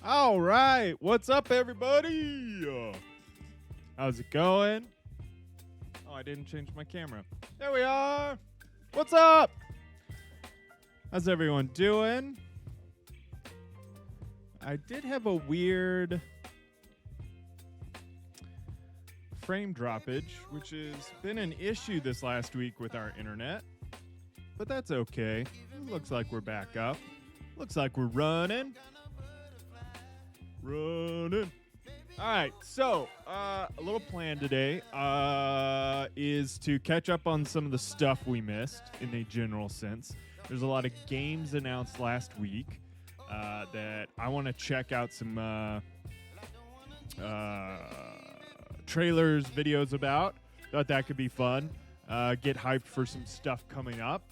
All right, what's up, everybody? How's it going? Oh, I didn't change my camera. There we are. What's up? How's everyone doing? I did have a weird frame droppage, which has been an issue this last week with our internet, but that's okay. It looks like we're back up. Looks like we're running. Running. All right, so a little plan today is to catch up on some of the stuff we missed in a general sense. There's a lot of games announced last week that I want to check out some trailers, videos about. Thought that could be fun. Get hyped for some stuff coming up.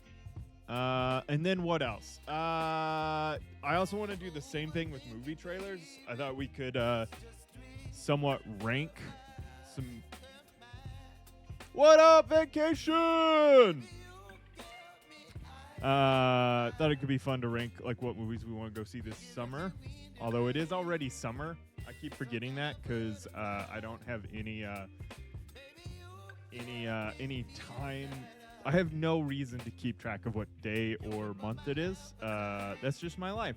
And then what else? I also want to do the same thing with movie trailers. I thought we could somewhat rank some. What up, vacation? Thought it could be fun to rank like what movies we want to go see this summer. Although it is already summer, I keep forgetting that because I don't have any time. I have no reason to keep track of what day or month it is. That's just my life.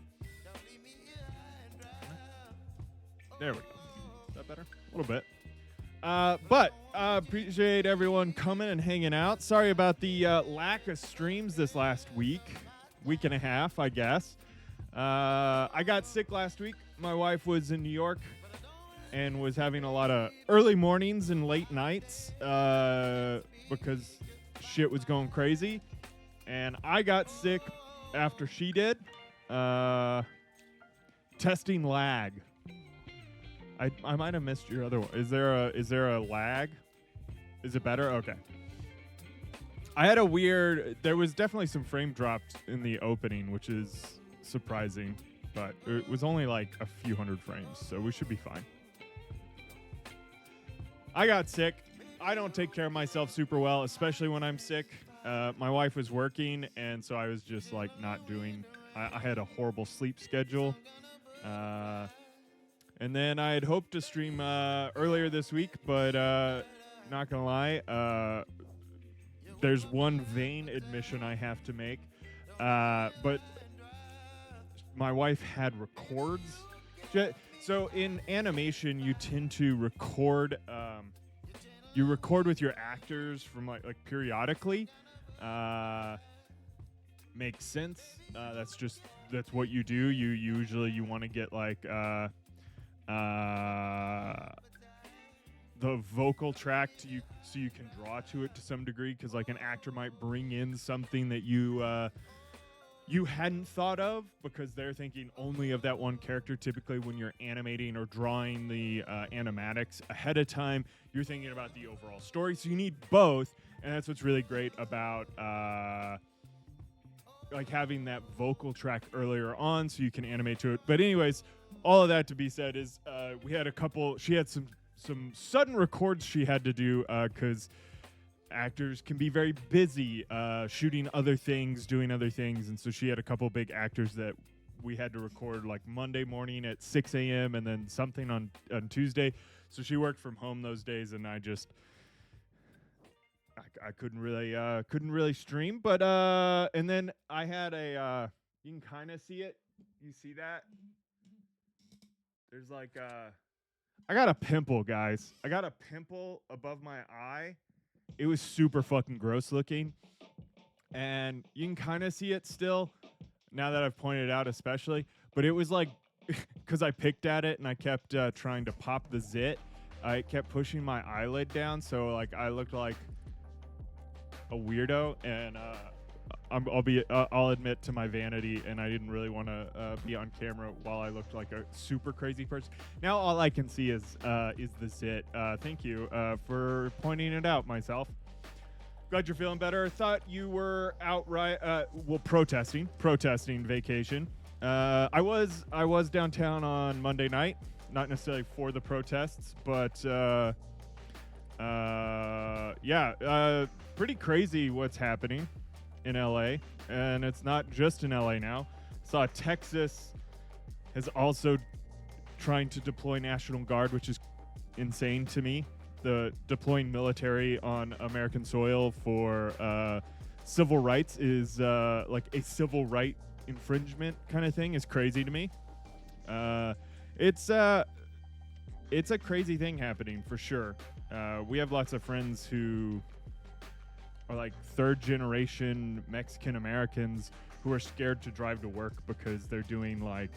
There we go. Is that better? A little bit. But appreciate everyone coming and hanging out. Sorry about the lack of streams this last week and a half, I guess. I got sick last week. My wife was in New York and was having a lot of early mornings and late nights because shit was going crazy, and I got sick after she did. Testing lag. I might have missed your other one. Is there a lag? Is it better? Okay. I had a weird. There was definitely some frame drops in the opening, which is surprising, but it was only like a few hundred frames, so we should be fine. I got sick. I don't take care of myself super well, especially when I'm sick. My wife was working, and so I was just like not doing. I had a horrible sleep schedule, and then I had hoped to stream earlier this week, but not gonna lie, there's one vain admission I have to make. But my wife had records. So in animation, you tend to record. You record with your actors from like periodically. Makes sense. That's what you do. You usually want to get like the vocal track so you can draw to it to some degree, because like an actor might bring in something that you hadn't thought of because they're thinking only of that one character. Typically when you're animating or drawing the animatics ahead of time, you're thinking about the overall story. So you need both, and that's what's really great about like having that vocal track earlier on so you can animate to it. But anyways, all of that to be said is we had she had some sudden records she had to do because actors can be very busy shooting other things, doing other things, and so she had a couple big actors that we had to record like Monday morning at 6 a.m. and then something on Tuesday. So she worked from home those days, and I couldn't really stream. But and then I had a you can kind of see it. You see that? There's like I got a pimple, guys. I got a pimple above my eye. It was super fucking gross looking, and you can kind of see it still now that I've pointed it out, especially. But it was like, because I picked at it and I kept trying to pop the zit, I kept pushing my eyelid down, so like I looked like a weirdo, and I'll admit to my vanity, and I didn't really want to be on camera while I looked like a super crazy person. Now all I can see is the zit. Thank you for pointing it out, myself. Glad you're feeling better. Thought you were outright protesting vacation. I was downtown on Monday night, not necessarily for the protests, but pretty crazy what's happening in LA, and it's not just in LA now. Saw Texas has also trying to deploy National Guard, which is insane to me. The deploying military on American soil for civil rights is like a civil right infringement kind of thing is crazy to me. It's a crazy thing happening for sure. We have lots of friends who are like third generation Mexican Americans who are scared to drive to work because they're doing like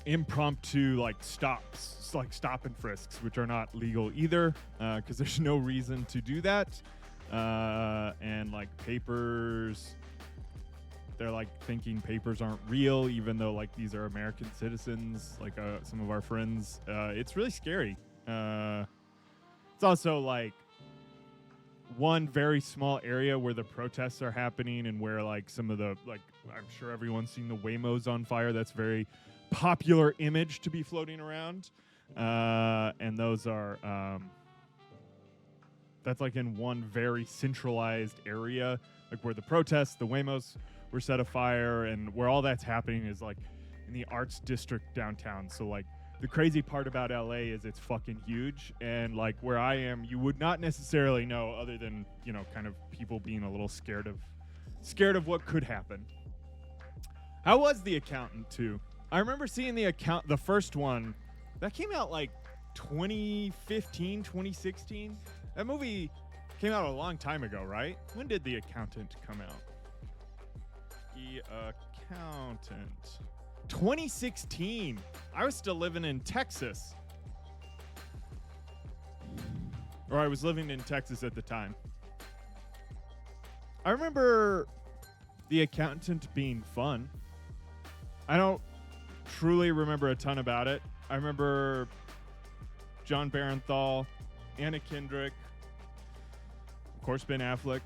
impromptu like stops, like stop and frisks, which are not legal either, because there's no reason to do that. And like papers, they're like thinking papers aren't real, even though like these are American citizens, like some of our friends. It's really scary. It's also like one very small area where the protests are happening and where like some of the, like, I'm sure everyone's seen the Waymos on fire. That's very popular image to be floating around. And those are, that's like in one very centralized area, like where the protests, the Waymos were set afire, and where all that's happening is like in the arts district downtown. So like the crazy part about LA is it's fucking huge, and like where I am, you would not necessarily know, other than, you know, kind of people being a little scared of what could happen. How was The Accountant 2? I remember seeing the first one that came out like 2015, 2016. That movie came out a long time ago, right? When did The Accountant come out? The Accountant. 2016. I was still living in Texas. Or I was living in Texas at the time. I remember The Accountant being fun. I don't truly remember a ton about it. I remember John Barenthal, Anna Kendrick, of course Ben Affleck.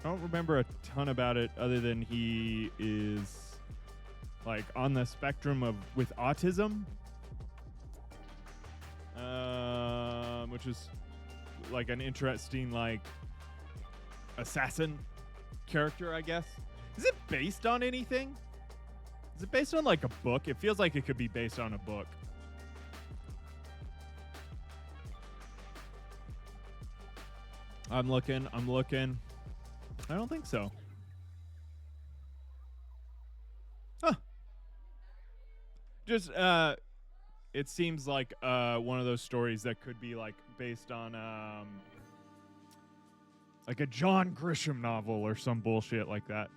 I don't remember a ton about it other than he is like on the spectrum of with autism, which is like an interesting like assassin character, I guess. Is it based on anything? Is it based on like a book? It feels like it could be based on a book. I'm looking. I don't think so. Huh. Just, it seems like one of those stories that could be like based on like a John Grisham novel or some bullshit like that.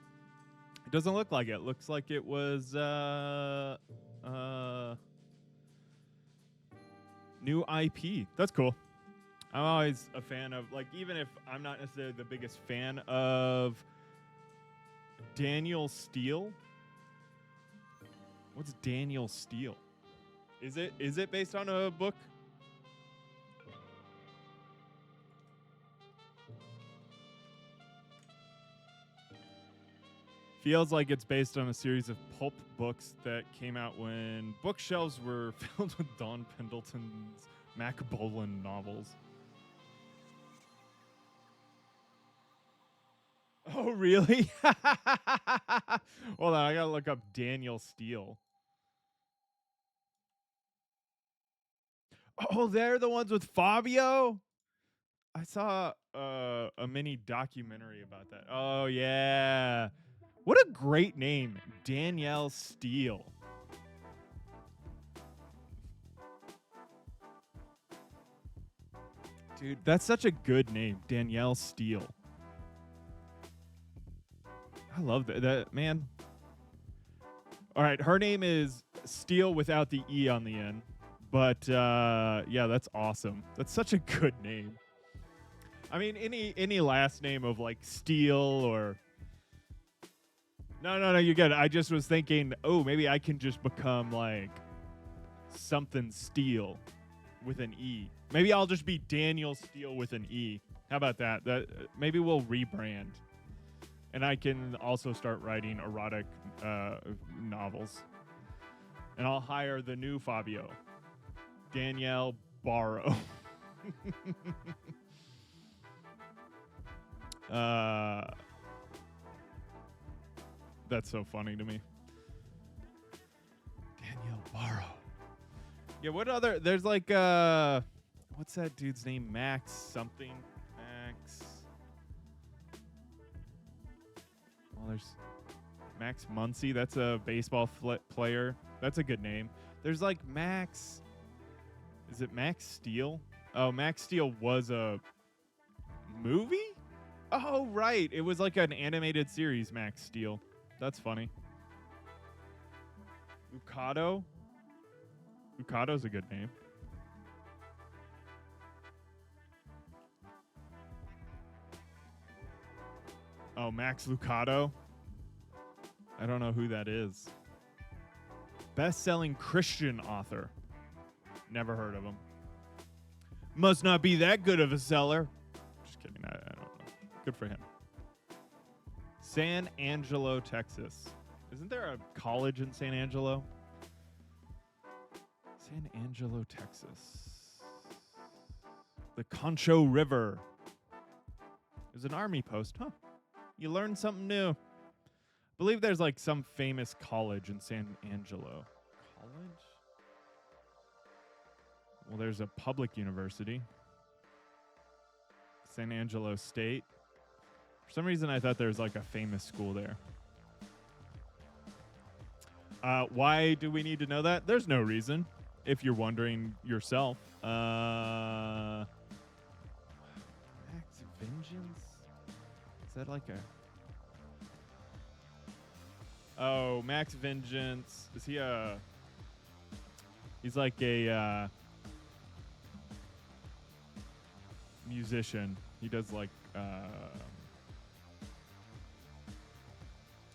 It doesn't look like it. It looks like it was new IP. That's cool. I'm always a fan of, like, even if I'm not necessarily the biggest fan of Daniel Steele. What's Daniel Steele? Is it based on a book? Feels like it's based on a series of pulp books that came out when bookshelves were filled with Don Pendleton's Mac Bolan novels. Oh, really? Hold on, I gotta look up Daniel Steele. Oh, they're the ones with Fabio? I saw a mini documentary about that. Oh, yeah. What a great name, Danielle Steele. Dude, that's such a good name, Danielle Steele. I love that man. All right, her name is Steele without the E on the end. But yeah, that's awesome. That's such a good name. I mean, any last name of like Steele or No, you get it. I just was thinking, oh, maybe I can just become like something Steele with an E. Maybe I'll just be Daniel Steele with an E. How about that? That maybe we'll rebrand. And I can also start writing erotic novels. And I'll hire the new Fabio, Danielle Barrow. That's so funny to me. Yeah, what other? There's like what's that dude's name? Max something. Max. Well, there's Max Muncy. That's a baseball player. That's a good name. There's like Max. Is it Max Steel? Oh, Max Steel was a movie? Oh, right. It was like an animated series, Max Steel. That's funny. Lucado? Lucado's a good name. Oh, Max Lucado? I don't know who that is. Best-selling Christian author. Never heard of him. Must not be that good of a seller. Just kidding. I don't know. Good for him. San Angelo, Texas. Isn't there a college in San Angelo? San Angelo, Texas. The Concho River. There's an army post, huh? You learn something new. I believe there's like some famous college in San Angelo. College? Well, there's a public university. San Angelo State. For some reason, I thought there was like a famous school there. Why do we need to know that? There's no reason, if you're wondering yourself. Max Vengeance? Is that like a... Oh, Max Vengeance. Is he a... He's like a musician. He does like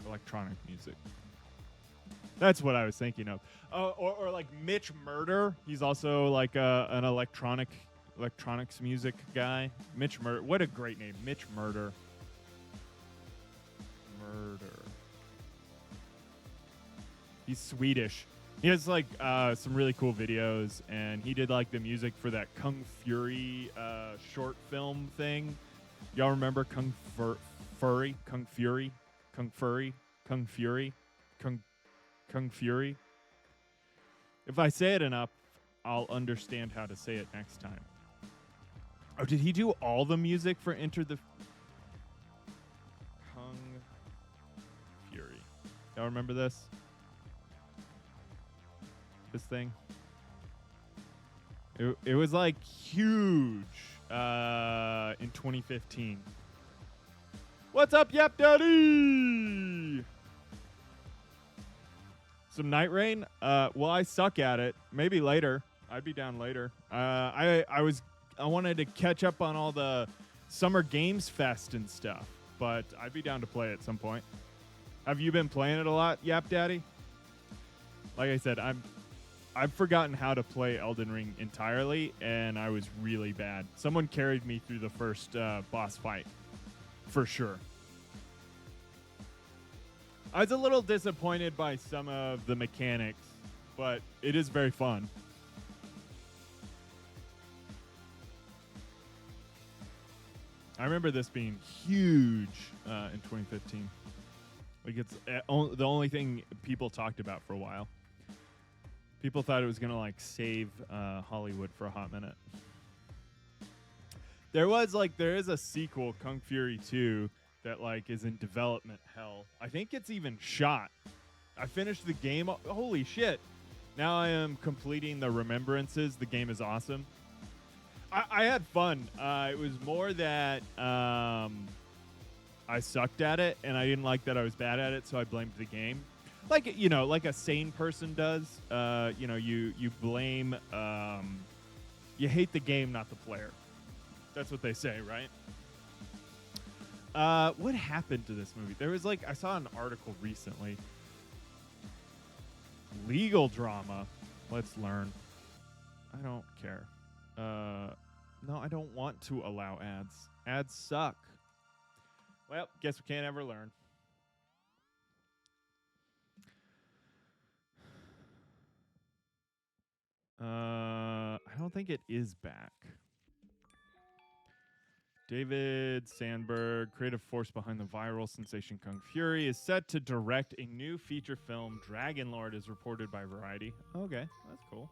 electronic music. That's what I was thinking of. Or like Mitch Murder. He's also like an electronics music guy. Mitch Murder. What a great name. Mitch Murder. He's Swedish. He has like some really cool videos, and he did like the music for that Kung Fury short film thing. Y'all remember Kung Fury? If I say it enough, I'll understand how to say it next time. Oh, did he do all the music for Enter the Kung Fury? Y'all remember this? This thing? It was like huge in 2015. What's up, Yap Daddy? Some Night Rain? Well, I suck at it. Maybe later. I'd be down later. I wanted to catch up on all the Summer Games Fest and stuff, but I'd be down to play at some point. Have you been playing it a lot, Yap Daddy? Like I said, I've forgotten how to play Elden Ring entirely, and I was really bad. Someone carried me through the first boss fight, for sure. I was a little disappointed by some of the mechanics, but it is very fun. I remember this being huge in 2015. Like it's the only thing people talked about for a while. People thought it was going to like save Hollywood for a hot minute. There is a sequel, Kung Fury 2, that like is in development hell. I think it's even shot. I finished the game. Holy shit. Now I am completing the Remembrances. The game is awesome. I had fun. It was more that I sucked at it, and I didn't like that I was bad at it, so I blamed the game. Like, you know, like a sane person does. You know, you blame... you hate the game, not the player. That's what they say, right? What happened to this movie? There was like... I saw an article recently. Legal drama. Let's learn. I don't care. No, I don't want to allow ads. Ads suck. Well, guess we can't ever learn. I don't think it is back. David Sandberg, creative force behind the viral sensation Kung Fury, is set to direct a new feature film. Dragonlord is reported by Variety. Okay, that's cool.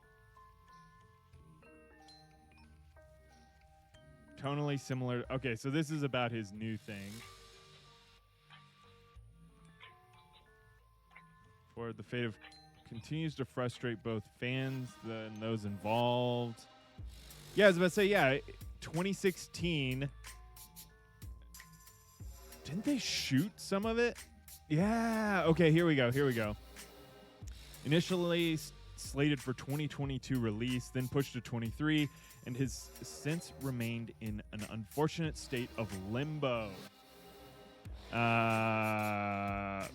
tonally similar. Okay, so this is about his new thing. For the fate of continues to frustrate both fans and those involved. Yeah, I was about to say, yeah, 2016. Didn't they shoot some of it? Yeah. Okay, here we go. Initially slated for 2022 release, then pushed to 23, and has since remained in an unfortunate state of limbo.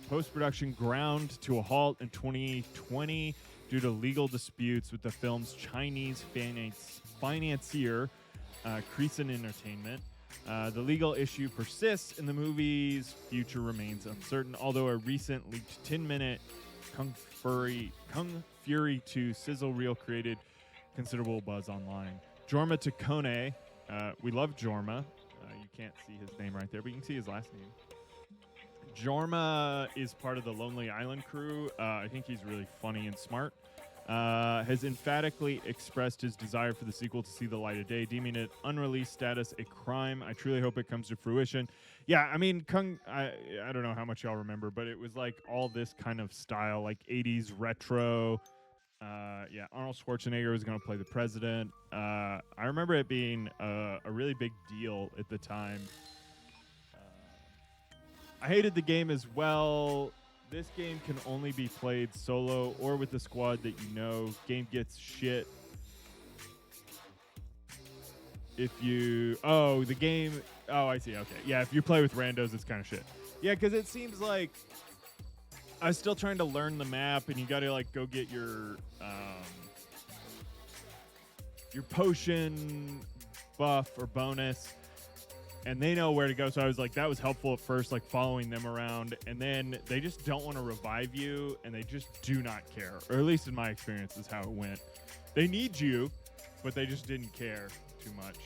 Post-production ground to a halt in 2020 due to legal disputes with the film's Chinese financier, Creason Entertainment. The legal issue persists, and the movie's future remains uncertain, although a recent leaked 10-minute Kung Fury 2 sizzle reel created considerable buzz online. Jorma Takone, we love Jorma. You can't see his name right there, but you can see his last name. Jorma is part of the Lonely Island crew. I think he's really funny and smart. Has emphatically expressed his desire for the sequel to see the light of day, deeming it unreleased status a crime. I truly hope it comes to fruition. Yeah, I mean, I don't know how much y'all remember, but it was like all this kind of style, like 80s retro. Yeah, Arnold Schwarzenegger was going to play the president. I remember it being a really big deal at the time. I hated the game as well. This game can only be played solo or with the squad that you know. Game gets shit. If you... Oh, the game... Oh, I see. Okay. Yeah, if you play with randos, it's kind of shit. Yeah, because it seems like I was still trying to learn the map, and you got to, like, go get your potion buff or bonus, and they know where to go. So I was like, that was helpful at first, like following them around, and then they just don't want to revive you, and they just do not care, or at least in my experience is how it went. They need you, but they just didn't care too much.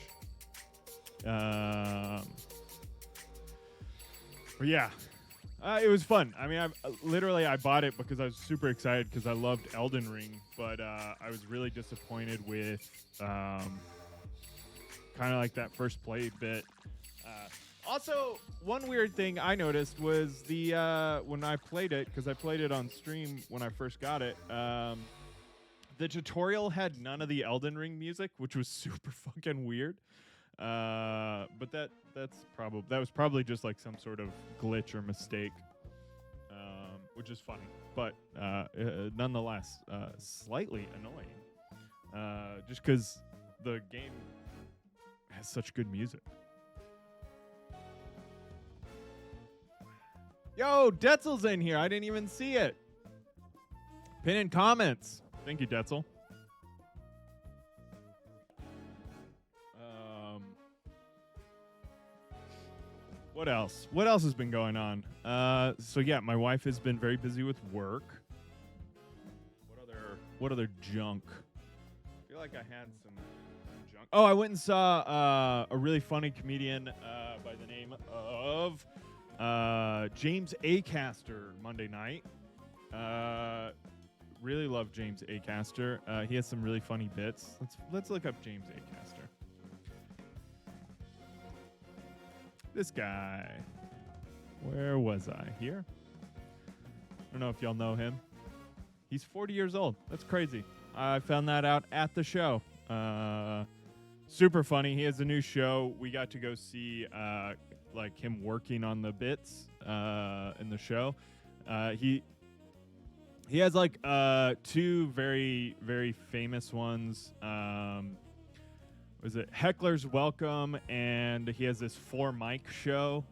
But yeah, it was fun. I mean, I bought it because I was super excited because I loved Elden Ring, but I was really disappointed with kind of like that first play bit. Also, one weird thing I noticed was the when I played it, because I played it on stream when I first got it, the tutorial had none of the Elden Ring music, which was super fucking weird. But that was probably just like some sort of glitch or mistake, which is funny, but nonetheless slightly annoying, just because the game has such good music. Yo, Detzel's in here. I didn't even see it. Pin in comments. Thank you, Detzel. What else? What else has been going on? So yeah, my wife has been very busy with work. What other junk? I feel like I had some junk. Oh, I went and saw a really funny comedian by the name of James Acaster Monday night. Really love James Acaster. He has some really funny bits. Let's look up James Acaster. This guy. Where was I? Here? I don't know if y'all know him. He's 40 years old. That's crazy. I found that out at the show. Super funny. He has a new show. We got to go see like him working on the bits in the show. He has like two very, very famous ones. Was it Heckler's Welcome, and he has this 4-mic show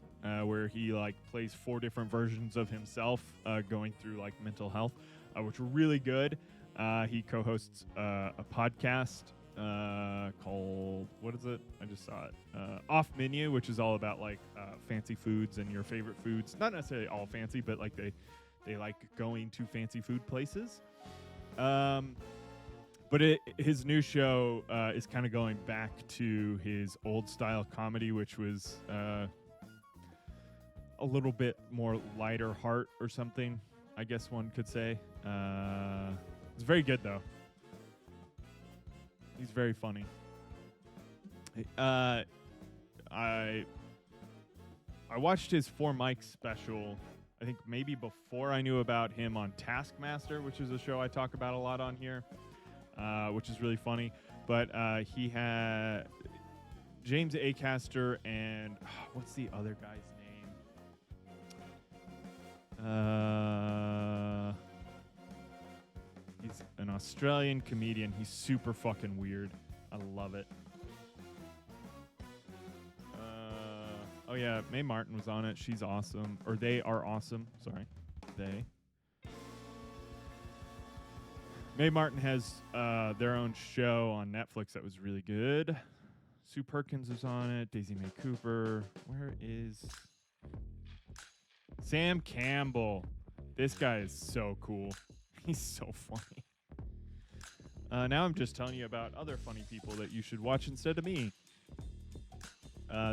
where he like plays 4 different versions of himself going through like mental health, which were really good. He co-hosts a podcast called, what is it? I just saw it. Off Menu, which is all about like fancy foods and your favorite foods. Not necessarily all fancy, but like they like going to fancy food places. But his new show is kind of going back to his old style comedy, which was a little bit more lighter heart or something, I guess one could say. It's very good, though. He's very funny. I watched his 4 Mic special, I think maybe before I knew about him on Taskmaster, which is a show I talk about a lot on here, which is really funny. But he had James Acaster and what's the other guy's name? He's an Australian comedian. He's super fucking weird. I love it. Oh yeah, Mae Martin was on it. She's awesome. Or they are awesome. Sorry. They. Mae Martin has their own show on Netflix that was really good. Sue Perkins is on it. Daisy Mae Cooper. Where is Sam Campbell? This guy is so cool. He's so funny. Now I'm just telling you about other funny people that you should watch instead of me.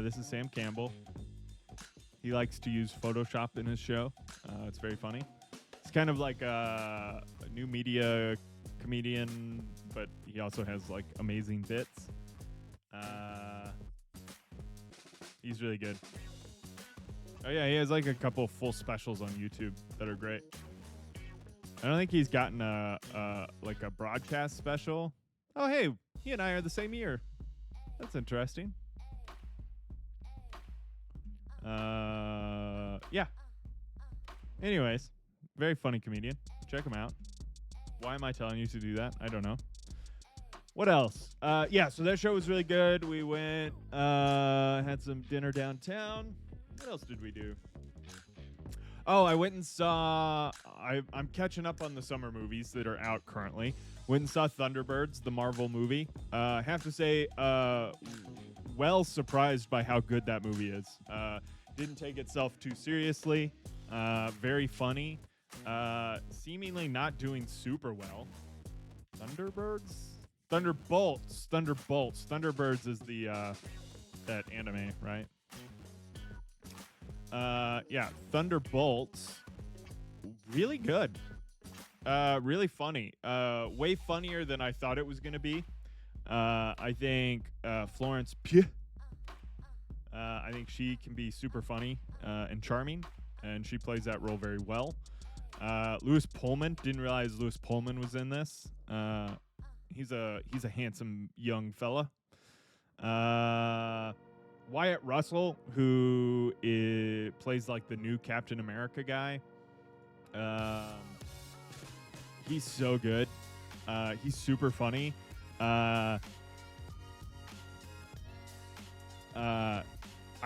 This is Sam Campbell. He likes to use Photoshop in his show. It's very funny. It's kind of like a new media comedian, but he also has like amazing bits. He's really good. Oh yeah, he has like a couple full specials on YouTube that are great. I don't think he's gotten like a broadcast special. Oh hey, he and I are the same year. That's interesting. Yeah. Anyways, very funny comedian. Check him out. Why am I telling you to do that? I don't know. What else? Yeah, so that show was really good. We went, had some dinner downtown. What else did we do? Oh, I went and saw... I'm catching up on the summer movies that are out currently. Went and saw Thunderbirds, the Marvel movie. I have to say, well surprised by how good that movie is. Didn't take itself too seriously. Very funny. Seemingly not doing super well. Thunderbirds? Thunderbolts. Thunderbirds is the that anime, right? Yeah, Thunderbolts. Really good. Really funny. Way funnier than I thought it was going to be. I think Florence Pugh. I think she can be super funny and charming, and she plays that role very well. Lewis Pullman. Didn't realize Lewis Pullman was in this. He's a handsome young fella. Wyatt Russell, who plays like the new Captain America guy. He's so good. He's super funny. I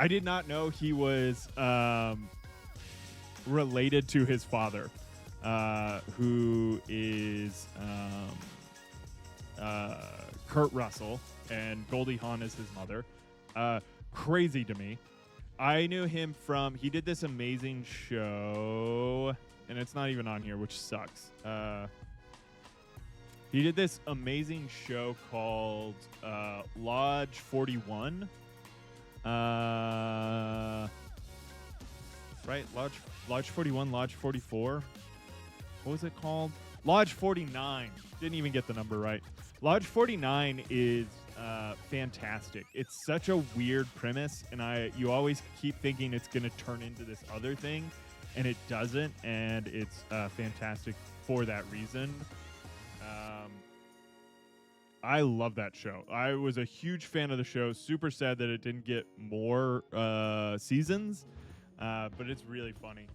did not know he was related to his father, who is Kurt Russell, and Goldie Hawn is his mother. Crazy to me. I knew him from... He did this amazing show, and it's not even on here, which sucks. He did this amazing show called Lodge 41. Right? Lodge 41, Lodge 44. What was it called? Lodge 49. Didn't even get the number right. Lodge 49 is fantastic. It's such a weird premise, and you always keep thinking it's going to turn into this other thing, and it doesn't, and it's fantastic for that reason. I love that show. I was a huge fan of the show. Super sad that it didn't get more seasons, but it's really funny.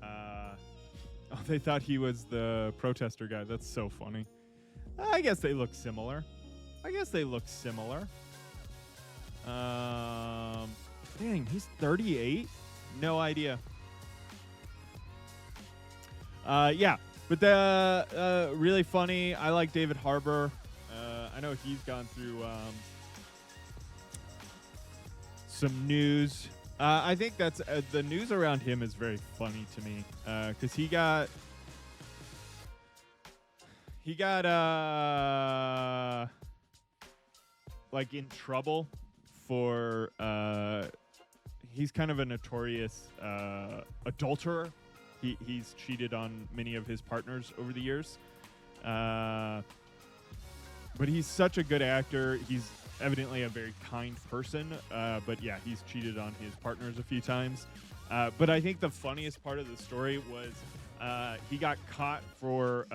Oh, they thought he was the protester guy. That's so funny. I guess they look similar. Dang, he's 38? No idea. Yeah, but the really funny. I like David Harbour. I know he's gone through some news. I think that's the news around him is very funny to me because he got like in trouble for he's kind of a notorious adulterer. He's cheated on many of his partners over the years. But he's such a good actor. He's evidently a very kind person. But yeah, he's cheated on his partners a few times. But I think the funniest part of the story was he got caught for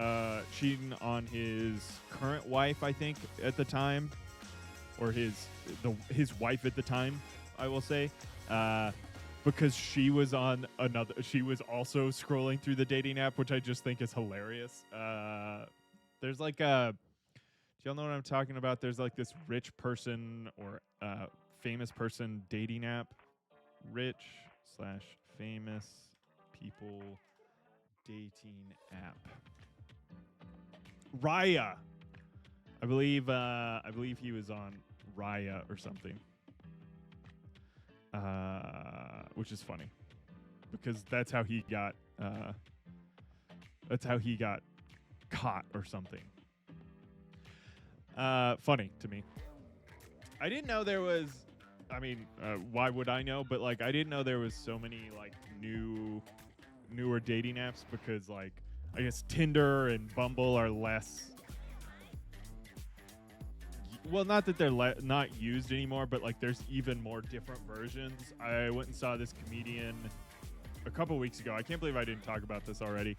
cheating on his current wife, I think, at the time, or his wife at the time, I will say, because she was on she was also scrolling through the dating app, which I just think is hilarious. There's like a, do y'all know what I'm talking about? There's like this rich person or famous person dating app, rich/famous people dating app. Raya. I believe he was on Raya or something. Which is funny because that's how he got caught or something. Funny to me. I didn't know there was, I mean, why would I know? But like, I didn't know there was so many like newer dating apps, because like, I guess Tinder and Bumble are less, well, not that they're not used anymore, but like there's even more different versions. I went and saw this comedian a couple weeks ago. I can't believe I didn't talk about this already.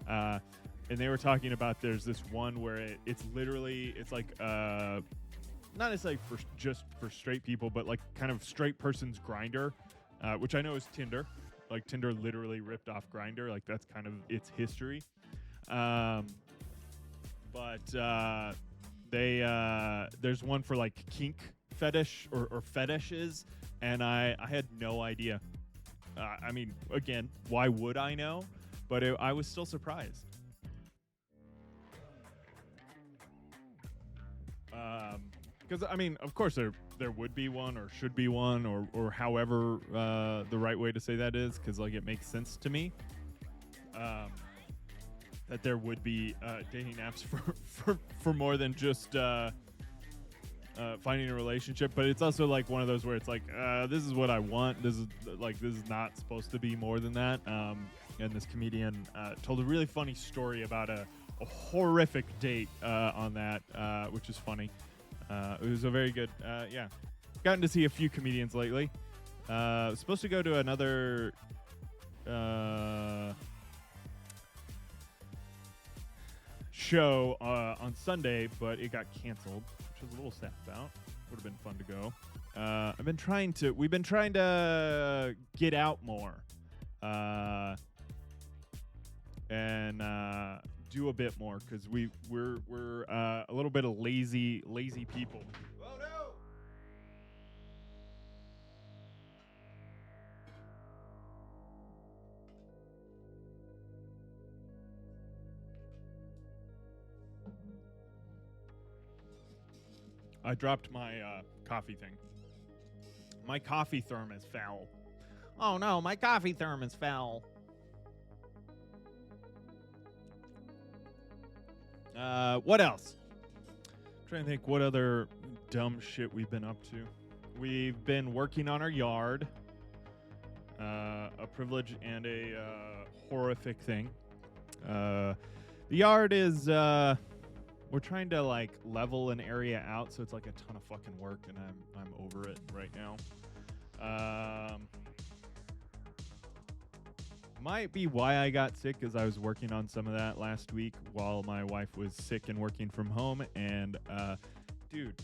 And they were talking about, there's this one where it's literally, it's like not necessarily just for straight people, but like kind of straight person's Grindr, which I know is Tinder. Like Tinder literally ripped off Grindr. Like that's kind of its history. There's one for like kink fetish or fetishes, and I had no idea. I mean, again, why would I know? But I was still surprised. Because I mean, of course there would be one, or should be one, or however the right way to say that is, because like it makes sense to me. That there would be dating apps for more than just finding a relationship, but it's also like one of those where it's like, this is what I want. This is not supposed to be more than that. And this comedian told a really funny story about a horrific date on that, which is funny. It was a very good, yeah. Gotten to see a few comedians lately. Supposed to go to another show on Sunday, but it got canceled, which was a little sad about. Would have been fun to go. We've been trying to get out more and do a bit more, because we're a little bit of lazy people. Oh no! I dropped my coffee thing. My coffee thermos fell. Oh no, my coffee thermos fell. What else? I'm trying to think what other dumb shit we've been up to. We've been working on our yard. A privilege and a horrific thing. The yard is we're trying to like level an area out, so it's like a ton of fucking work, and I'm over it right now. Might be why I got sick, because I was working on some of that last week while my wife was sick and working from home. And dude,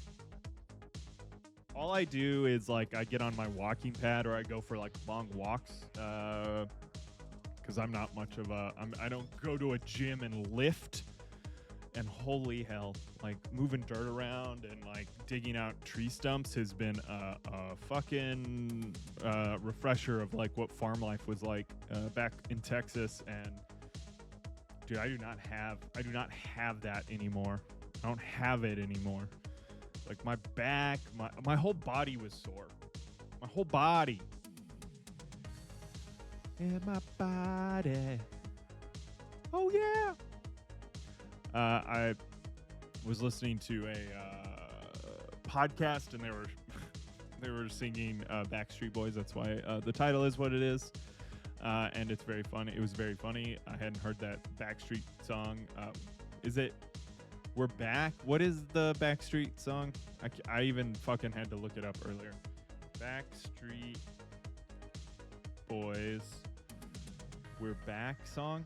all I do is like I get on my walking pad, or I go for like long walks, because I'm not much of I don't go to a gym and lift. And holy hell, like moving dirt around and like digging out tree stumps has been a fucking refresher of like what farm life was like back in Texas. And dude, I do not have that anymore. I don't have it anymore. Like my back, my whole body was sore. My whole body. And my body. Oh yeah. I was listening to a podcast, and they were singing Backstreet Boys. That's why the title is what it is, and it's very funny. It was very funny. I hadn't heard that Backstreet song. Is it We're back. What is the Backstreet song? I even fucking had to look it up earlier. Backstreet Boys We're Back song.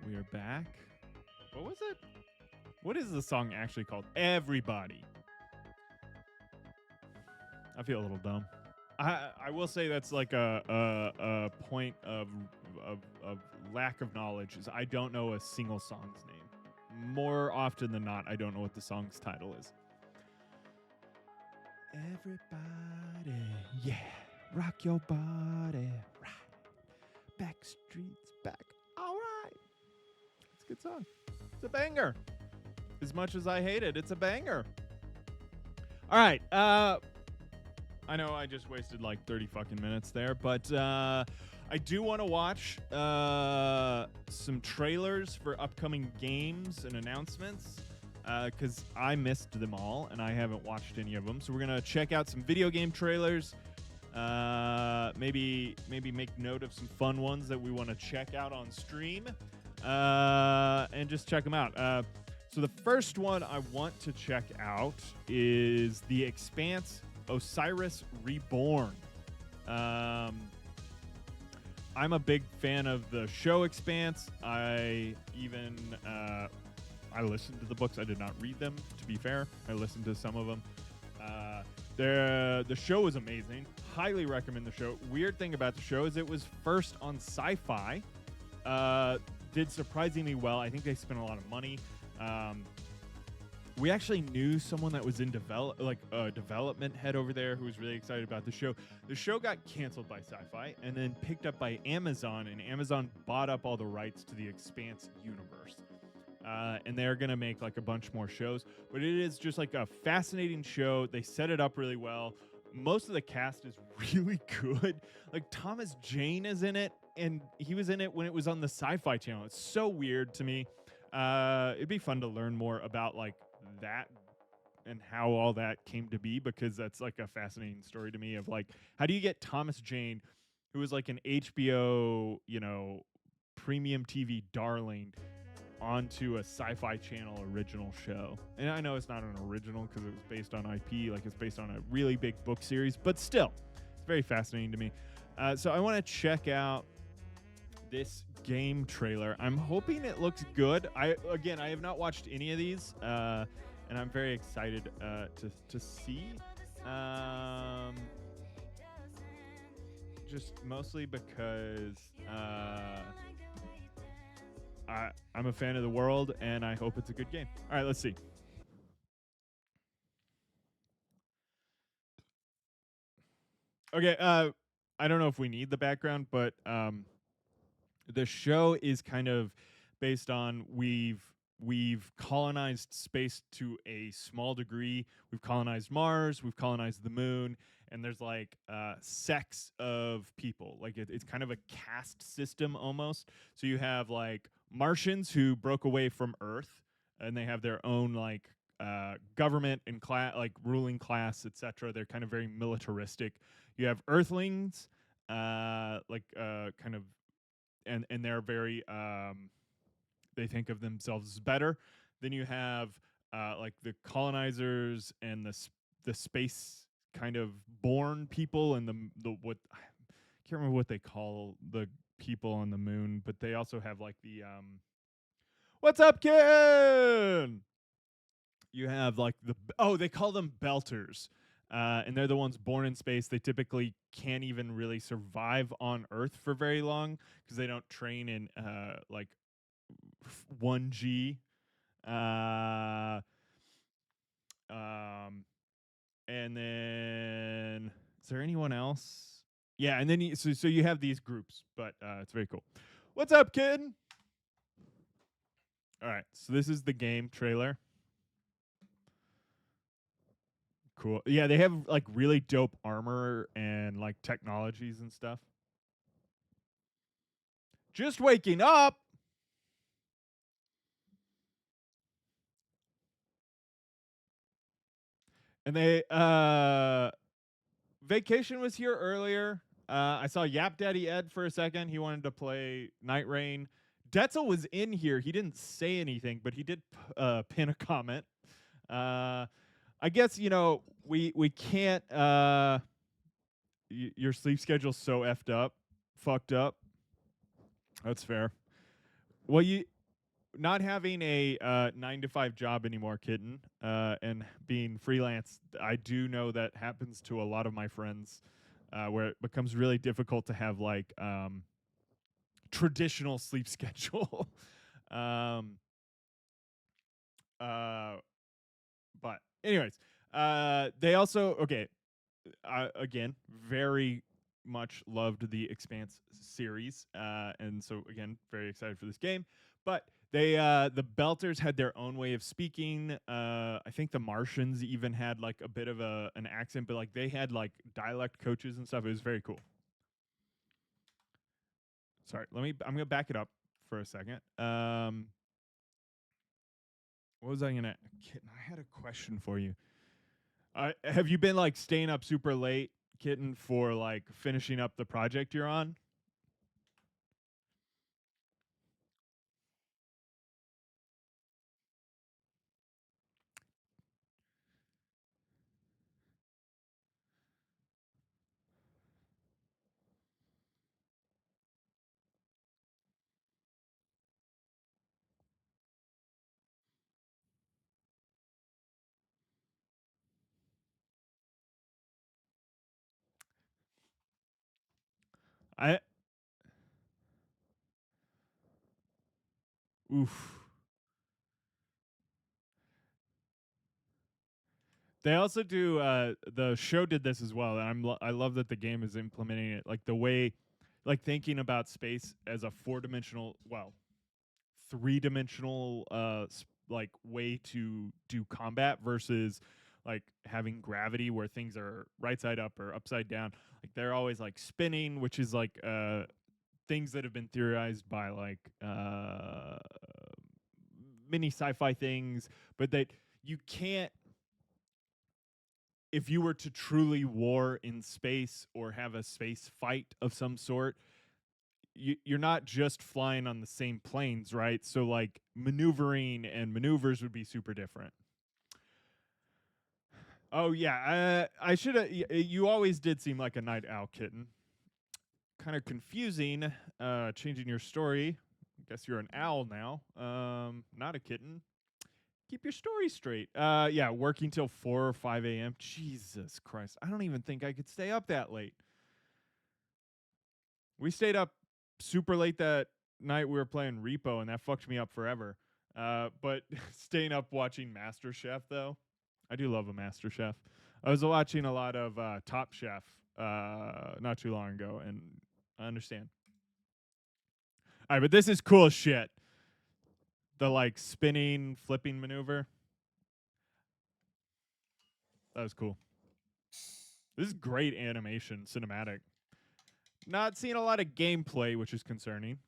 We're back. What was it? What is the song actually called? Everybody. I feel a little dumb. I will say that's like a point of lack of knowledge is I don't know a single song's name. More often than not, I don't know what the song's title is. Everybody, yeah, rock your body, right. Backstreet's back, all right. It's a good song. It's a banger. As much as I hate it, it's a banger. All right. I know I just wasted like 30 fucking minutes there, but I do want to watch some trailers for upcoming games and announcements because I missed them all and I haven't watched any of them. So we're gonna check out some video game trailers. Maybe make note of some fun ones that we want to check out on stream, and just check them out. So the first one I want to check out is The Expanse: Osiris Reborn. I'm a big fan of the show Expanse. I listened to the books. I did not read them, to be fair. I listened to some of them. The show is amazing. Highly recommend the show. Weird thing about the show is it was first on Sci-Fi. Did surprisingly well. I think they spent a lot of money. We actually knew someone that was in development head over there who was really excited about the show. The show got canceled by Sci-Fi and then picked up by Amazon, and Amazon bought up all the rights to the Expanse universe. And they're going to make like a bunch more shows, but it is just like a fascinating show. They set it up really well. Most of the cast is really good. Like Thomas Jane is in it, and he was in it when it was on the Sci-Fi Channel. It's so weird to me. It'd be fun to learn more about like that and how all that came to be, because that's like a fascinating story to me of like, how do you get Thomas Jane, who was like an HBO, premium TV darling, onto a Sci-Fi Channel original show? And I know it's not an original because it was based on IP, like it's based on a really big book series, but still, it's very fascinating to me. So I want to check out this game trailer. I'm hoping it looks good. I have not watched any of these, and I'm very excited to see. Just mostly because I'm a fan of the world, and I hope it's a good game. All right, let's see. Okay, I don't know if we need the background, but the show is kind of based on we've colonized space to a small degree. We've colonized Mars, we've colonized the moon, and there's like sects of people. Like it's kind of a caste system almost. So you have like Martians who broke away from Earth, and they have their own like government and like ruling class, etc. They're kind of very militaristic. You have Earthlings, kind of, and they're very they think of themselves as better. Then you have like the colonizers and the space kind of born people, and the what I can't remember what they call the people on the moon, but they also have like the what's up, Ken? You have like they call them belters. And they're the ones born in space. They typically can't even really survive on Earth for very long because they don't train in like 1G. And then is there anyone else? Yeah, and then so you have these groups, but it's very cool. What's up, kid? All right, so this is the game trailer. Cool. Yeah, they have like really dope armor and like technologies and stuff. Just waking up. And they Vacation was here earlier. I saw Yap Daddy Ed for a second. He wanted to play Night Rain. Detzel was in here. He didn't say anything, but he did pin a comment. I guess we can't. Your sleep schedule's so fucked up. That's fair. Well, you not having a 9 to 5 job anymore, kitten, and being freelance, I do know that happens to a lot of my friends, where it becomes really difficult to have like traditional sleep schedule. um, but anyways, they also again very much loved the Expanse series, and so again very excited for this game. But they the Belters had their own way of speaking. I think the Martians even had like a bit of an accent, but like they had like dialect coaches and stuff. It was very cool. Sorry, I'm gonna back it up for a second. What was I gonna? Kitten, I had a question for you. Have you been like staying up super late, kitten, for like finishing up the project you're on? I oof. They also do. The show did this as well, and I love that the game is implementing it, like the way, like thinking about space as a 4-dimensional, well, 3-dimensional, like way to do combat versus like having gravity where things are right side up or upside down. Like they're always like spinning, which is like things that have been theorized by like mini sci-fi things, but that you can't, if you were to truly war in space or have a space fight of some sort, you're not just flying on the same planes, right? So like maneuvering and maneuvers would be super different. Oh yeah, I should have. You always did seem like a night owl, kitten. Kind of confusing. Changing your story. I guess you're an owl now. Not a kitten. Keep your story straight. Yeah, working till 4 or 5 a.m. Jesus Christ, I don't even think I could stay up that late. We stayed up super late that night. We were playing REPO, and that fucked me up forever. But staying up watching MasterChef, though, I do love a MasterChef. I was watching a lot of Top Chef not too long ago, and I understand. All right, but this is cool shit. The like spinning, flipping maneuver. That was cool. This is great animation, cinematic. Not seeing a lot of gameplay, which is concerning.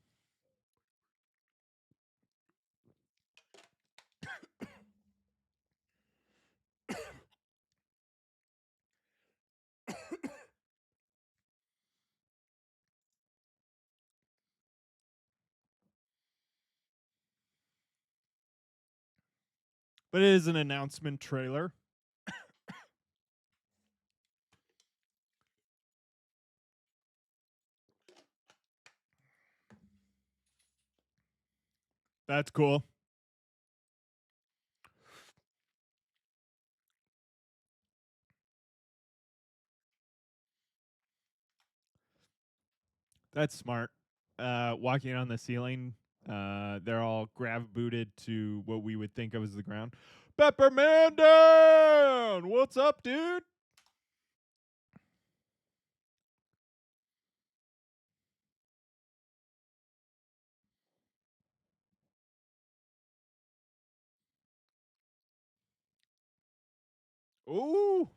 But it is an announcement trailer. That's cool. That's smart. Walking on the ceiling, they're all grav booted to what we would think of as the ground. Pepperman down! What's up, dude? Ooh.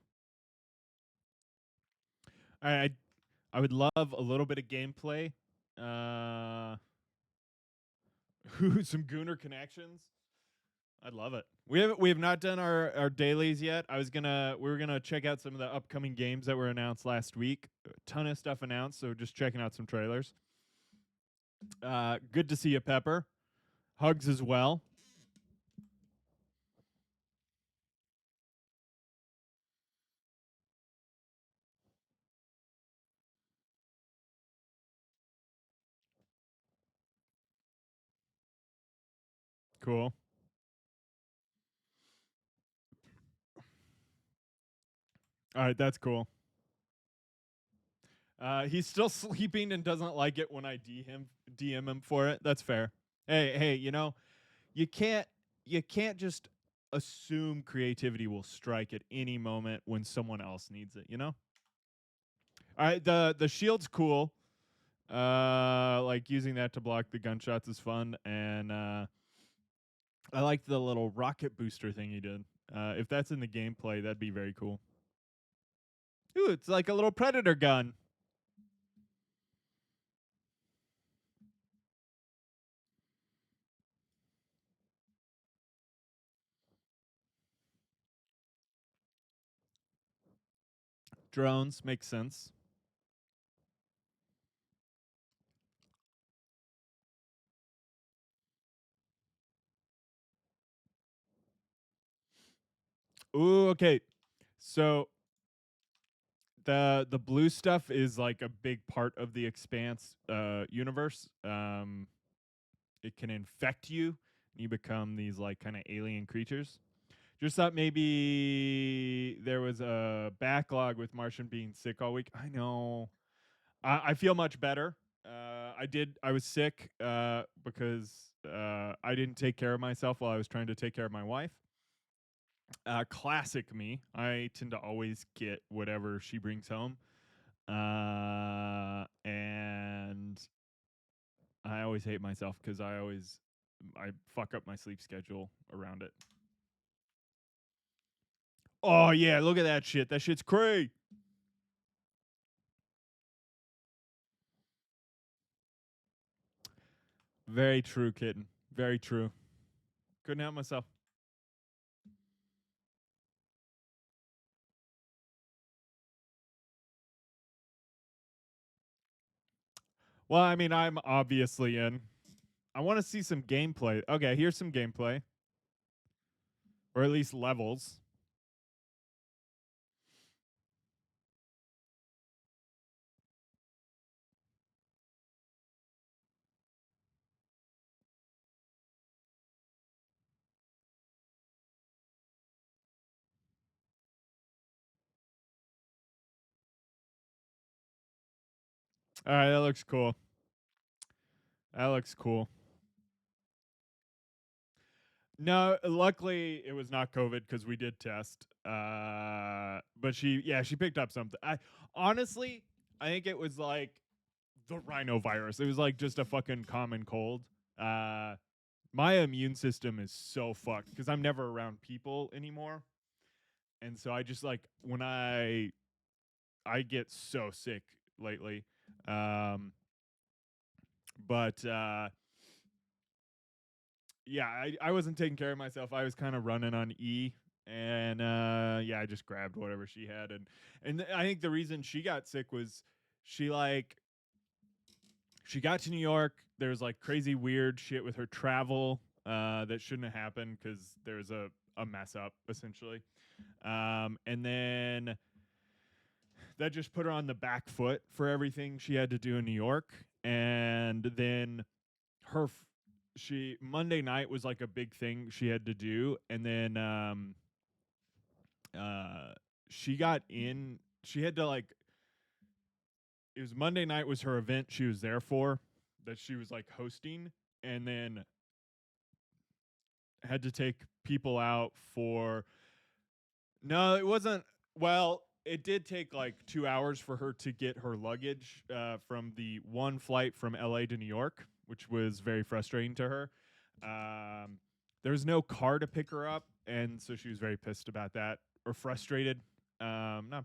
I would love a little bit of gameplay. Uh, some Gooner connections. I'd love it. We have not done our dailies yet. We were gonna check out some of the upcoming games that were announced last week. A ton of stuff announced, so just checking out some trailers. Good to see you, Pepper. Hugs as well. Cool. All right, that's cool. He's still sleeping and doesn't like it when I DM him for it. That's fair. Hey, you know, you can't you can't just assume creativity will strike at any moment when someone else needs it, you know? All right, the shield's cool. Like using that to block the gunshots is fun, and I like the little rocket booster thing he did. If that's in the gameplay, that'd be very cool. Ooh, it's like a little predator gun. Drones makes sense. Ooh, okay. So the blue stuff is like a big part of the Expanse universe. It can infect you. You become these like kind of alien creatures. Just thought maybe there was a backlog with Martian being sick all week. I know. I feel much better. I was sick because I didn't take care of myself while I was trying to take care of my wife. Classic me. I tend to always get whatever she brings home. And I always hate myself because I fuck up my sleep schedule around it. Oh yeah, look at that shit. That shit's cray. Very true, kitten. Very true. Couldn't help myself. Well, I mean, I'm obviously in. I want to see some gameplay. Okay, here's some gameplay, or at least levels. All right, that looks cool. That looks cool. No, luckily it was not COVID because we did test. But she picked up something. I honestly, I think it was like the rhinovirus. It was like just a fucking common cold. Uh, my immune system is so fucked because I'm never around people anymore, and so I just like when I get so sick lately. Um, but yeah, I wasn't taking care of myself. I was kind of running on E, and yeah, I just grabbed whatever she had, and I think the reason she got sick was she like she got to New York. There was like crazy weird shit with her travel that shouldn't have happened because there's a mess up essentially, and then that just put her on the back foot for everything she had to do in New York, and then her she Monday night was like a big thing she had to do, and then uh she got in. She had to like it was Monday night was her event she was there for that she was like hosting, and then had to take people out for no, it wasn't. Well, it did take like 2 hours for her to get her luggage from the one flight from LA to New York, which was very frustrating to her. There was no car to pick her up, and so she was very pissed about that, or frustrated. Not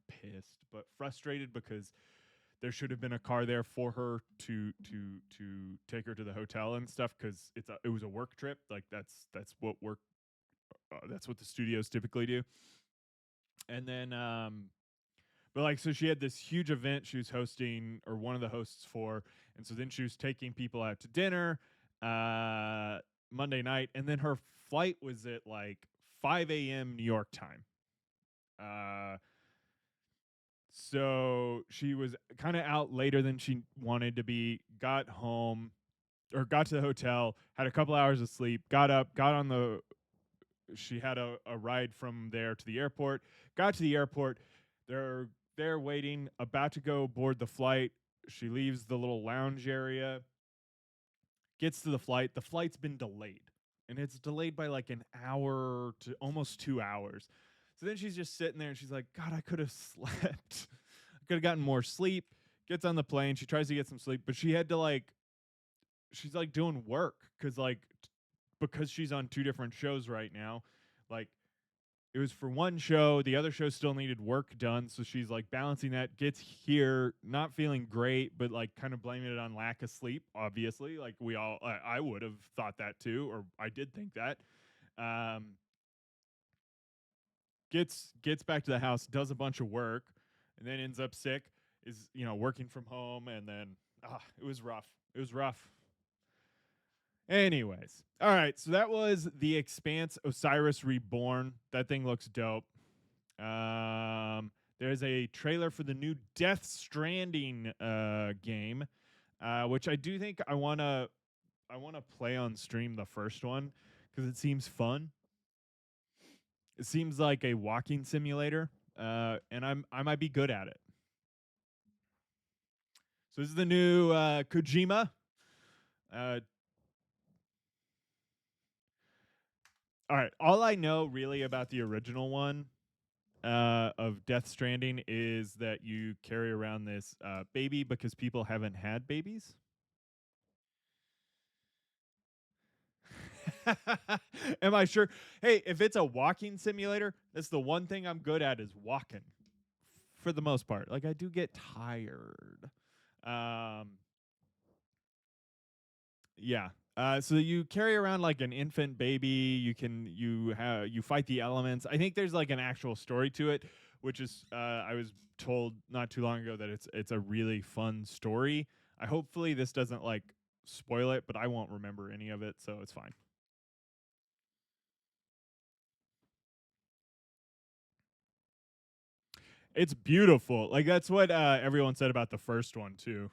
pissed, but frustrated because there should have been a car there for her to take her to the hotel and stuff because it was a work trip. Like that's what the studios typically do. And then but like so she had this huge event she was hosting or one of the hosts for, And so then she was taking people out to dinner Monday night, and then her flight was at like 5 a.m. New York time. So she was kind of out later than she wanted to be, got home or got to the hotel, had a couple hours of sleep, got up, got on the, she had a ride from there to the airport, got to the airport. They're waiting, about to go board the flight. She leaves the little lounge area, gets to the flight. The flight's been delayed, and it's delayed by like an hour to almost 2 hours. So then she's just sitting there and she's like, God, I could have slept. I could have gotten more sleep. Gets on the plane. She tries to get some sleep, but she had to like, she's like doing work because she's on 2 different shows right now. Like, it was for one show, the other show still needed work done, so she's like balancing that, gets here not feeling great, but like kind of blaming it on lack of sleep, obviously. Like I would have thought that too, or I did think that. Gets back to the house, does a bunch of work, and then ends up sick, is working from home, and then it was rough. It was rough. Anyways, all right, so that was The Expanse Osiris Reborn. That thing looks dope. There's a trailer for the new Death Stranding game, which I do think I wanna play on stream, the first one, because it seems fun. It seems like a walking simulator, and I might be good at it. So this is the new Kojima. All right. All I know really about the original one of Death Stranding is that you carry around this baby because people haven't had babies. Am I sure? Hey, if it's a walking simulator, that's the one thing I'm good at, is walking. For the most part, like I do get tired. Yeah. So you carry around like an infant baby. You fight the elements. I think there's like an actual story to it, which is I was told not too long ago that it's a really fun story. Hopefully this doesn't like spoil it, but I won't remember any of it, so it's fine. It's beautiful. Like that's what everyone said about the first one too.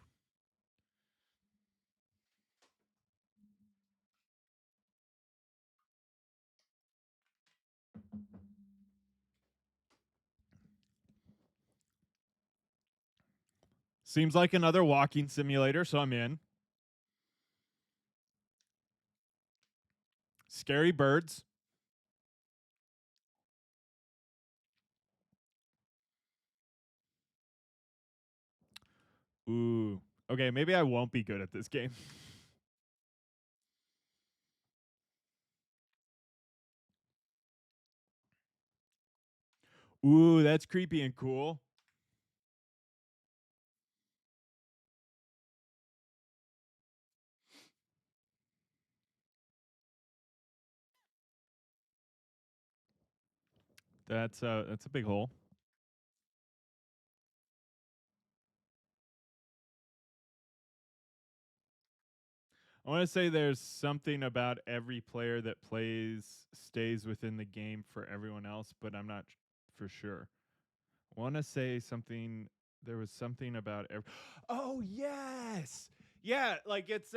Seems like another walking simulator, so I'm in. Scary birds. Ooh. Okay, maybe I won't be good at this game. Ooh, that's creepy and cool. That's a big hole. I want to say there's something about every player that plays stays within the game for everyone else, but I'm not for sure. I want to say something. There was something about Oh yes, yeah. Like it's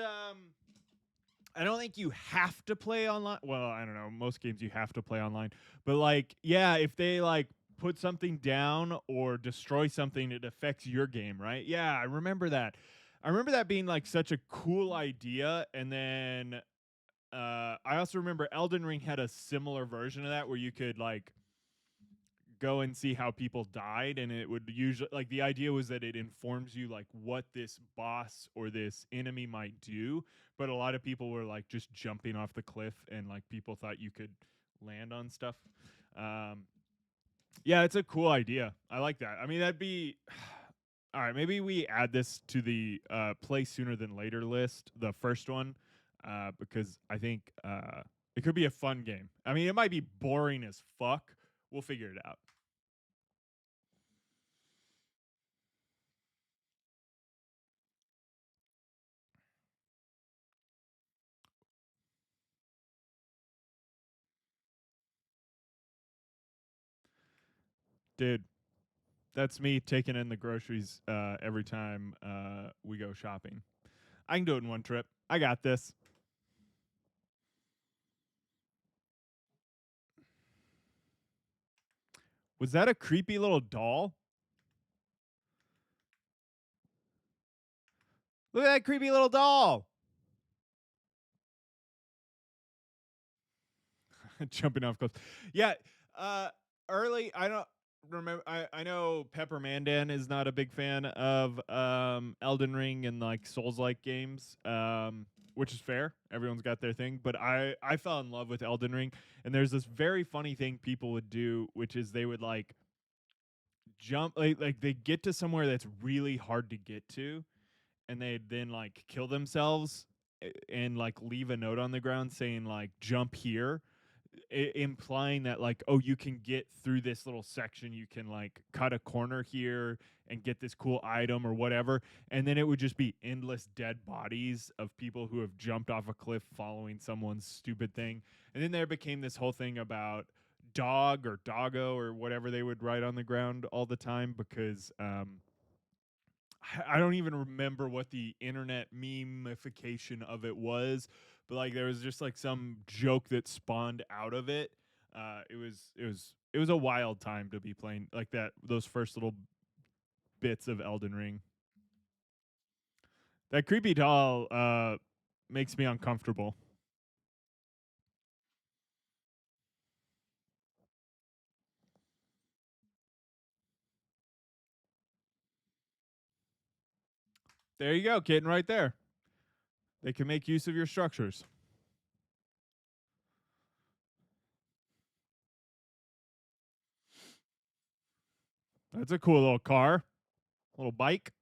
I don't think you have to play online. Well, I don't know. Most games you have to play online, but like yeah, if they like put something down or destroy something, it affects your game, right? Yeah, I remember that. I remember that being like such a cool idea, and then I also remember Elden Ring had a similar version of that where you could like go and see how people died, and it would usually like the idea was that it informs you like what this boss or this enemy might do, but a lot of people were like just jumping off the cliff, and like people thought you could land on stuff. Um, yeah, it's a cool idea. I like that. I mean, that'd be all right. Maybe we add this to the play sooner than later list, the first one, because I think it could be a fun game. I mean, it might be boring as fuck. We'll figure it out. Dude, that's me taking in the groceries every time we go shopping. I can do it in one trip. I got this. Was that a creepy little doll? Look at that creepy little doll. Jumping off cliffs. Yeah. Early, I don't remember. I know Pepper Mandan is not a big fan of Elden Ring and like Souls-like games, which is fair. Everyone's got their thing. But I fell in love with Elden Ring, and there's this very funny thing people would do, which is they would like jump, like they get to somewhere that's really hard to get to, and they'd then like kill themselves and like leave a note on the ground saying like jump here, implying that like, oh, you can get through this little section, you can like cut a corner here and get this cool item or whatever. And then it would just be endless dead bodies of people who have jumped off a cliff following someone's stupid thing. And then there became this whole thing about dog or doggo or whatever they would write on the ground all the time, because I don't even remember what the internet memification of it was, but like there was just like some joke that spawned out of it. It was a wild time to be playing like that. Those first little bits of Elden Ring. That creepy doll makes me uncomfortable. There you go, kitten, right there. They can make use of your structures. That's a cool little car, little bike.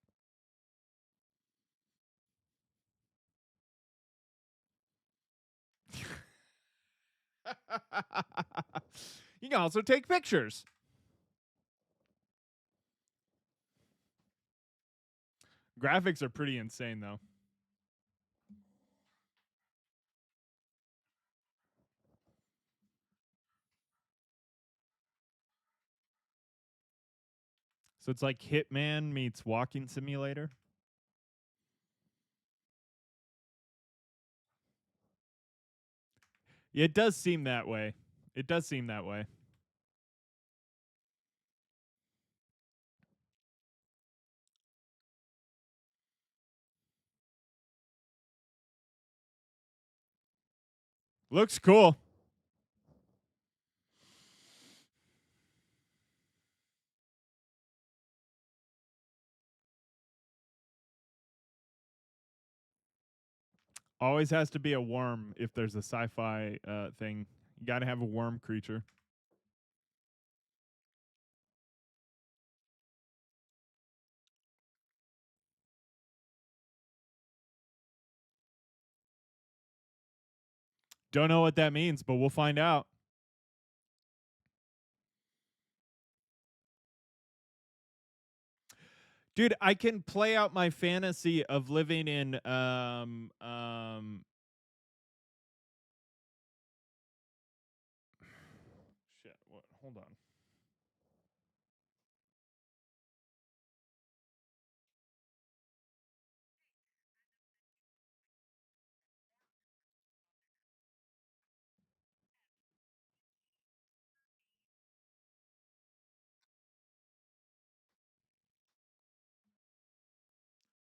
You can also take pictures. Graphics are pretty insane, though. So it's like Hitman meets Walking Simulator. It does seem that way. It does seem that way. Looks cool. Always has to be a worm if there's a sci-fi thing. You got to have a worm creature. Don't know what that means, but we'll find out. Dude, I can play out my fantasy of living in shit, what? Hold on.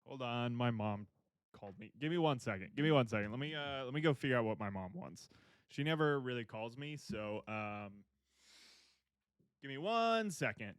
Hold on, my mom called me. Give me 1 second. Give me 1 second. Let me go figure out what my mom wants. She never really calls me, so give me 1 second.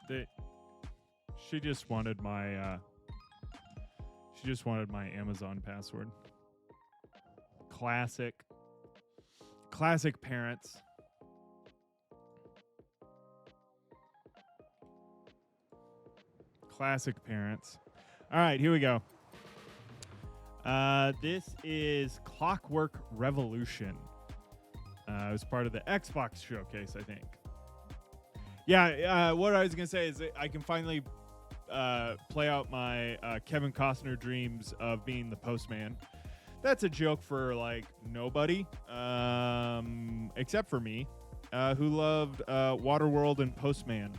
They, she just wanted my Amazon password. Classic parents. Classic parents. All right, here we go. This is Clockwork Revolution. It was part of the Xbox showcase, I think. Yeah, what I was going to say is that I can finally play out my Kevin Costner dreams of being the postman. That's a joke for, like, nobody, except for me, who loved Waterworld and Postman,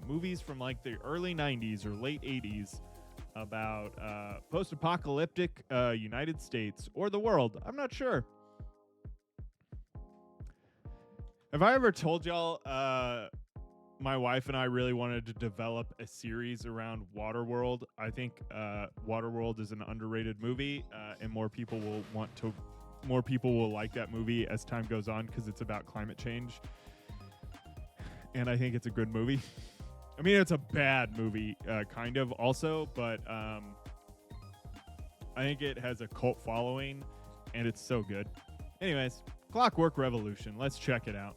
movies from, like, the early 90s or late 80s about post-apocalyptic United States or the world. I'm not sure. Have I ever told y'all my wife and I really wanted to develop a series around Waterworld? I think Waterworld is an underrated movie, and more people will like that movie as time goes on because it's about climate change. And I think it's a good movie. I mean, it's a bad movie, kind of also, but I think it has a cult following, and it's so good. Anyways, Clockwork Revolution. Let's check it out.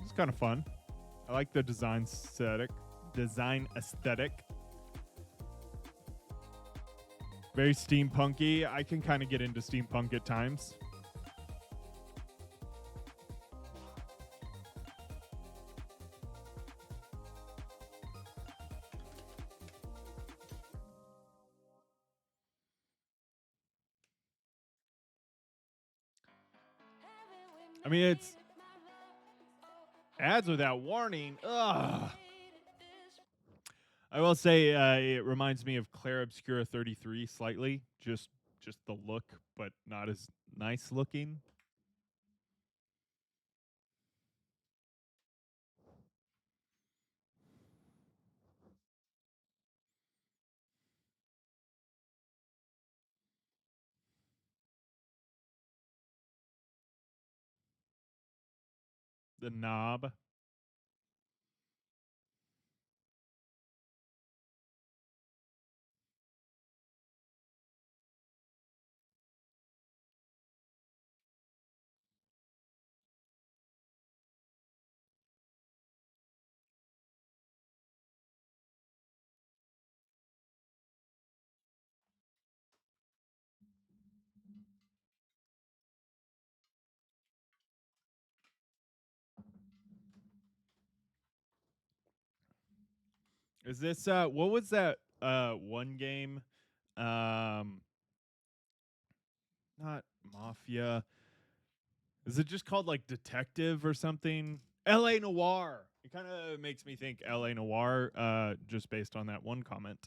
It's kind of fun. I like the design aesthetic. Very steampunky. I can kind of get into steampunk at times. I mean, it's ads without warning. Ugh. I will say it reminds me of Claire Obscura 33 slightly. Just the look, but not as nice looking. The knob. Is this what was that one game? Not Mafia. Is it just called like Detective or something? L.A. Noir. It kind of makes me think L.A. Noir, just based on that one comment.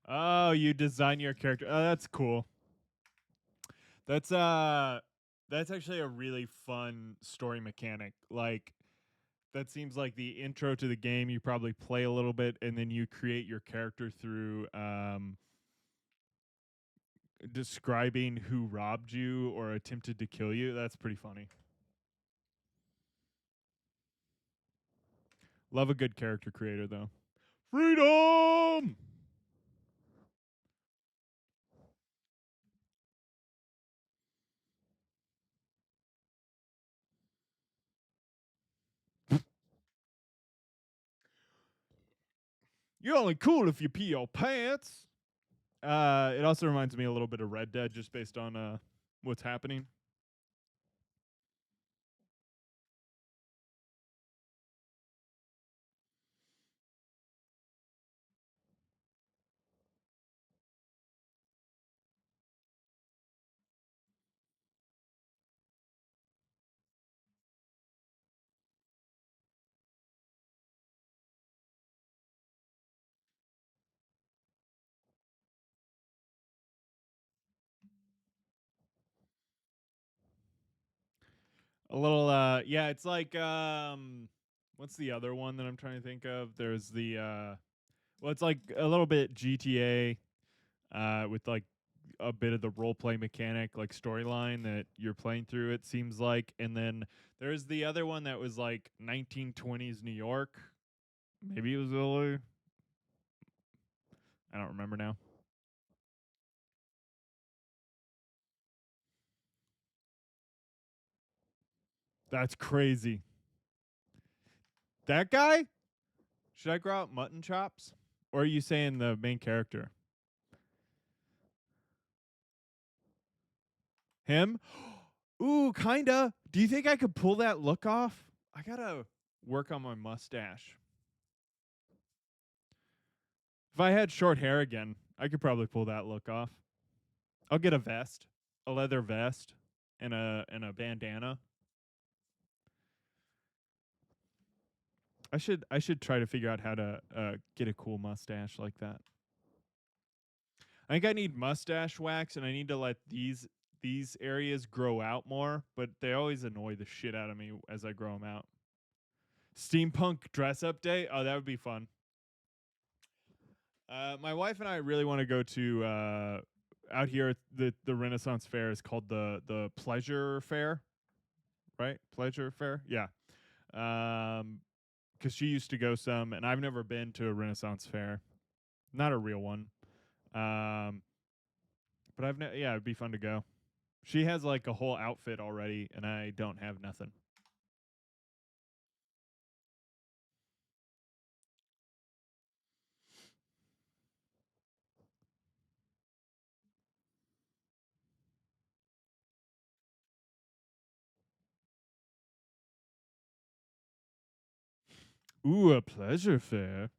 Oh, you design your character. Oh, that's cool. That's actually a really fun story mechanic. Like, that seems like the intro to the game. You probably play a little bit, and then you create your character through describing who robbed you or attempted to kill you. That's pretty funny. Love a good character creator, though. Freedom! You're only cool if you pee your pants. It also reminds me a little bit of Red Dead, just based on what's happening. A little, yeah, it's like, what's the other one that I'm trying to think of? There's the Well, it's like a little bit GTA with like a bit of the role play mechanic, like storyline that you're playing through. It seems like, and then there's the other one that was like 1920s New York. Maybe it was Italy. I don't remember now. That's crazy. That guy? Should I grow out mutton chops? Or are you saying the main character? Him? Ooh, kinda. Do you think I could pull that look off? I gotta work on my mustache. If I had short hair again, I could probably pull that look off. I'll get a vest, a leather vest, and a bandana. I should try to figure out how to get a cool mustache like that. I think I need mustache wax, and I need to let these areas grow out more, but they always annoy the shit out of me as I grow them out. Steampunk dress up day? Oh, that would be fun. My wife and I really want to go to out here at the Renaissance Fair is called the Pleasure Fair, right? Pleasure Fair, yeah. Because she used to go some, and I've never been to a Renaissance Fair, not a real one. Um, but yeah, it'd be fun to go. She has like a whole outfit already, and I don't have nothing. Ooh, a pleasure fair.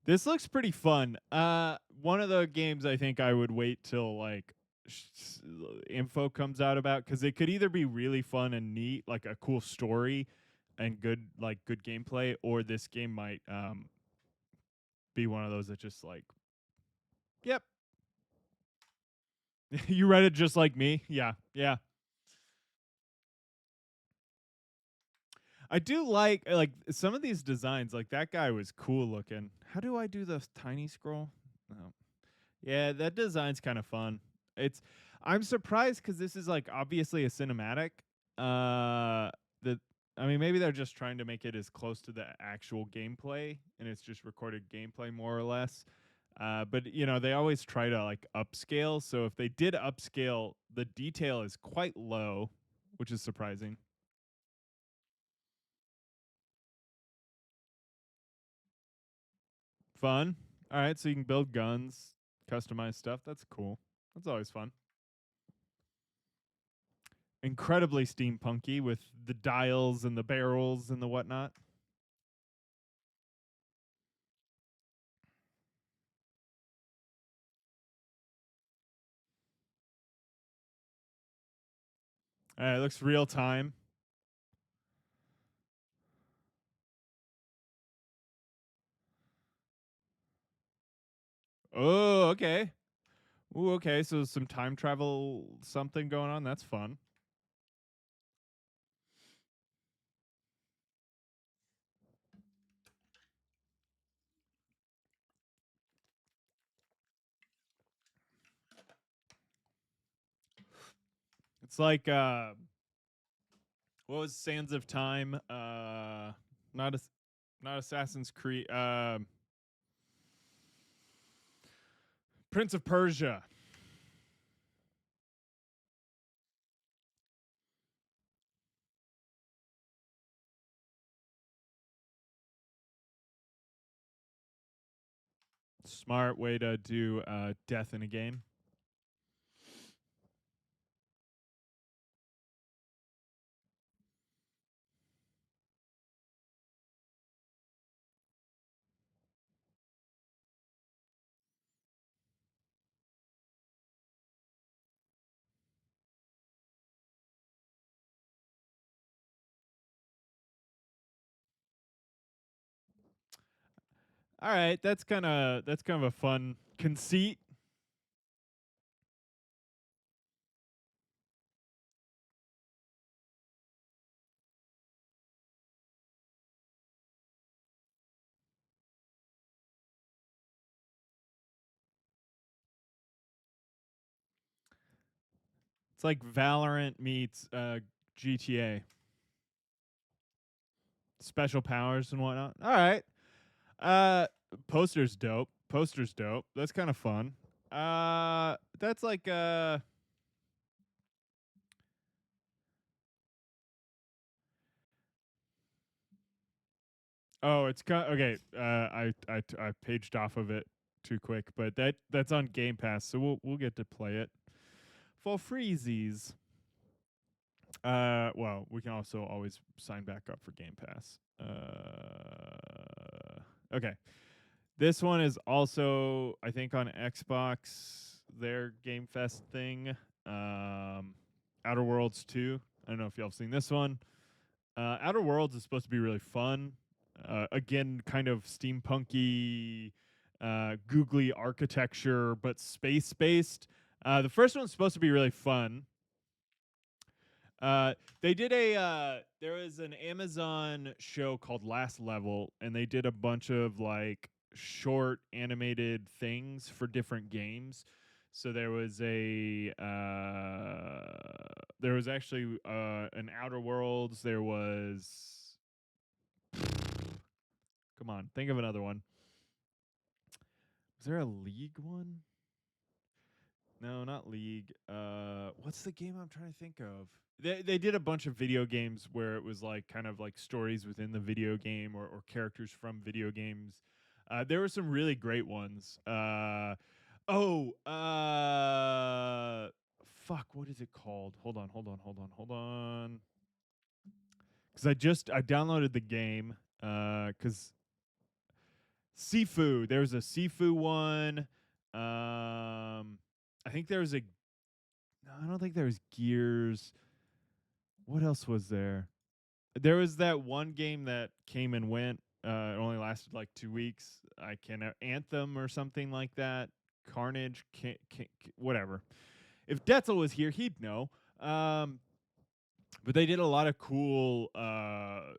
This looks pretty fun. One of the games I think I would wait till like info comes out about, because it could either be really fun and neat, like a cool story and good gameplay, or this game might be one of those that just like, yep, you read it just like me. Yeah, yeah. I do like some of these designs. Like that guy was cool looking. How do I do the tiny scroll? No. Yeah, that design's kind of fun. It's I'm surprised because this is like obviously a cinematic. That I mean, maybe they're just trying to make it as close to the actual gameplay, and it's just recorded gameplay more or less. But you know, they always try to like upscale. So if they did upscale, the detail is quite low, which is surprising. Fun. All right, so you can build guns, customize stuff. That's cool. That's always fun. Incredibly steampunky with the dials and the barrels and the whatnot. It looks real time. Oh, okay. Ooh, okay. So some time travel something going on. That's fun. It's like what was Sands of Time? Not a, not Assassin's Creed. Prince of Persia. Smart way to do death in a game. All right, that's kind of a fun conceit. It's like Valorant meets GTA. Special powers and whatnot. All right. Uh, poster's dope. Poster's dope. That's kind of fun. That's like oh, it's okay. I paged off of it too quick, but that's on Game Pass, so we'll get to play it for freezies. Well, we can also always sign back up for Game Pass. Okay. This one is also, I think, on Xbox, their Game Fest thing. Outer Worlds 2. I don't know if y'all have seen this one. Outer Worlds is supposed to be really fun. Again, kind of steampunky, googly architecture, but space based. The first one's supposed to be really fun. They did there was an Amazon show called Last Level, and they did a bunch of like short animated things for different games. So there was there was actually an Outer Worlds. There was, come on, think of another one. Was there a League one? No, not League. What's the game I'm trying to think of? They did a bunch of video games where it was like kind of like stories within the video game, or characters from video games. There were some really great ones. Oh, fuck, what is it called? Hold on. Because I downloaded the game. Because Sifu, there was a Sifu one. I think there was a. No, I don't think there was Gears. What else was there? There was that one game that came and went. It only lasted like 2 weeks. I can Anthem or something like that. Carnage, whatever. If Detzel was here, he'd know. But they did a lot of cool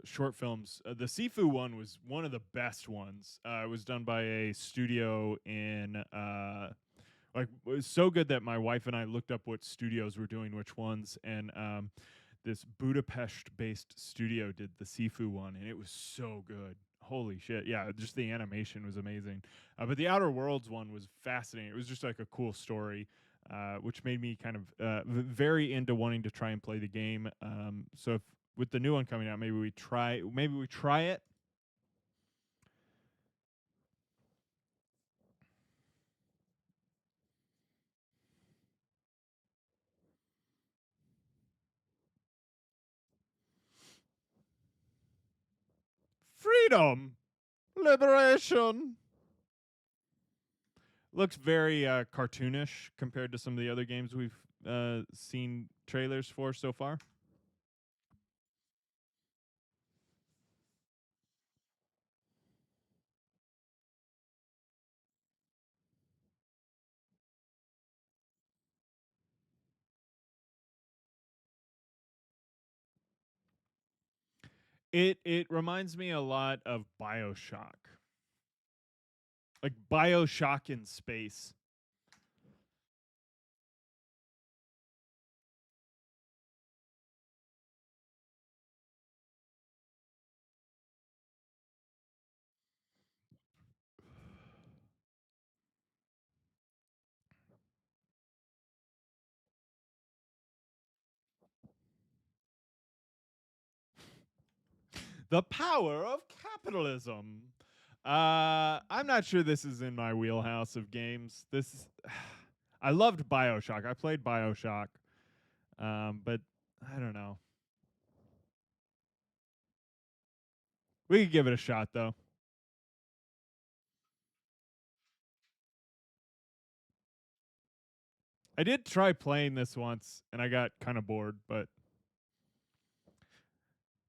short films. The Sifu one was one of the best ones. It was done by a studio in like, it was so good that my wife and I looked up what studios were doing which ones, and this Budapest-based studio did the Sifu one, and it was so good. Holy shit! Yeah, just the animation was amazing. But the Outer Worlds one was fascinating. It was just like a cool story, which made me kind of very into wanting to try and play the game. So if with the new one coming out, maybe we try it. Freedom, liberation. Looks very cartoonish compared to some of the other games we've seen trailers for so far. It reminds me a lot of BioShock, like BioShock in space. The power of capitalism. I'm not sure this is in my wheelhouse of games. I loved BioShock. I played BioShock, but I don't know. We could give it a shot though. I did try playing this once, and I got kind of bored, but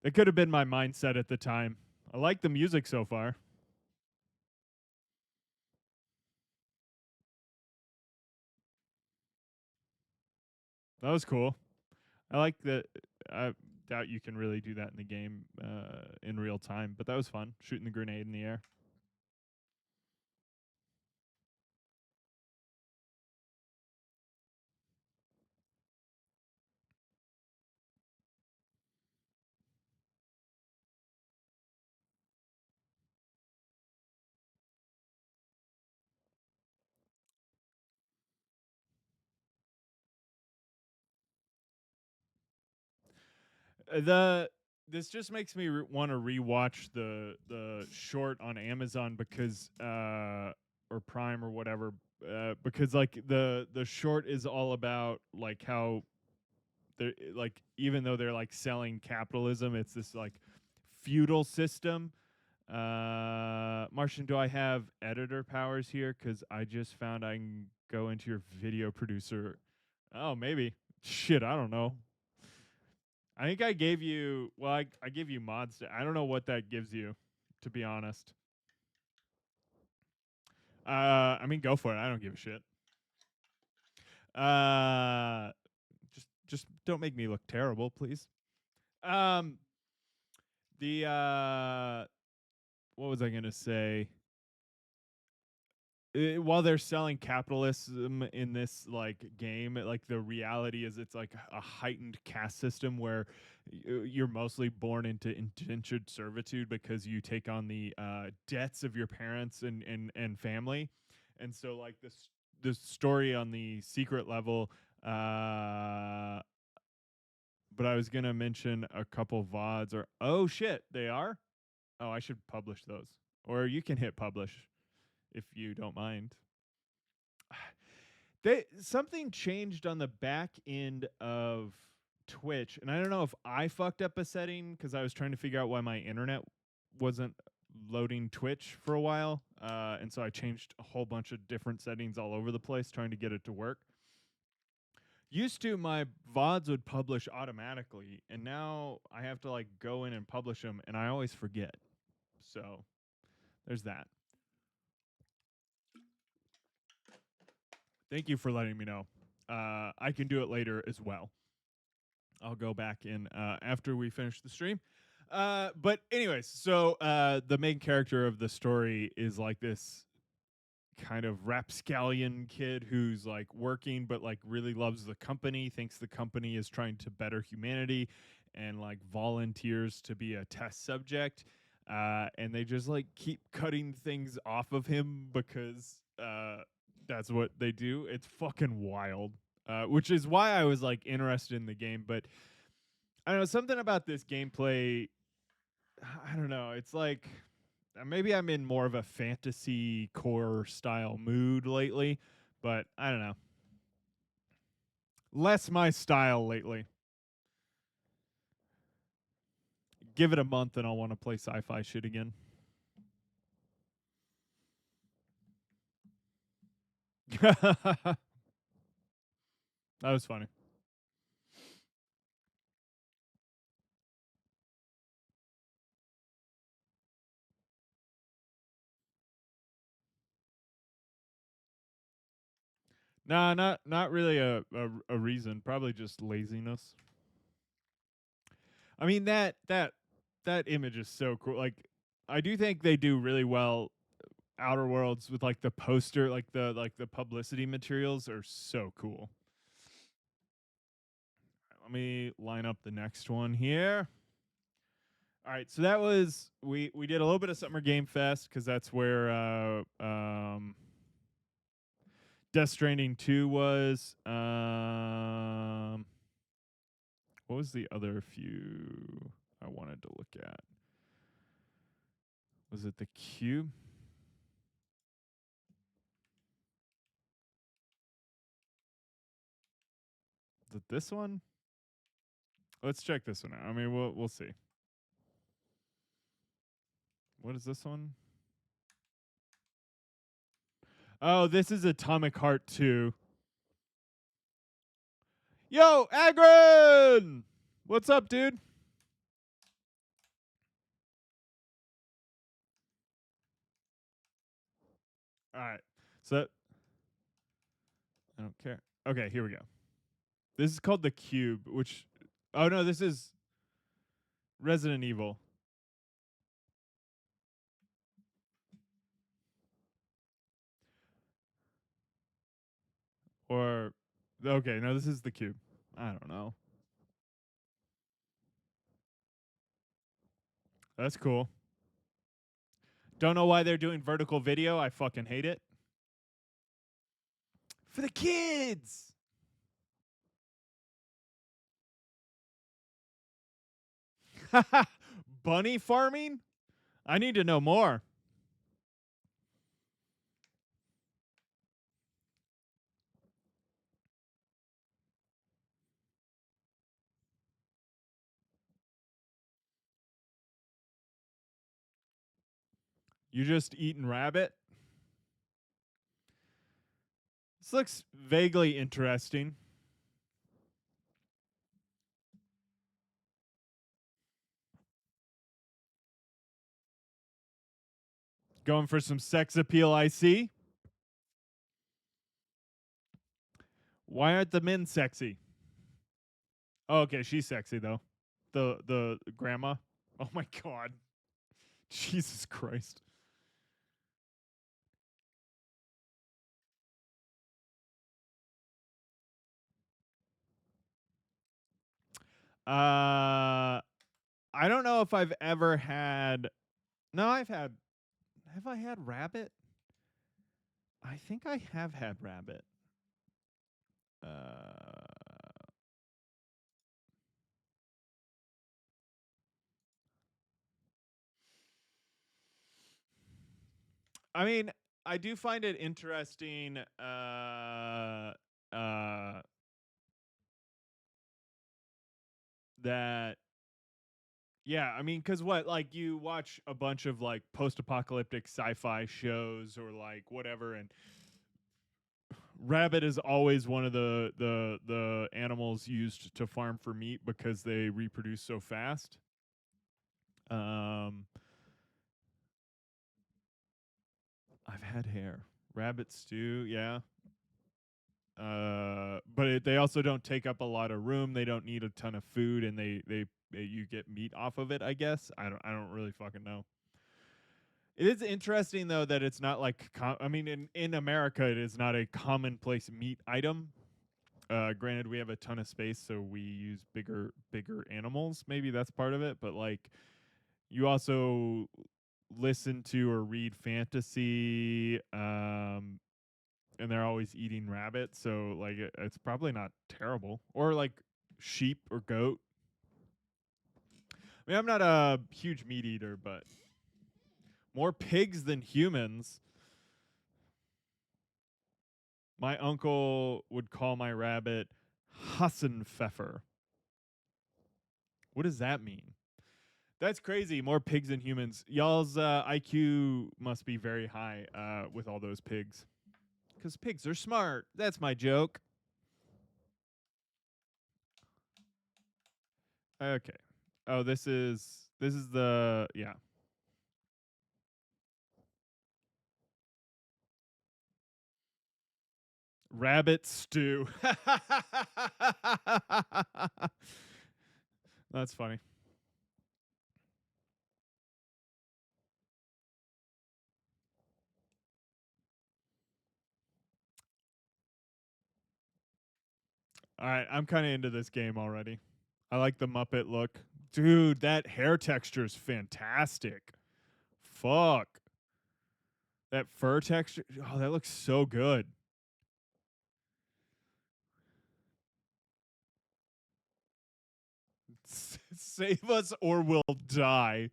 it could have been my mindset at the time. I like the music so far. That was cool. I like that. I doubt you can really do that in the game in real time, but that was fun. Shooting the grenade in the air. The This just makes me want to rewatch the short on Amazon because or Prime or whatever because like the short is all about like how they're like even though they're like selling capitalism, it's this like feudal system. Martian, do I have editor powers here? Because I just found I can go into your video producer. Oh, maybe. Shit, I don't know. I think I gave you. Well, I gave you mods. I don't know what that gives you, to be honest. I mean, go for it. I don't give a shit. Just don't make me look terrible, please. Um, the what was I gonna say? While they're selling capitalism in this like game, like the reality is it's like a heightened caste system where you're mostly born into indentured servitude because you take on the debts of your parents and family, and so like this story on the secret level. But I was gonna mention a couple VODs or oh shit, they are. Oh, I should publish those, or you can hit publish if you don't mind. They something changed on the back end of Twitch, and I don't know if I fucked up a setting because I was trying to figure out why my internet wasn't loading Twitch for a while, and so I changed a whole bunch of different settings all over the place trying to get it to work. Used to my VODs would publish automatically, and now I have to like go in and publish them, and I always forget. So there's that. Thank you for letting me know. I can do it later as well. I'll go back in after we finish the stream. But anyways, so the main character of the story is like this kind of rapscallion kid who's like working but like really loves the company, thinks the company is trying to better humanity, and like volunteers to be a test subject. And they just like keep cutting things off of him because that's what they do. It's fucking wild. Which is why I was like interested in the game, but I don't know, something about this gameplay. I don't know. It's like maybe I'm in more of a fantasy core style mood lately, but I don't know. Less my style lately. Give it a month and I'll want to play sci-fi shit again. That was funny. Nah, not really a reason. Probably just laziness. I mean that image is so cool. Like I do think they do really well Outer Worlds with like the poster, like the publicity materials are so cool. Let me line up the next one here. All right, so that was we did a little bit of Summer Game Fest because that's where Death Stranding 2 was. What was the other few I wanted to look at? Was it the Cube? Is it this one? Let's check this one out. I mean, we'll see. What is this one? Oh, this is Atomic Heart 2. Yo, Agron! What's up, dude? All right. So I don't care. Okay, here we go. This is called the Cube, which oh no, this is Resident Evil. Or okay, no, this is the Cube. I don't know. That's cool. Don't know why they're doing vertical video. I fucking hate it. For the kids. Bunny farming? I need to know more. You just eating rabbit? This looks vaguely interesting. Going for some sex appeal, I see. Why aren't the men sexy? Oh, okay, she's sexy though. The grandma. Oh my god. Jesus Christ. I don't know if I've ever had. No, I've had. Have I had rabbit? I think I have had rabbit. I mean, I do find it interesting. That yeah, I mean, because what, like, you watch a bunch of like post-apocalyptic sci-fi shows or like whatever, and rabbit is always one of the animals used to farm for meat because they reproduce so fast. Um, I've had hare, rabbit stew, yeah. But they also don't take up a lot of room. They don't need a ton of food, and they you get meat off of it. I guess I don't really fucking know. It is interesting though that it's not like I mean in America it is not a commonplace meat item. Granted, we have a ton of space, so we use bigger animals. Maybe that's part of it. But like, you also listen to or read fantasy, and they're always eating rabbit. So like, it's probably not terrible. Or like sheep or goat. I mean, I'm not a huge meat eater, but more pigs than humans. My uncle would call my rabbit Hassenpfeffer. What does that mean? That's crazy. More pigs than humans. Y'all's IQ must be very high with all those pigs. Because pigs are smart. That's my joke. Okay. Oh, this is the yeah. Rabbit stew. That's funny. All right, I'm kind of into this game already. I like the Muppet look. Dude, that hair texture is fantastic. Fuck. That fur texture. Oh, that looks so good. Save us or we'll die.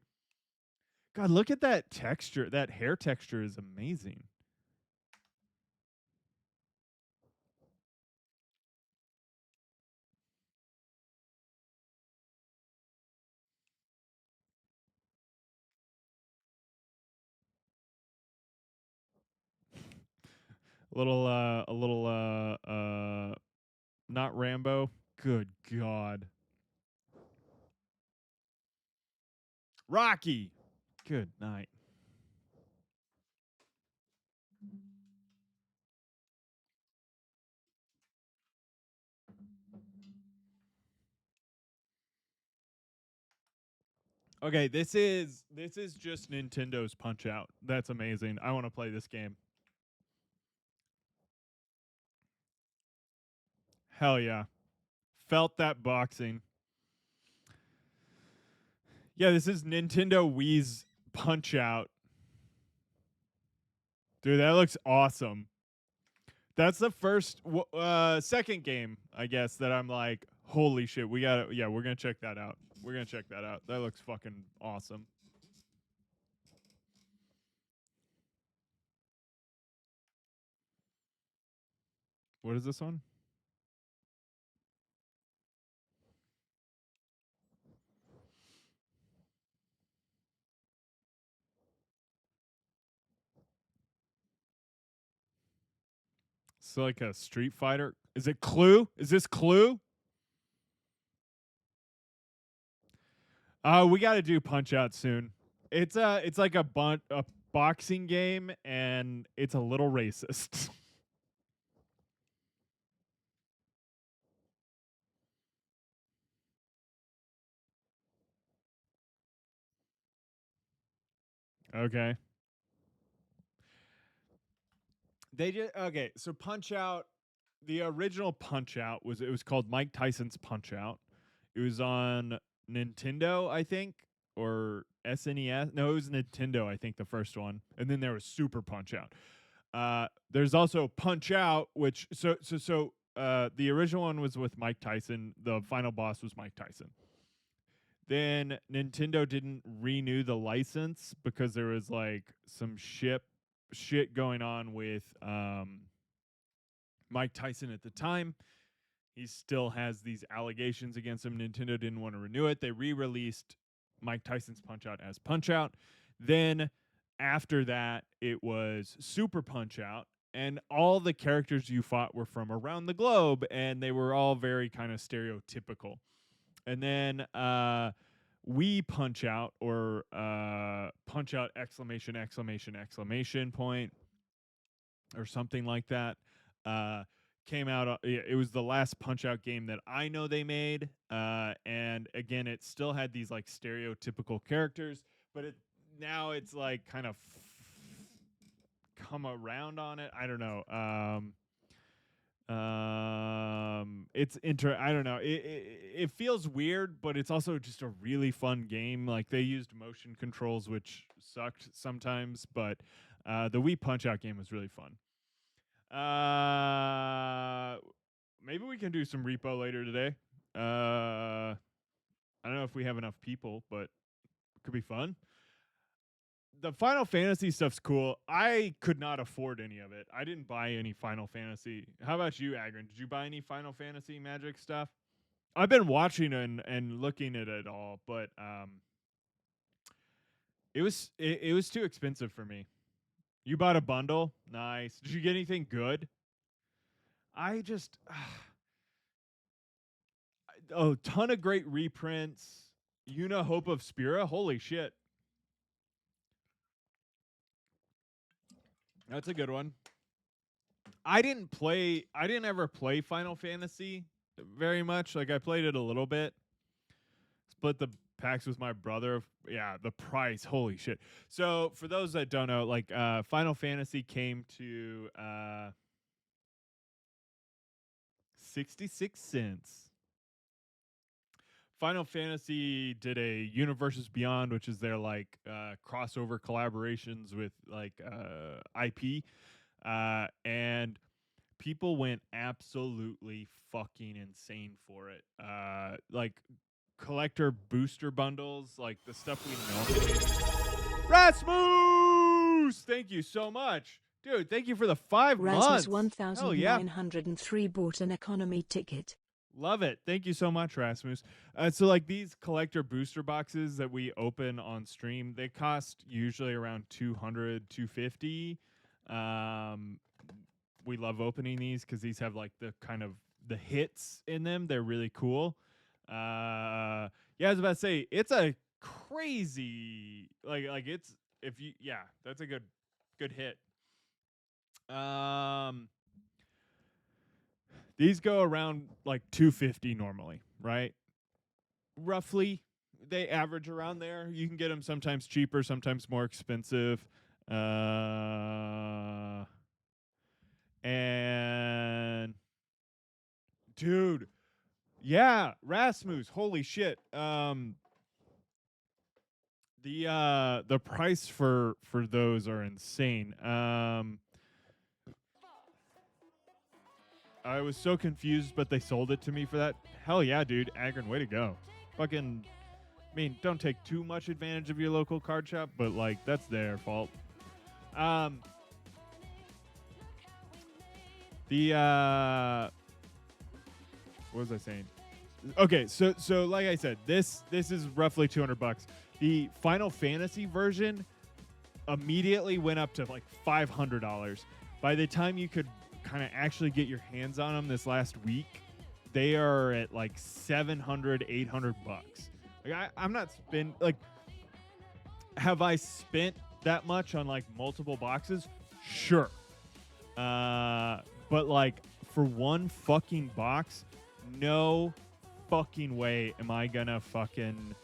God, look at that texture. That hair texture is amazing. A little, not Rambo. Good God. Rocky. Good night. Okay, this is just Nintendo's Punch Out. That's amazing. I want to play this game. Hell yeah. Felt that boxing. Yeah, this is Nintendo Wii's Punch Out. Dude, that looks awesome. That's the second game, I guess, that I'm like, holy shit, we're gonna check that out. We're gonna check that out. That looks fucking awesome. What is this one? It's like a Street Fighter. Is it Clue? Is this Clue? We got to do Punch Out soon. It's like a boxing game, and it's a little racist. Okay. They just okay. So Punch Out, the original Punch Out was called Mike Tyson's Punch Out. It was on Nintendo, I think, or SNES. No, it was Nintendo, I think, the first one, and then there was Super Punch Out. There's also Punch Out, which the original one was with Mike Tyson. The final boss was Mike Tyson. Then Nintendo didn't renew the license because there was like some shit going on with Mike Tyson at the time. He still has these allegations against him. Nintendo didn't want to renew it. They re-released Mike Tyson's Punch Out as Punch Out. Then after that, it was Super Punch Out, and all the characters you fought were from around the globe, and they were all very kind of stereotypical. And then we Punch Out, or Punch Out exclamation exclamation exclamation point, or something like that. Came out. It was the last Punch Out game that I know they made, and again, it still had these like stereotypical characters, but now it's like kind of come around on it. I don't know. I don't know. It feels weird, but it's also just a really fun game. Like they used motion controls, which sucked sometimes, but the Wii Punch Out game was really fun. Maybe we can do some repo later today. I don't know if we have enough people, but it could be fun. The Final Fantasy stuff's cool. I could not afford any of it. I didn't buy any Final Fantasy. How about you, Agron? Did you buy any Final Fantasy Magic stuff? I've been watching and looking at it all, but it was too expensive for me. You bought a bundle? Nice. Did you get anything good? I just a ton of great reprints. Una Hope of Spira. Holy shit. That's a good one. I didn't ever play Final Fantasy very much. Like I played it a little bit. Split the packs with my brother. Yeah, the price. Holy shit. So for those that don't know, like Final Fantasy came to 66 cents. Final Fantasy did a Universes Beyond, which is their like crossover collaborations with like IP, and people went absolutely fucking insane for it. Like collector booster bundles, like the stuff we know. Rasmus, thank you so much, dude. Thank you for the 5 months. Rasmus 1903 bought an economy ticket. Love it. Thank you so much, Rasmus. So like these collector booster boxes that we open on stream, they cost usually around 200, 250. We love opening these because these have like the kind of the hits in them. They're really cool. Yeah, I was about to say it's a crazy like it's if you that's a good hit. These go around like 250 normally, right? Roughly. they average around there. You can get them sometimes cheaper, sometimes more expensive. And dude, yeah, Rasmus, holy shit. The price for those are insane. I was so confused, but they sold it to me for that. Hell yeah, dude. Agron, way to go. Fucking, I mean, don't take too much advantage of your local card shop, but like that's their fault. What was I saying? Okay, so like I said, this is roughly $200. The Final Fantasy version immediately went up to like $500. By the time you could kind of actually get your hands on them this last week, they are at like $700, $800. Like I'm not like, have I spent that much on like multiple boxes? Sure. But like for one fucking box, no fucking way am I gonna fucking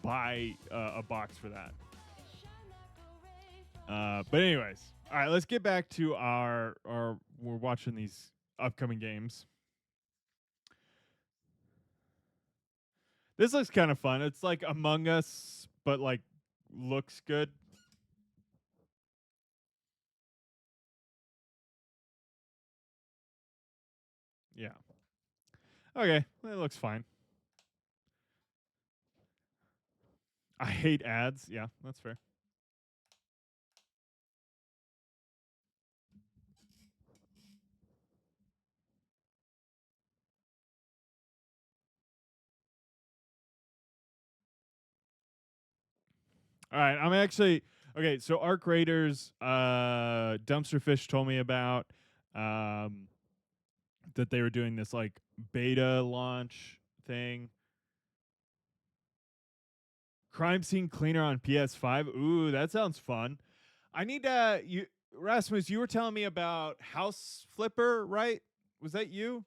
buy a box for that. But anyways, all right, let's get back to our we're watching these upcoming games. This looks kind of fun. It's like Among Us, but like looks good. Yeah. Okay, that looks fine. I hate ads. Yeah, that's fair. All right, I'm actually okay. So Arc Raiders, Dumpster Fish told me about that they were doing this like beta launch thing. Crime Scene Cleaner on PS5. Ooh, that sounds fun. I need you Rasmus, you were telling me about House Flipper, right? Was that you?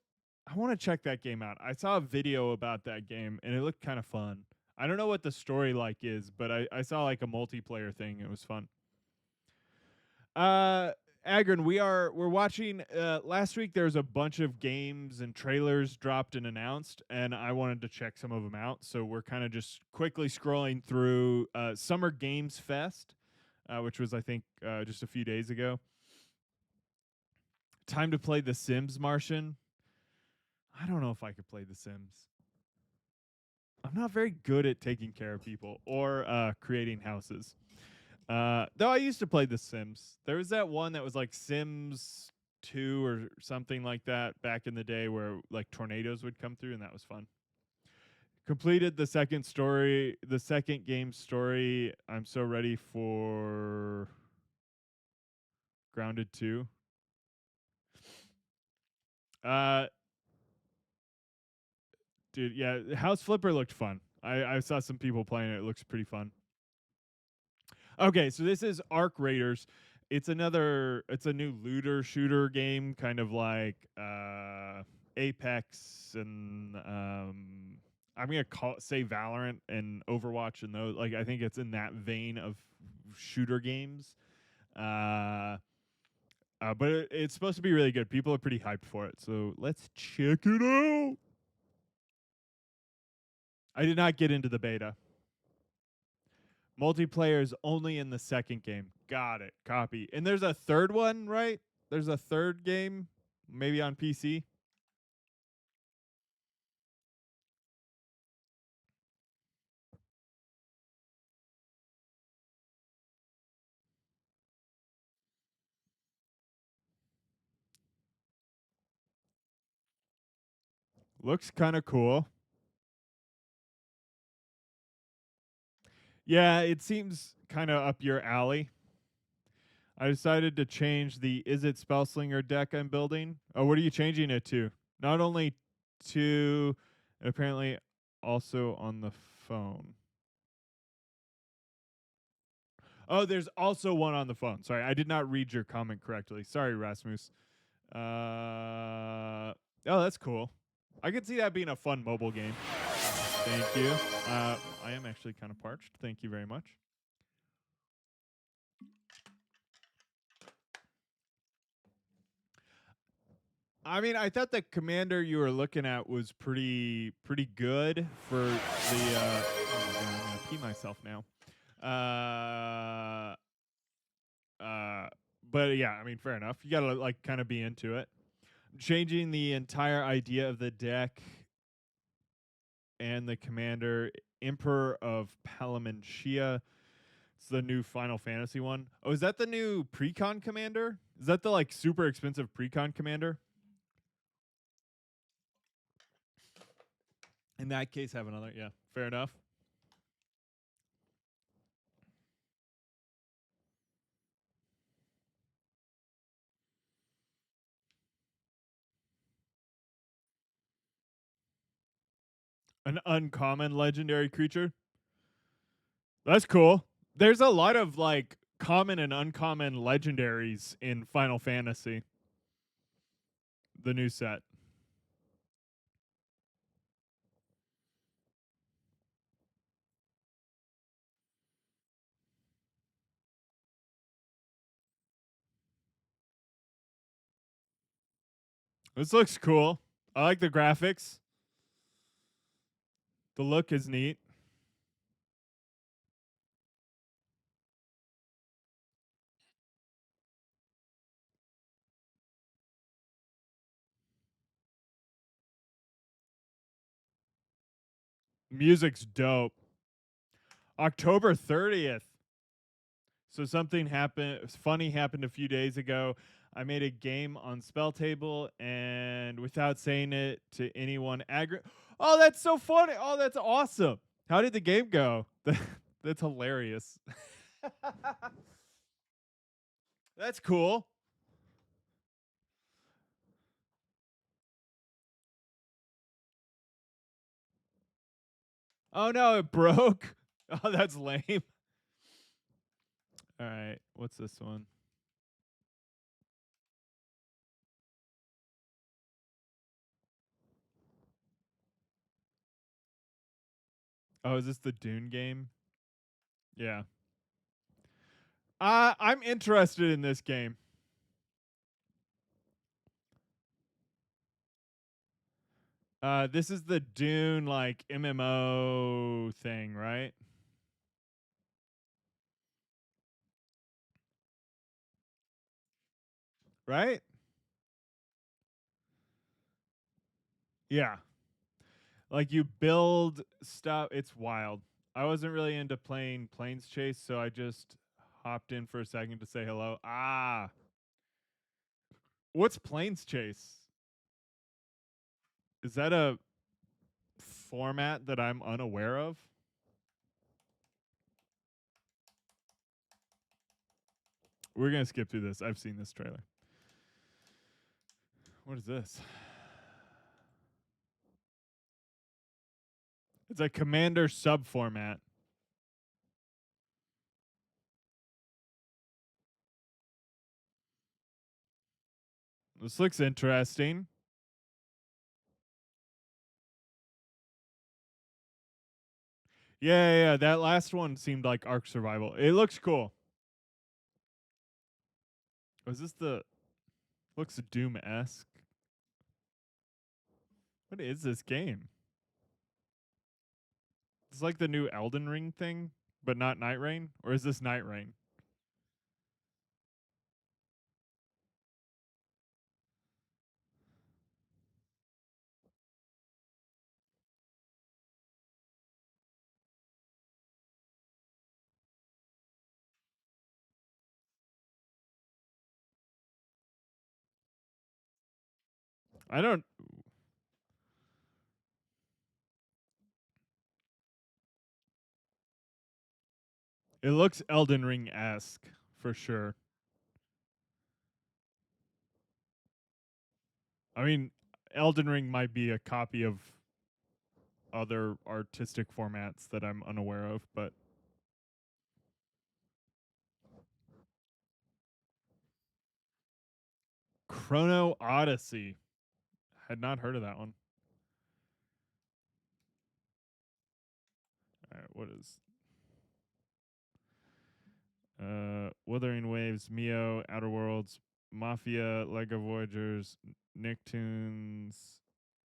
I want to check that game out. I saw a video about that game and it looked kind of fun. I don't know what the story like is, but I saw like a multiplayer thing. It was fun. Agron, we're watching last week there was a bunch of games and trailers dropped and announced, and I wanted to check some of them out. So we're kind of just quickly scrolling through Summer Games Fest, which was I think just a few days ago. Time to play The Sims, Martian. I don't know if I could play The Sims. I'm not very good at taking care of people or creating houses. Though I used to play The Sims. There was that one that was like Sims 2 or something like that back in the day where like tornadoes would come through, and that was fun. Completed the second game story. I'm so ready for Grounded 2. Dude, yeah, House Flipper looked fun. I saw some people playing it. It looks pretty fun. Okay, so this is Arc Raiders. It's a new looter shooter game, kind of like Apex and I'm gonna say Valorant and Overwatch and those. Like I think it's in that vein of shooter games. But it's supposed to be really good. People are pretty hyped for it. So let's check it out. I did not get into the beta. Multiplayer is only in the second game. Got it. Copy. And there's a third one, right? There's a third game, maybe on PC. Looks kind of cool. Yeah, it seems kind of up your alley. I decided to change the Is It Spellslinger deck I'm building. Oh, what are you changing it to? Not only to, apparently also on the phone. Oh, there's also one on the phone. Sorry, I did not read your comment correctly. Sorry, Rasmus. Oh, that's cool. I could see that being a fun mobile game. Thank you. I am actually kind of parched. Thank you very much. I mean, I thought the commander you were looking at was pretty good for the. Oh my god, I'm gonna pee myself now. But yeah, I mean, fair enough. You gotta like kind of be into it. Changing the entire idea of the deck and the commander, Emperor of Palamentia. It's the new Final Fantasy one. Oh, is that the new Precon commander? Is that the like super expensive Precon commander? In that case, have another. Yeah, fair enough. An uncommon legendary creature. That's cool. There's a lot of like common and uncommon legendaries in Final Fantasy, the new set. This looks cool. I like the graphics. The look is neat. Music's dope. October 30th. So something happened funny happened a few days ago. I made a game on Spell Table and without saying it to anyone Oh, that's so funny. Oh, that's awesome. How did the game go? That's hilarious. That's cool. Oh no, it broke. Oh, that's lame. All right, what's this one? Oh, is this the Dune game? Yeah. I'm interested in this game. This is the Dune like MMO thing, right? Right? Yeah. Like you build stuff. It's wild. I wasn't really into playing Planes Chase, so I just hopped in for a second to say hello. Ah. What's Planes Chase? Is that a format that I'm unaware of? We're going to skip through this. I've seen this trailer. What is this? It's a commander sub format. This looks interesting. Yeah. That last one seemed like Ark Survival. It looks cool. Was this the looks Doom esque? What is this game? It's like the new Elden Ring thing, but not Night Rain, or is this Night Rain? I don't. It looks Elden Ring esque for sure. I mean, Elden Ring might be a copy of other artistic formats that I'm unaware of, but Chrono Odyssey. Had not heard of that one. All right, what is Wuthering Waves, Mio, Outer Worlds, Mafia, Lego Voyagers, Nicktoons.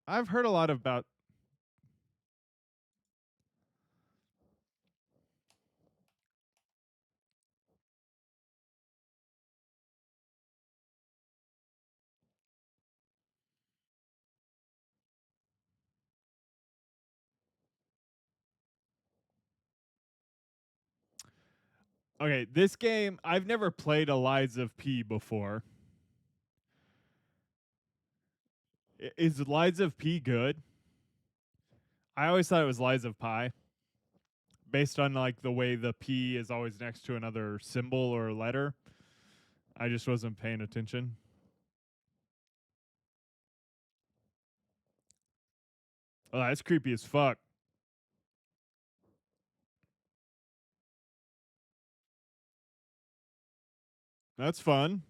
I've heard a lot about. Okay, this game, I've never played a Lies of P before. Is Lies of P good? I always thought it was Lies of Pi, based on like the way the P is always next to another symbol or letter. I just wasn't paying attention. Oh, that's creepy as fuck. That's fun.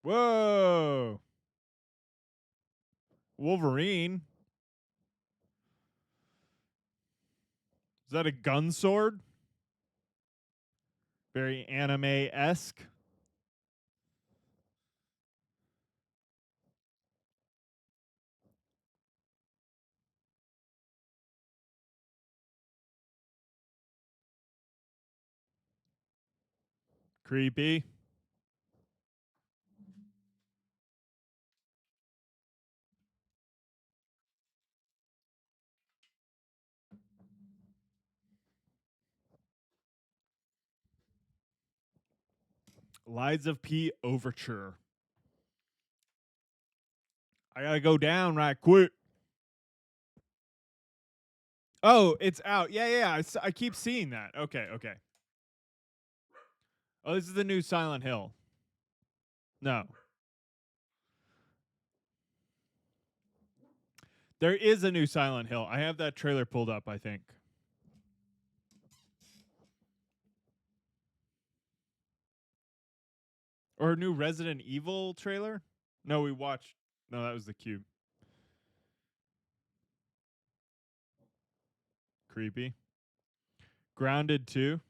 Whoa. Wolverine. Is that a gun sword? Very anime-esque. Creepy. Lies of P Overture. I gotta go down right quick. Oh, it's out. Yeah. I keep seeing that. Okay. Oh, this is the new Silent Hill. No. There is a new Silent Hill. I have that trailer pulled up, I think. Or a new Resident Evil trailer? No, we watched. No, that was the Cube. Creepy. Grounded 2.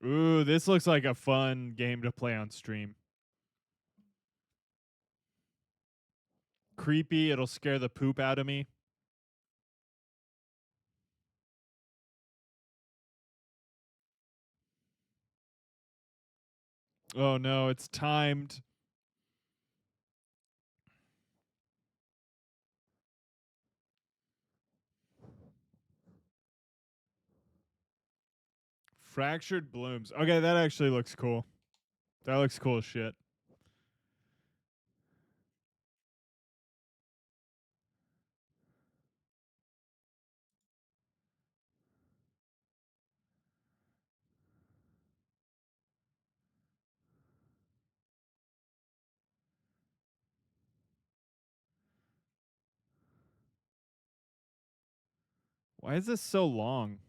Ooh, this looks like a fun game to play on stream. Creepy. It'll scare the poop out of me. Oh no, it's timed. Fractured Blooms. Okay, that actually looks cool. That looks cool as shit. Why is this so long?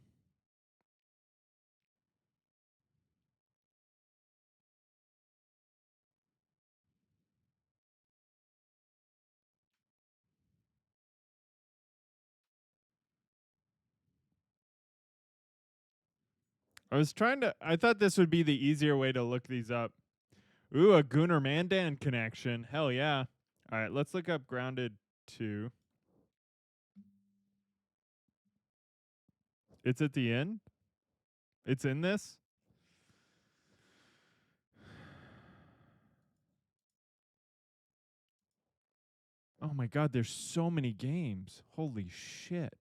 I thought this would be the easier way to look these up. Ooh, a Gunnar Mandan connection. Hell yeah. All right, let's look up Grounded 2. It's at the end? It's in this? Oh my god, there's so many games. Holy shit.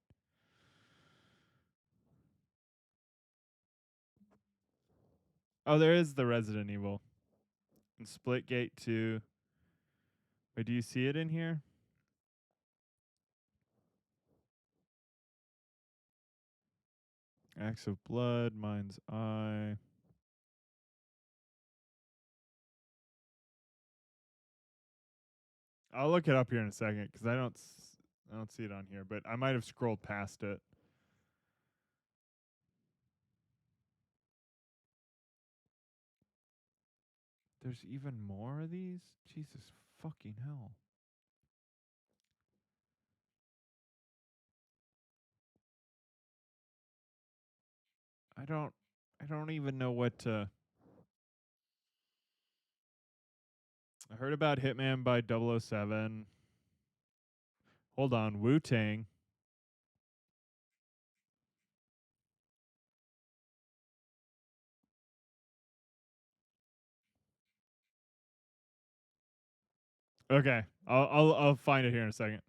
Oh, there is the Resident Evil. And Splitgate 2. Wait, do you see it in here? Acts of Blood, Mind's Eye. I'll look it up here in a second because I don't see it on here, but I might have scrolled past it. there's even more of these? Jesus fucking hell. I don't even know what to. I heard about Hitman by 007. Hold on, Wu-Tang. Okay, I'll find it here in a second.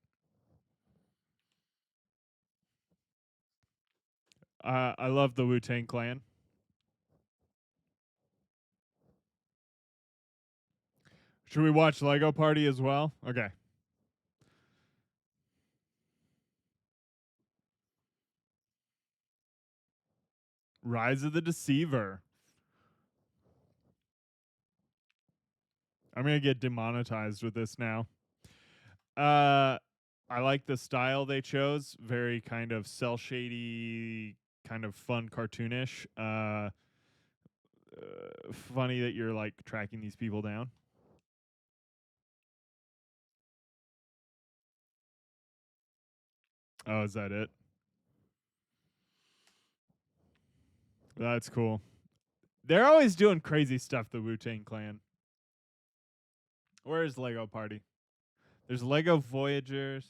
I love the Wu-Tang Clan. Should we watch Lego Party as well? Okay. Rise of the Deceiver. I'm gonna get demonetized with this now. I like the style they chose. Very kind of cell shady, kind of fun, cartoonish. Funny that you're like tracking these people down. Oh, is that it? That's cool. They're always doing crazy stuff, the Wu-Tang Clan. Where is Lego Party? There's Lego Voyagers.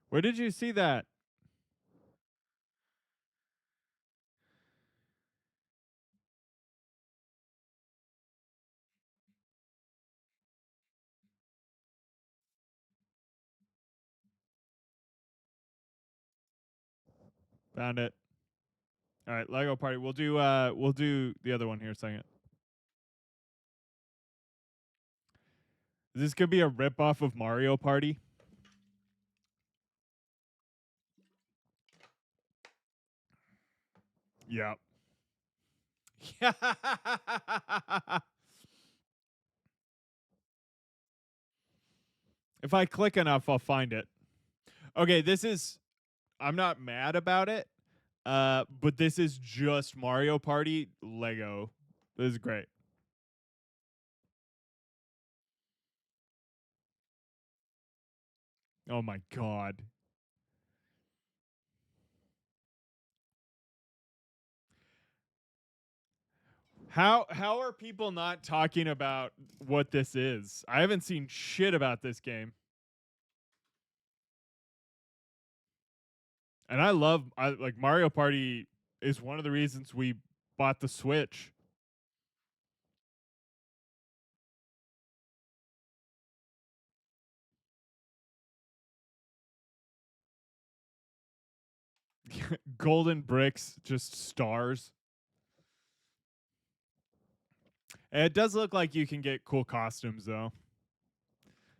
Where did you see that? Found it. All right, Lego Party. We'll do the other one here in a second. This could be a rip off of Mario Party. Yep. Yeah. If I click enough, I'll find it. Okay, this is. I'm not mad about it. But this is just Mario Party Lego. This is great. Oh my god. How are people not talking about what this is? I haven't seen shit about this game. And I like Mario Party is one of the reasons we bought the Switch. Golden bricks, just stars. And it does look like you can get cool costumes though.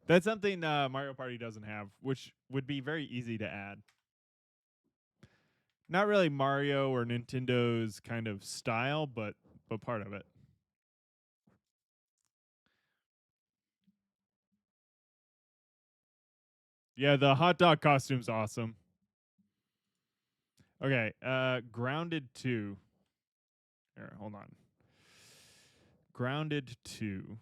That's something Mario Party doesn't have, which would be very easy to add. Not really Mario or Nintendo's kind of style, but part of it. Yeah, the hot dog costume's awesome. Okay, Grounded 2. Here, hold on. Grounded 2.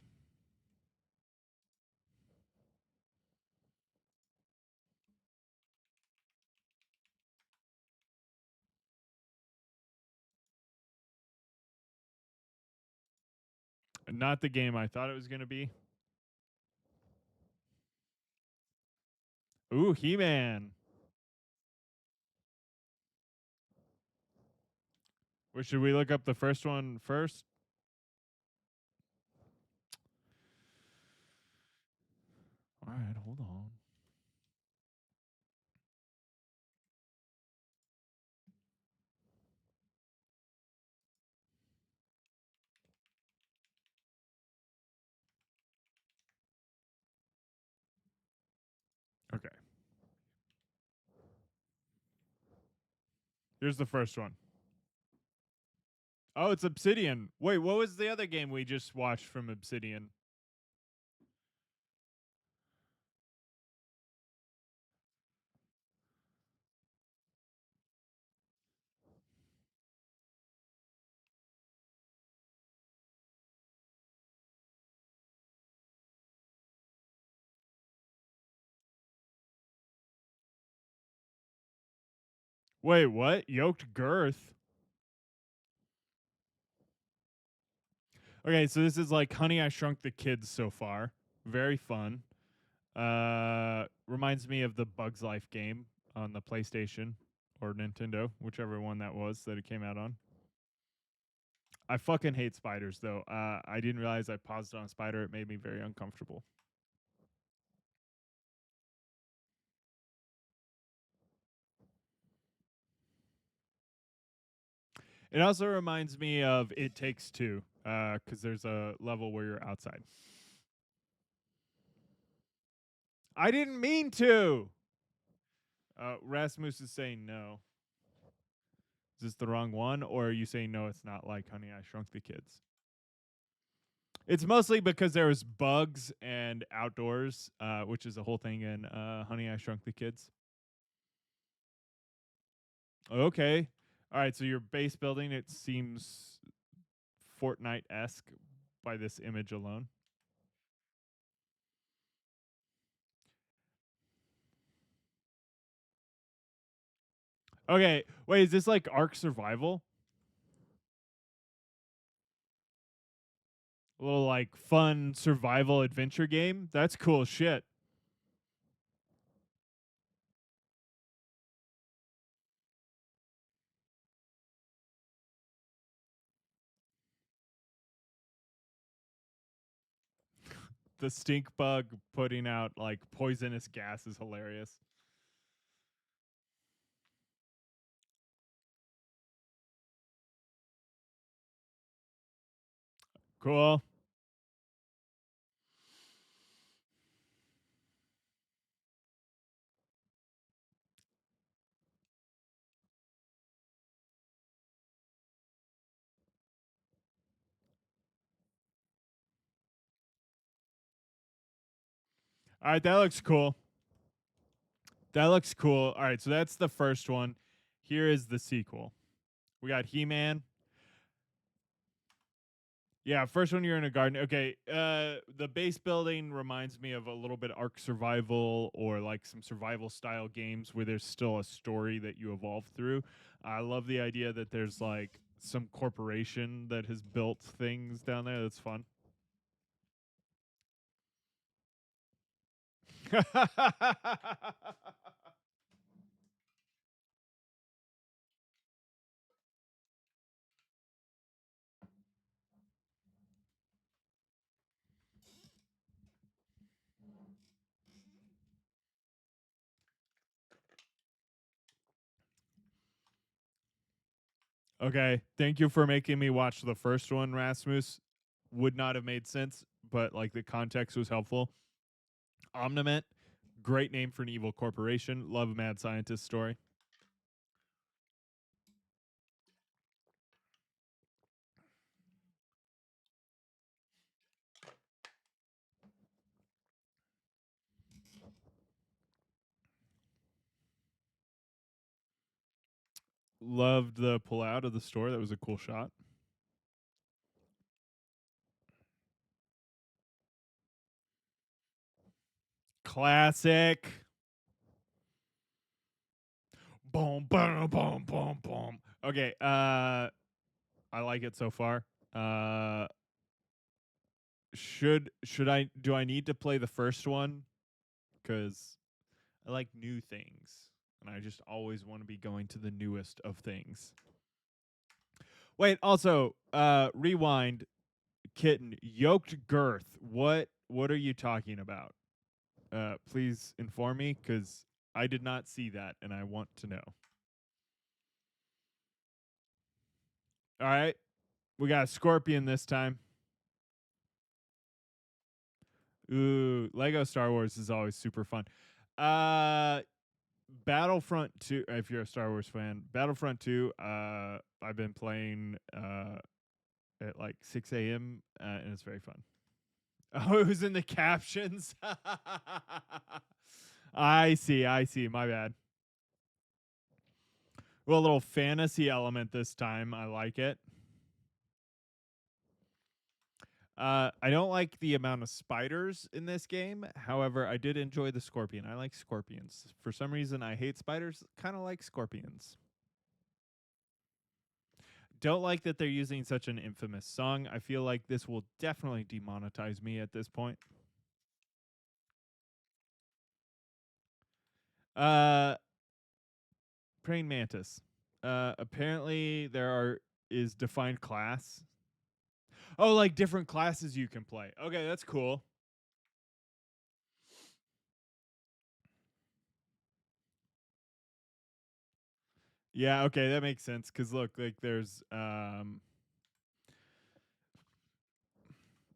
Not the game I thought it was going to be. Ooh, He-Man. Or should we look up the first one first? All right, hold on. Okay. Here's the first one. Oh, it's Obsidian. Wait, what was the other game we just watched from Obsidian? Wait, what? Yoked Girth? Okay, so this is like Honey, I Shrunk the Kids so far. Very fun. Reminds me of the Bugs Life game on the PlayStation or Nintendo, whichever one that was that it came out on. I fucking hate spiders, though. I didn't realize I paused on a spider. It made me very uncomfortable. It also reminds me of It Takes Two, because there's a level where you're outside. I didn't mean to. Rasmus is saying no. Is this the wrong one, or are you saying no? It's not like Honey, I Shrunk the Kids. It's mostly because there was bugs and outdoors, which is a whole thing in Honey, I Shrunk the Kids. Okay. All right, so your base building, it seems Fortnite-esque by this image alone. Okay, wait, is this like Ark Survival? A little like fun survival adventure game? That's cool shit. The stink bug putting out like poisonous gas is hilarious. Cool. All right, that looks cool. That looks cool. All right, so that's the first one. Here is the sequel. We got He-Man. Yeah, first one you're in a garden. Okay, the base building reminds me of a little bit Ark Survival or like some survival style games where there's still a story that you evolve through. I love the idea that there's like some corporation that has built things down there. That's fun. Okay, thank you for making me watch the first one, Rasmus. Would not have made sense, but like the context was helpful. Omniment, great name for an evil corporation. Love a mad scientist story. Loved the pull out of the store. That was a cool shot. Classic. Boom, boom, boom, boom, boom. Okay, I like it so far. Should I do I need to play the first one? Because I like new things, and I just always want to be going to the newest of things. Wait, also, rewind, kitten, yoked girth. What are you talking about? Please inform me, because I did not see that, and I want to know. All right, we got a scorpion this time. Ooh, Lego Star Wars is always super fun. Battlefront 2, if you're a Star Wars fan, Battlefront 2, I've been playing at like 6 a.m. And it's very fun. Oh, it was in the captions. I see. My bad. Well, a little fantasy element this time. I like it. I don't like the amount of spiders in this game. However, I did enjoy the scorpion. I like scorpions. For some reason, I hate spiders. Kind of like scorpions. Don't like that they're using such an infamous song. I feel like this will definitely demonetize me at this point. Praying mantis. Apparently there is defined class. Oh, like different classes you can play. Okay, that's cool. Yeah, okay, that makes sense. Cause look, like there's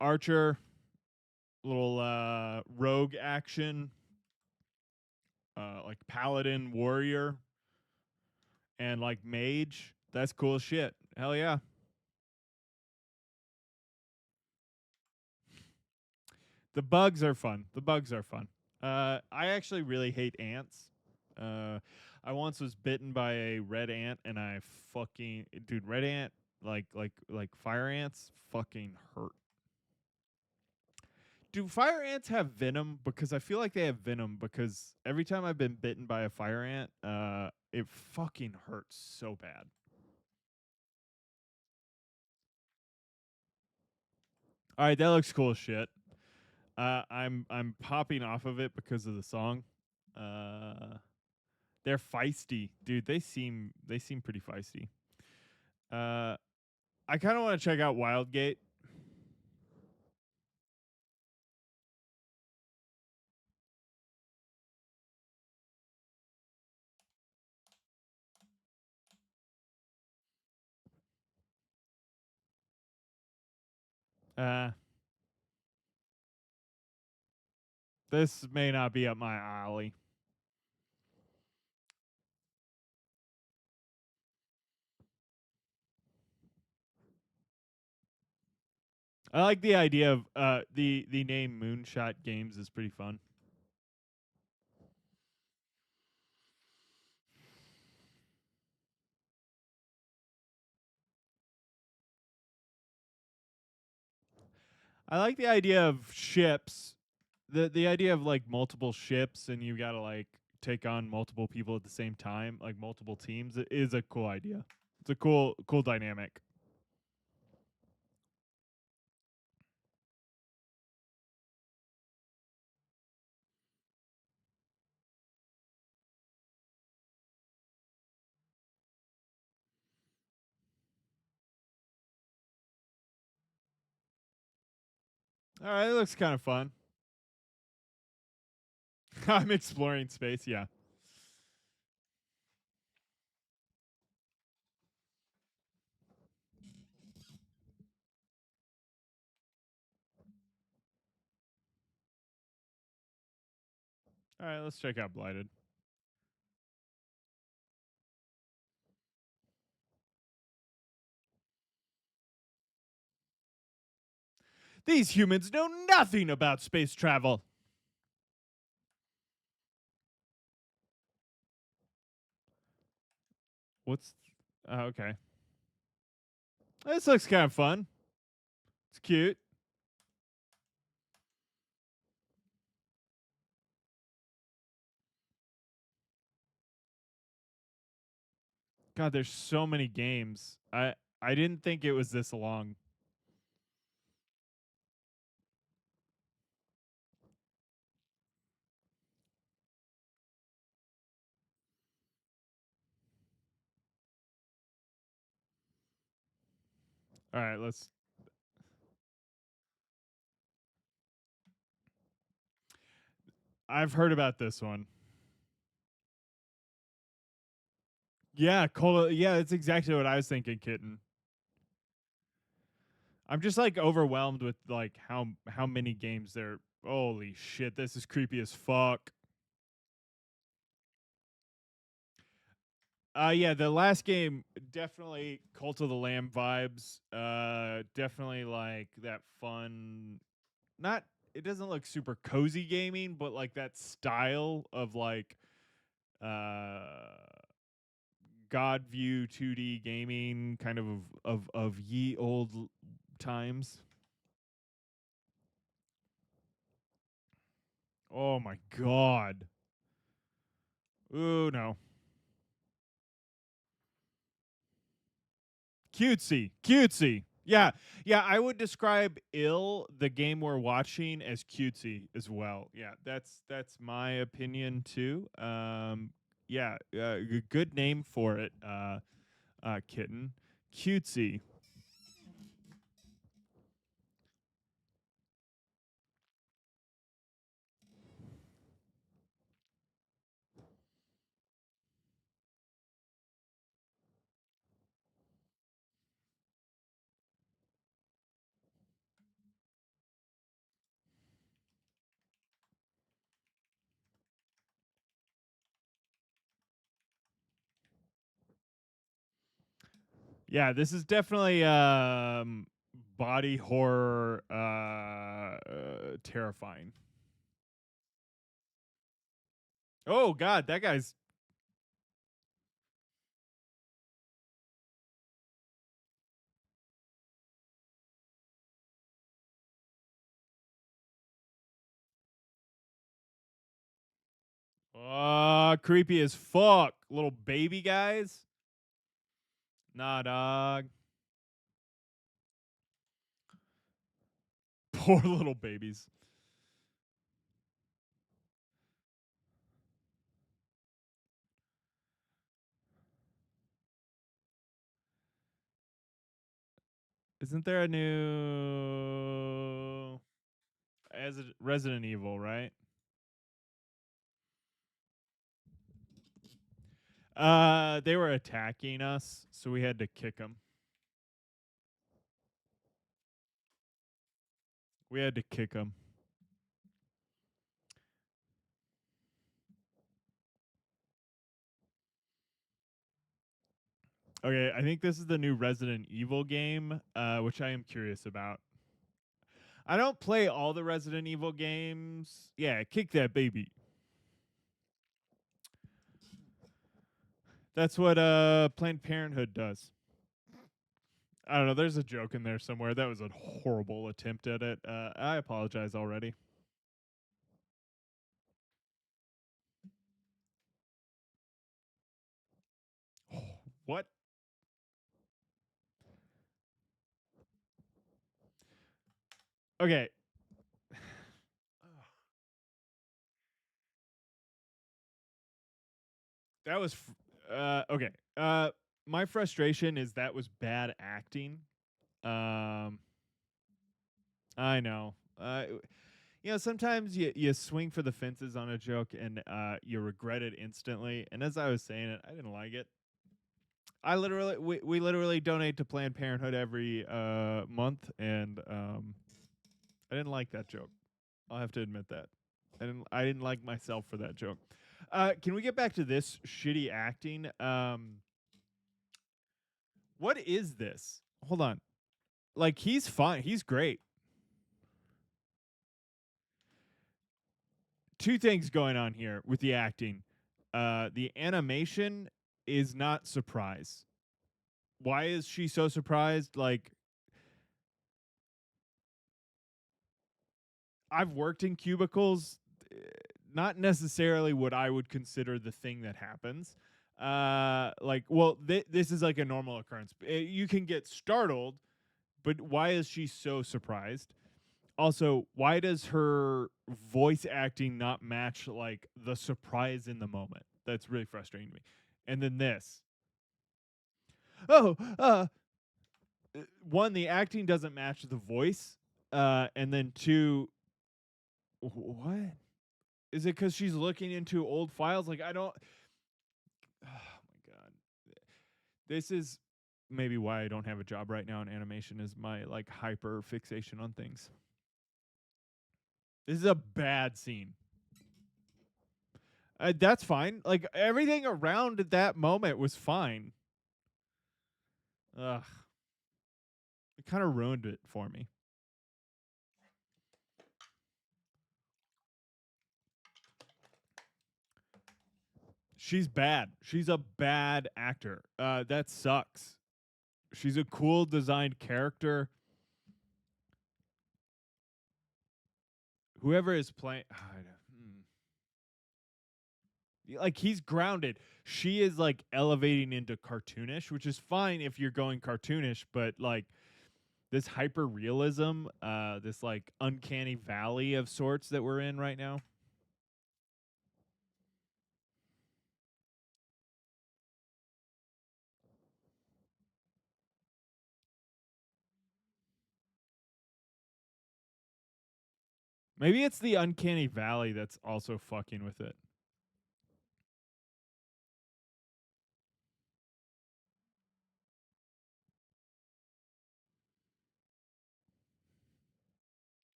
archer, little rogue action, like paladin, warrior, and like mage. That's cool as shit. Hell yeah. The bugs are fun. I actually really hate ants. I once was bitten by a red ant, and I fucking dude, red ant like fire ants fucking hurt. Do fire ants have venom? Because I feel like they have venom. Because every time I've been bitten by a fire ant, it fucking hurts so bad. All right, that looks cool as shit. I'm popping off of it because of the song. They're feisty, dude. They seem pretty feisty. I kind of want to check out Wildgate. Uh, this may not be up my alley. I like the idea of the name Moonshot Games is pretty fun. I like the idea of ships. The idea of like multiple ships and you gotta like take on multiple people at the same time, like multiple teams, it is a cool idea. It's a cool dynamic. All right, it looks kind of fun. I'm exploring space, yeah. All right, let's check out Blighted. These humans know nothing about space travel. What's okay? This looks kind of fun. It's cute. God, there's so many games. I didn't think it was this long. All right, let's. I've heard about this one. Yeah, Cola. Yeah, that's exactly what I was thinking, Kitten. I'm just like overwhelmed with like how many games there. Holy shit, this is creepy as fuck. Yeah, the last game definitely Cult of the Lamb vibes. Definitely like that fun. Not it doesn't look super cozy gaming, but like that style of like uh God view 2D gaming, kind of ye old times. Oh my god. Ooh no. Cutesy, cutesy. Yeah, yeah. I would describe "Ill," the game we're watching, as cutesy as well. Yeah, that's my opinion too. Yeah, good name for it. Kitten, cutesy. Yeah, this is definitely body horror, terrifying. Oh God, that guy's creepy as fuck. Little baby guys. Nah, dog. Poor little babies. Isn't there a new as a Resident Evil, right? They were attacking us, so we had to kick them. We had to kick them. Okay, I think this is the new Resident Evil game, which I am curious about. I don't play all the Resident Evil games. Yeah, kick that baby. That's what Planned Parenthood does. I don't know. There's a joke in there somewhere. That was a horrible attempt at it. I apologize already. What? Okay. That was okay. My frustration is that was bad acting. Um, I know. Sometimes you swing for the fences on a joke and you regret it instantly. And as I was saying it, I didn't like it. We literally donate to Planned Parenthood every month, and I didn't like that joke. I'll have to admit that. I didn't like myself for that joke. Can we get back to this shitty acting? What is this? Hold on. Like he's fine. He's great. Two things going on here with the acting. The animation is not surprise. Why is she so surprised? Like I've worked in cubicles, not necessarily what I would consider the thing that happens. This is like a normal occurrence. You can get startled, but why is she so surprised? Also, why does her voice acting not match like the surprise in the moment? That's really frustrating to me. And then this. Oh, one, the acting doesn't match the voice. And then two, what? Is it because she's looking into old files? Like, I don't. Oh my God. This is maybe why I don't have a job right now in animation, is my like hyper fixation on things. This is a bad scene. That's fine. Like everything around that moment was fine. Ugh, it kind of ruined it for me. She's bad. She's a bad actor. That sucks. She's a cool designed character. Whoever is playing, like he's grounded. She is like elevating into cartoonish, which is fine if you're going cartoonish, but like this hyper realism, this like uncanny valley of sorts that we're in right now. Maybe it's the uncanny valley that's also fucking with it.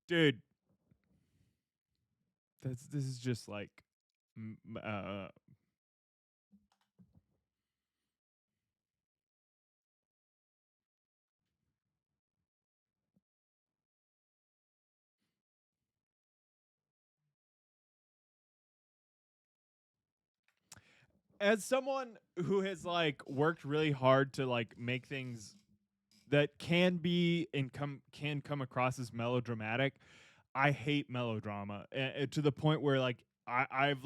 Dude, this is just like as someone who has like worked really hard to like make things that can be and can come across as melodramatic, I hate melodrama to the point where like I've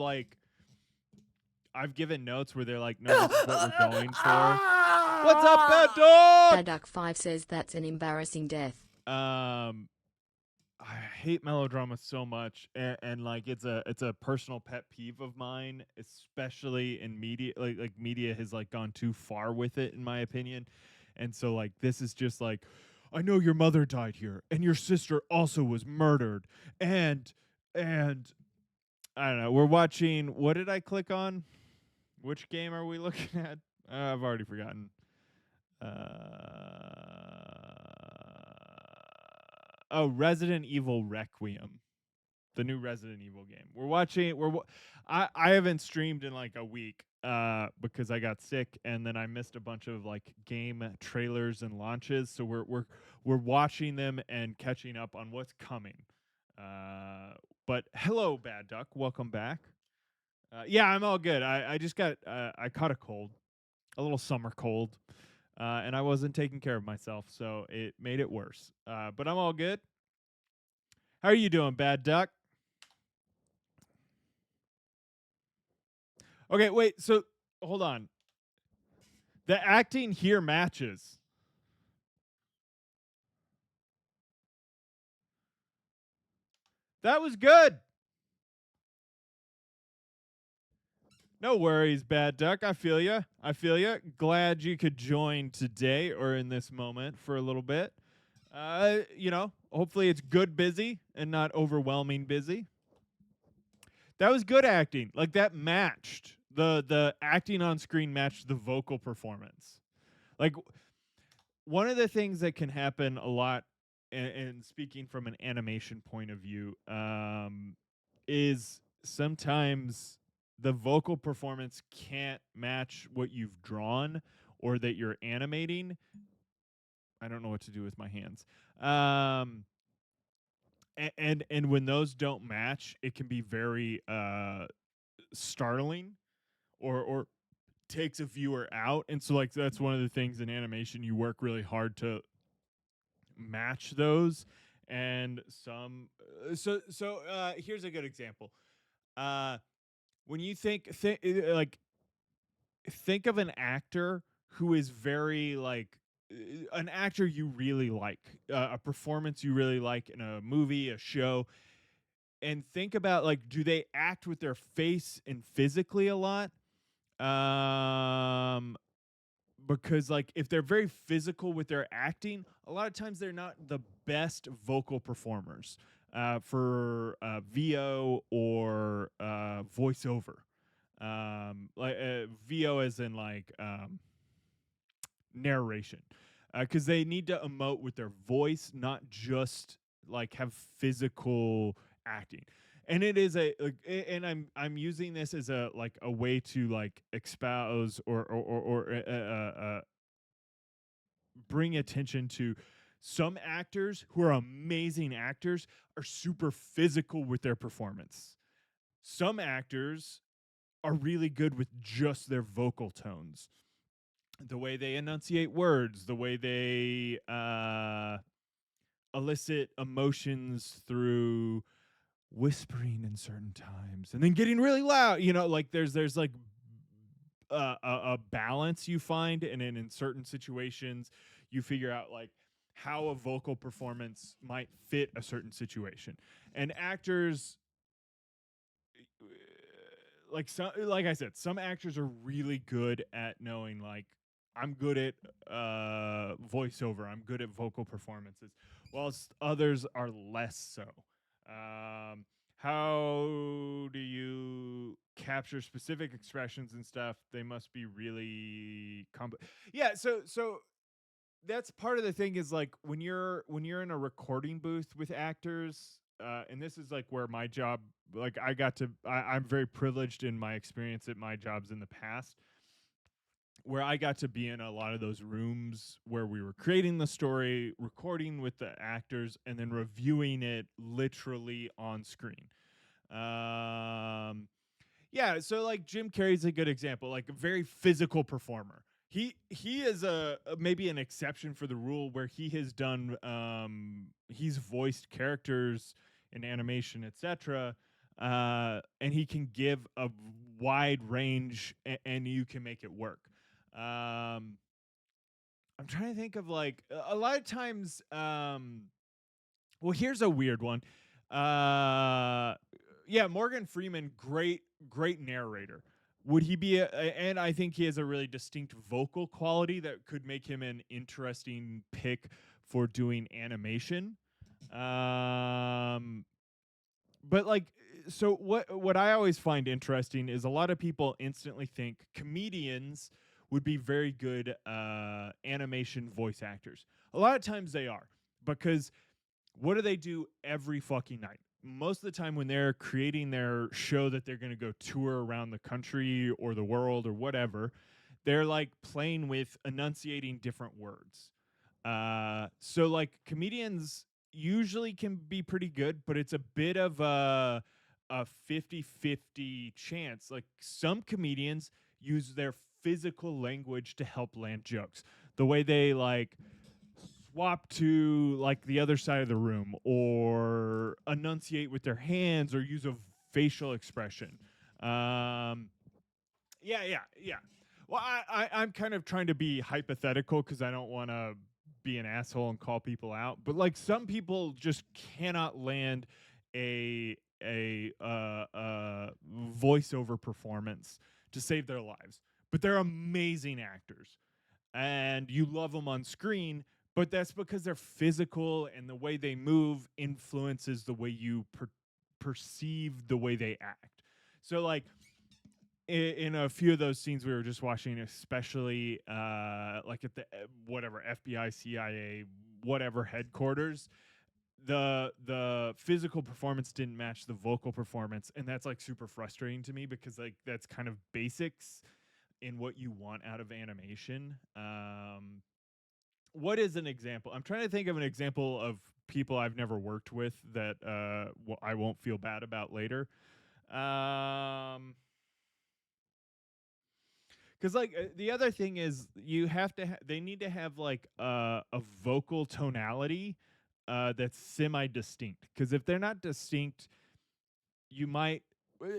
given notes where they're like, no, this is what we're going for. What's up, Bad Dog? Duck5 says that's an embarrassing death. I hate melodrama so much, and like it's a personal pet peeve of mine, especially in media. Like media has like gone too far with it, in my opinion, and so like this is just like, I know your mother died here, and your sister also was murdered, and I don't know. We're watching. What did I click on? Which game are we looking at? I've already forgotten. Oh, Resident Evil Requiem, the new Resident Evil game. We're watching. I haven't streamed in like a week because I got sick, and then I missed a bunch of like game trailers and launches. So we're watching them and catching up on what's coming. But hello, Bad Duck. Welcome back. Yeah, I'm all good. I just got I caught a cold, a little summer cold, and I wasn't taking care of myself, so it made it worse. But I'm all good. How are you doing, Bad Duck? Okay, wait. So hold on. The acting here matches. That was good. No worries, Bad Duck. I feel you. I feel you. Glad you could join today or in this moment for a little bit. Hopefully it's good busy and not overwhelming busy. That was good acting. Like that matched. The acting on screen matched the vocal performance. Like one of the things that can happen a lot, and speaking from an animation point of view, is sometimes the vocal performance can't match what you've drawn or that you're animating. I don't know what to do with my hands. And when those don't match, it can be very startling or takes a viewer out. And so like that's one of the things in animation you work really hard to match those. And some here's a good example. When you think of an actor who is very like an actor you really like, a performance you really like in a movie, a show, and think about like, do they act with their face and physically a lot? Because like if they're very physical with their acting, a lot of times they're not the best vocal performers. for VO or voiceover. VO as in like narration, because they need to emote with their voice, not just like have physical acting. And it is and I'm using this as a like a way to like espouse or bring attention to some actors who are amazing actors are super physical with their performance. Some actors are really good with just their vocal tones, the way they enunciate words, the way they elicit emotions through whispering in certain times and then getting really loud. You know, like there's like a balance you find, and then in certain situations you figure out like how a vocal performance might fit a certain situation. And actors, like I said, some actors are really good at knowing like I'm good at voiceover, I'm good at vocal performances, whilst others are less so. How do you capture specific expressions and stuff? They must be really yeah. So that's part of the thing is like when you're in a recording booth with actors, and this is like where my job, like I'm very privileged in my experience at my jobs in the past, where I got to be in a lot of those rooms where we were creating the story, recording with the actors, and then reviewing it literally on screen. Yeah, so like Jim Carrey's a good example, like a very physical performer. He is maybe an exception for the rule where he has done he's voiced characters in animation, etc. And he can give a wide range, and you can make it work. I'm trying to think of like a lot of times. Well, here's a weird one. Yeah, Morgan Freeman, great narrator. Would he be and I think he has a really distinct vocal quality that could make him an interesting pick for doing animation. But like, so what I always find interesting is a lot of people instantly think comedians would be very good animation voice actors. A lot of times they are, because what do they do every fucking night? Most of the time when they're creating their show that they're going to go tour around the country or the world or whatever, they're like playing with enunciating different words. So like comedians usually can be pretty good, but it's a bit of a 50-50 chance. Like some comedians use their physical language to help land jokes. The way they like swap to like the other side of the room or enunciate with their hands or use a facial expression. Yeah. Well, I'm kind of trying to be hypothetical because I don't want to be an asshole and call people out. But like some people just cannot land a voiceover performance to save their lives. But they're amazing actors, and you love them on screen. But that's because they're physical, and the way they move influences the way you perceive the way they act. So like in a few of those scenes we were just watching, especially like at the whatever FBI, CIA, whatever headquarters, the physical performance didn't match the vocal performance, and that's like super frustrating to me because like that's kind of basics in what you want out of animation. What is an example? I'm trying to think of an example of people I've never worked with that I won't feel bad about later. Because like the other thing is you have to they need to have like a vocal tonality that's semi distinct, because if they're not distinct you might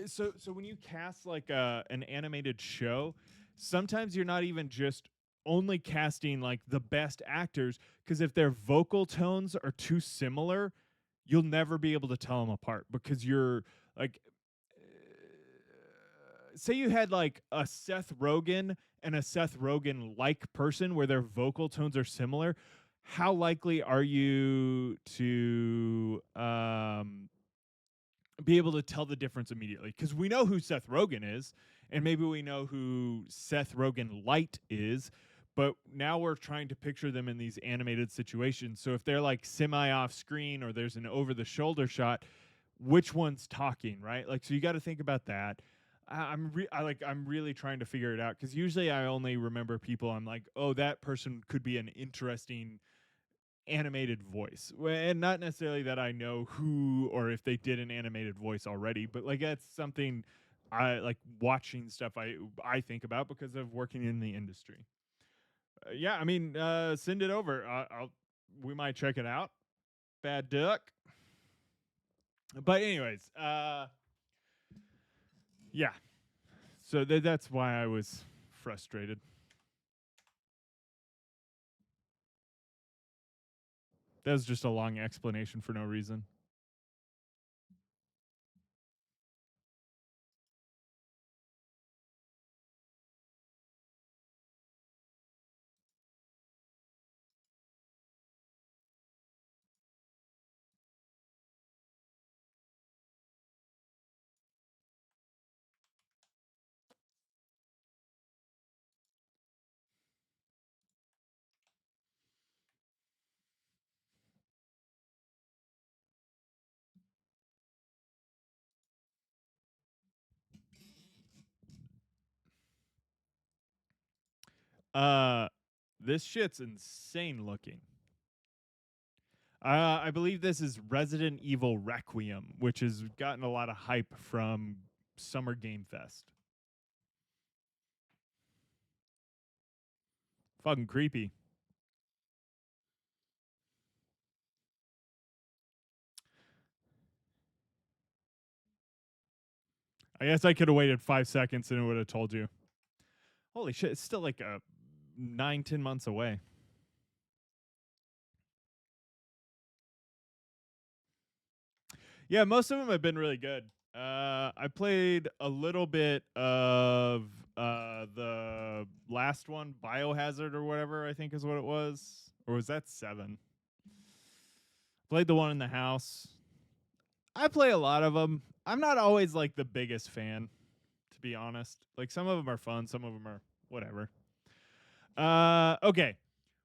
so when you cast like an animated show, sometimes you're not even just only casting like the best actors, because if their vocal tones are too similar you'll never be able to tell them apart, because you're like say you had like a Seth Rogen and a Seth Rogen like person where their vocal tones are similar, how likely are you to be able to tell the difference immediately? Because we know who Seth Rogen is, and maybe we know who Seth Rogen Light is, but now we're trying to picture them in these animated situations. So if they're like semi off screen or there's an over the shoulder shot, which one's talking, right? Like, so you got to think about that. I'm really trying to figure it out because usually I only remember people. I'm like, oh, that person could be an interesting animated voice, and not necessarily that I know who or if they did an animated voice already, but like that's something I like watching stuff I think about because of working in the industry. Yeah, I mean, send it over. We might check it out. Bad duck. But anyways, yeah. So that's why I was frustrated. That was just a long explanation for no reason. Uh, this shit's insane looking. I believe this is Resident Evil Requiem, which has gotten a lot of hype from Summer Game Fest. Fucking creepy. I guess I could have waited 5 seconds and it would have told you. Holy shit, it's still like 9-10 months away. Yeah, most of them have been really good. I played a little bit of the last one, Biohazard or whatever, I think is what it was. Or was that 7? Played the one in the house. I play a lot of them. I'm not always like the biggest fan, to be honest. Like some of them are fun, some of them are whatever. Okay.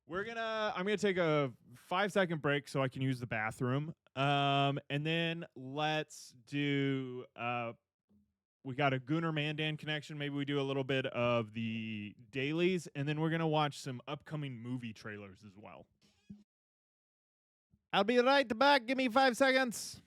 I'm gonna take a 5-second break so I can use the bathroom. And then let's do we got a Gunnar Mandan connection. Maybe we do a little bit of the dailies, and then we're gonna watch some upcoming movie trailers as well. I'll be right back. Give me 5 seconds.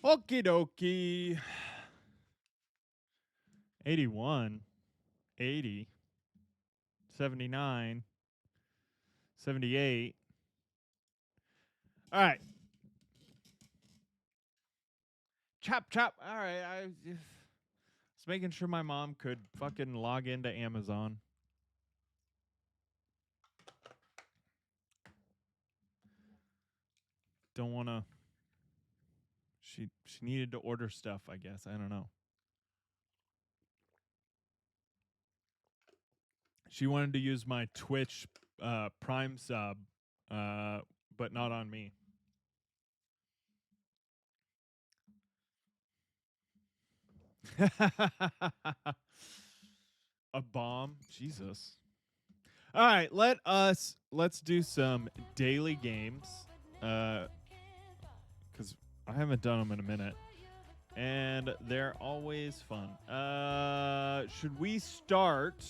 Okie dokie. 81, 80, 79, 78. All right. Chop, chop. All right. I was making sure my mom could fucking log into Amazon. Don't want to. She needed to order stuff, I guess. I don't know. She wanted to use my Twitch Prime sub, but not on me. A bomb? Jesus. All right, let's do some daily games. Cuz I haven't done them in a minute. And they're always fun. Should we start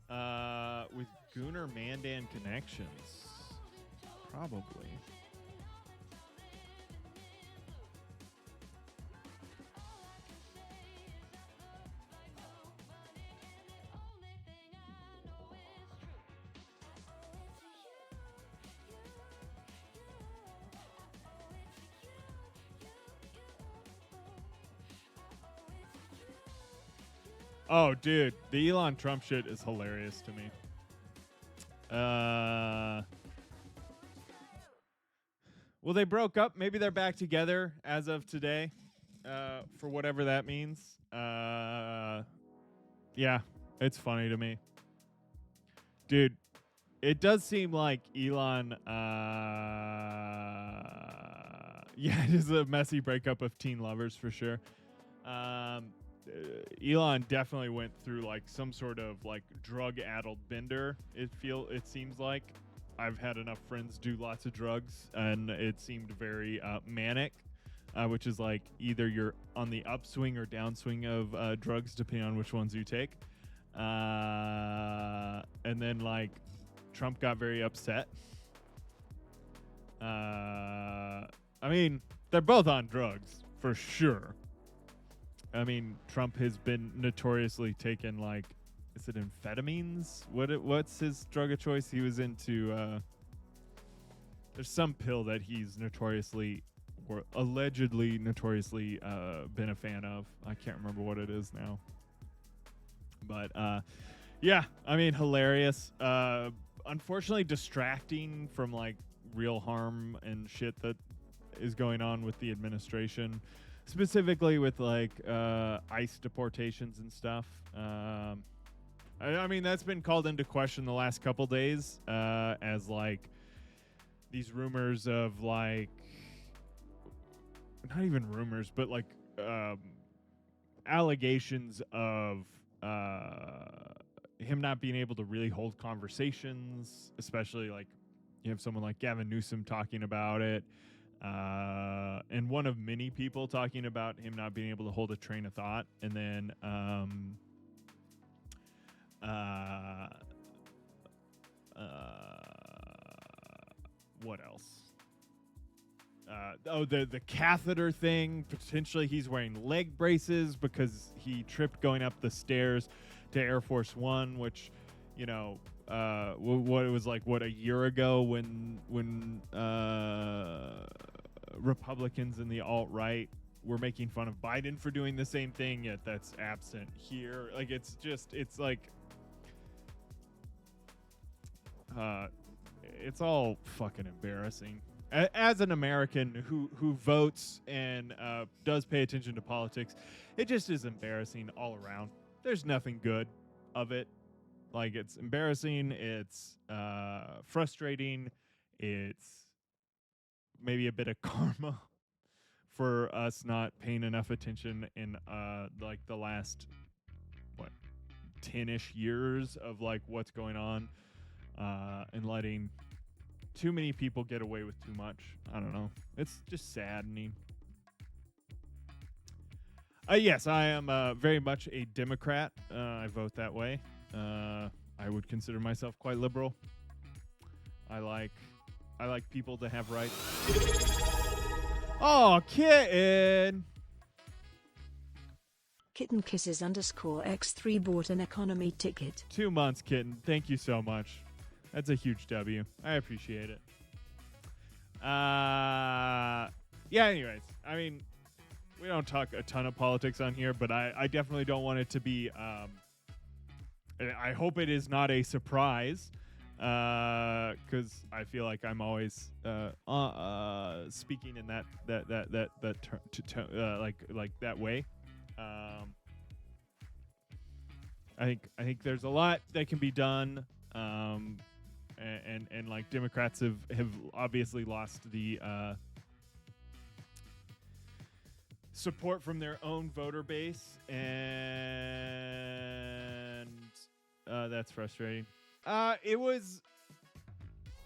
with Gunnar Mandan Connections? Probably. Oh, dude, the Elon Trump shit is hilarious to me. Well, they broke up. Maybe they're back together as of today, for whatever that means. Yeah, it's funny to me. Dude, it does seem like Elon, yeah, it is a messy breakup of teen lovers for sure. Elon definitely went through like some sort of like drug-addled bender. It seems like. I've had enough friends do lots of drugs, and it seemed very manic, which is like either you're on the upswing or downswing of drugs, depending on which ones you take. And then like Trump got very upset. I mean, they're both on drugs for sure. I mean, Trump has been notoriously taken like, is it amphetamines? What's his drug of choice? He was into there's some pill that he's notoriously or allegedly notoriously been a fan of. I can't remember what it is now. But yeah, I mean, hilarious. Unfortunately distracting from like real harm and shit that is going on with the administration. Specifically with like ICE deportations and stuff. I mean, that's been called into question the last couple days as like these rumors of like, not even rumors, but like allegations of him not being able to really hold conversations, especially like you have someone like Gavin Newsom talking about it. And one of many people talking about him not being able to hold a train of thought. And then what else? The catheter thing. Potentially he's wearing leg braces because he tripped going up the stairs to Air Force One, which, you know, what it was like, what, a year ago when Republicans in the alt-right were making fun of Biden for doing the same thing, yet that's absent here. Like, it's like it's all fucking embarrassing. As an American who votes and does pay attention to politics, it just is embarrassing all around. There's nothing good of it. Like, it's embarrassing, it's frustrating, it's maybe a bit of karma for us not paying enough attention in like the last 10-ish years of like what's going on, and letting too many people get away with too much. I don't know. It's just saddening. Yes, I am very much a Democrat. I vote that way. I would consider myself quite liberal. I like people to have rights. Oh, kitten. Kitten kisses _ X3 bought an economy ticket. 2 months, kitten. Thank you so much. That's a huge W. I appreciate it. Yeah, anyways. I mean, we don't talk a ton of politics on here, but I definitely don't want it to be... I hope it is not a surprise, because I feel like I'm always speaking in that like that way. I think there's a lot that can be done, and like Democrats have obviously lost the support from their own voter base, and that's frustrating. It was,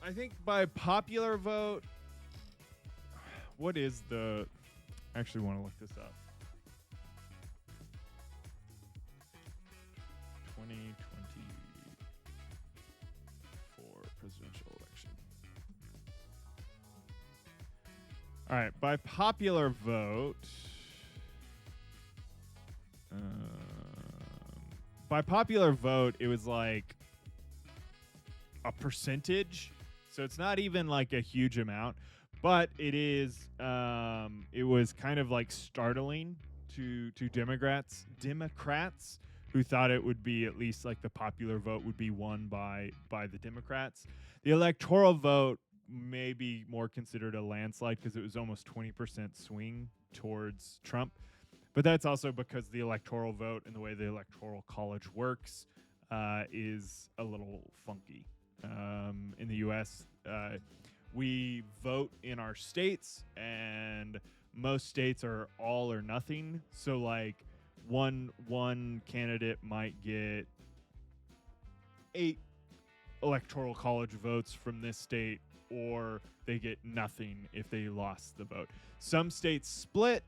I think, by popular vote. What is the? I actually want to look this up. 2024 presidential election. All right, by popular vote. By popular vote, it was like a percentage, so it's not even like a huge amount, but it is. It was kind of like startling to Democrats who thought it would be at least like the popular vote would be won by the Democrats. The electoral vote may be more considered a landslide because it was almost 20% swing towards Trump. But that's also because the electoral vote and the way the electoral college works is a little funky. In the U.S., we vote in our states, and most states are all or nothing. So, like, one candidate might get 8 electoral college votes from this state, or they get nothing if they lost the vote. Some states split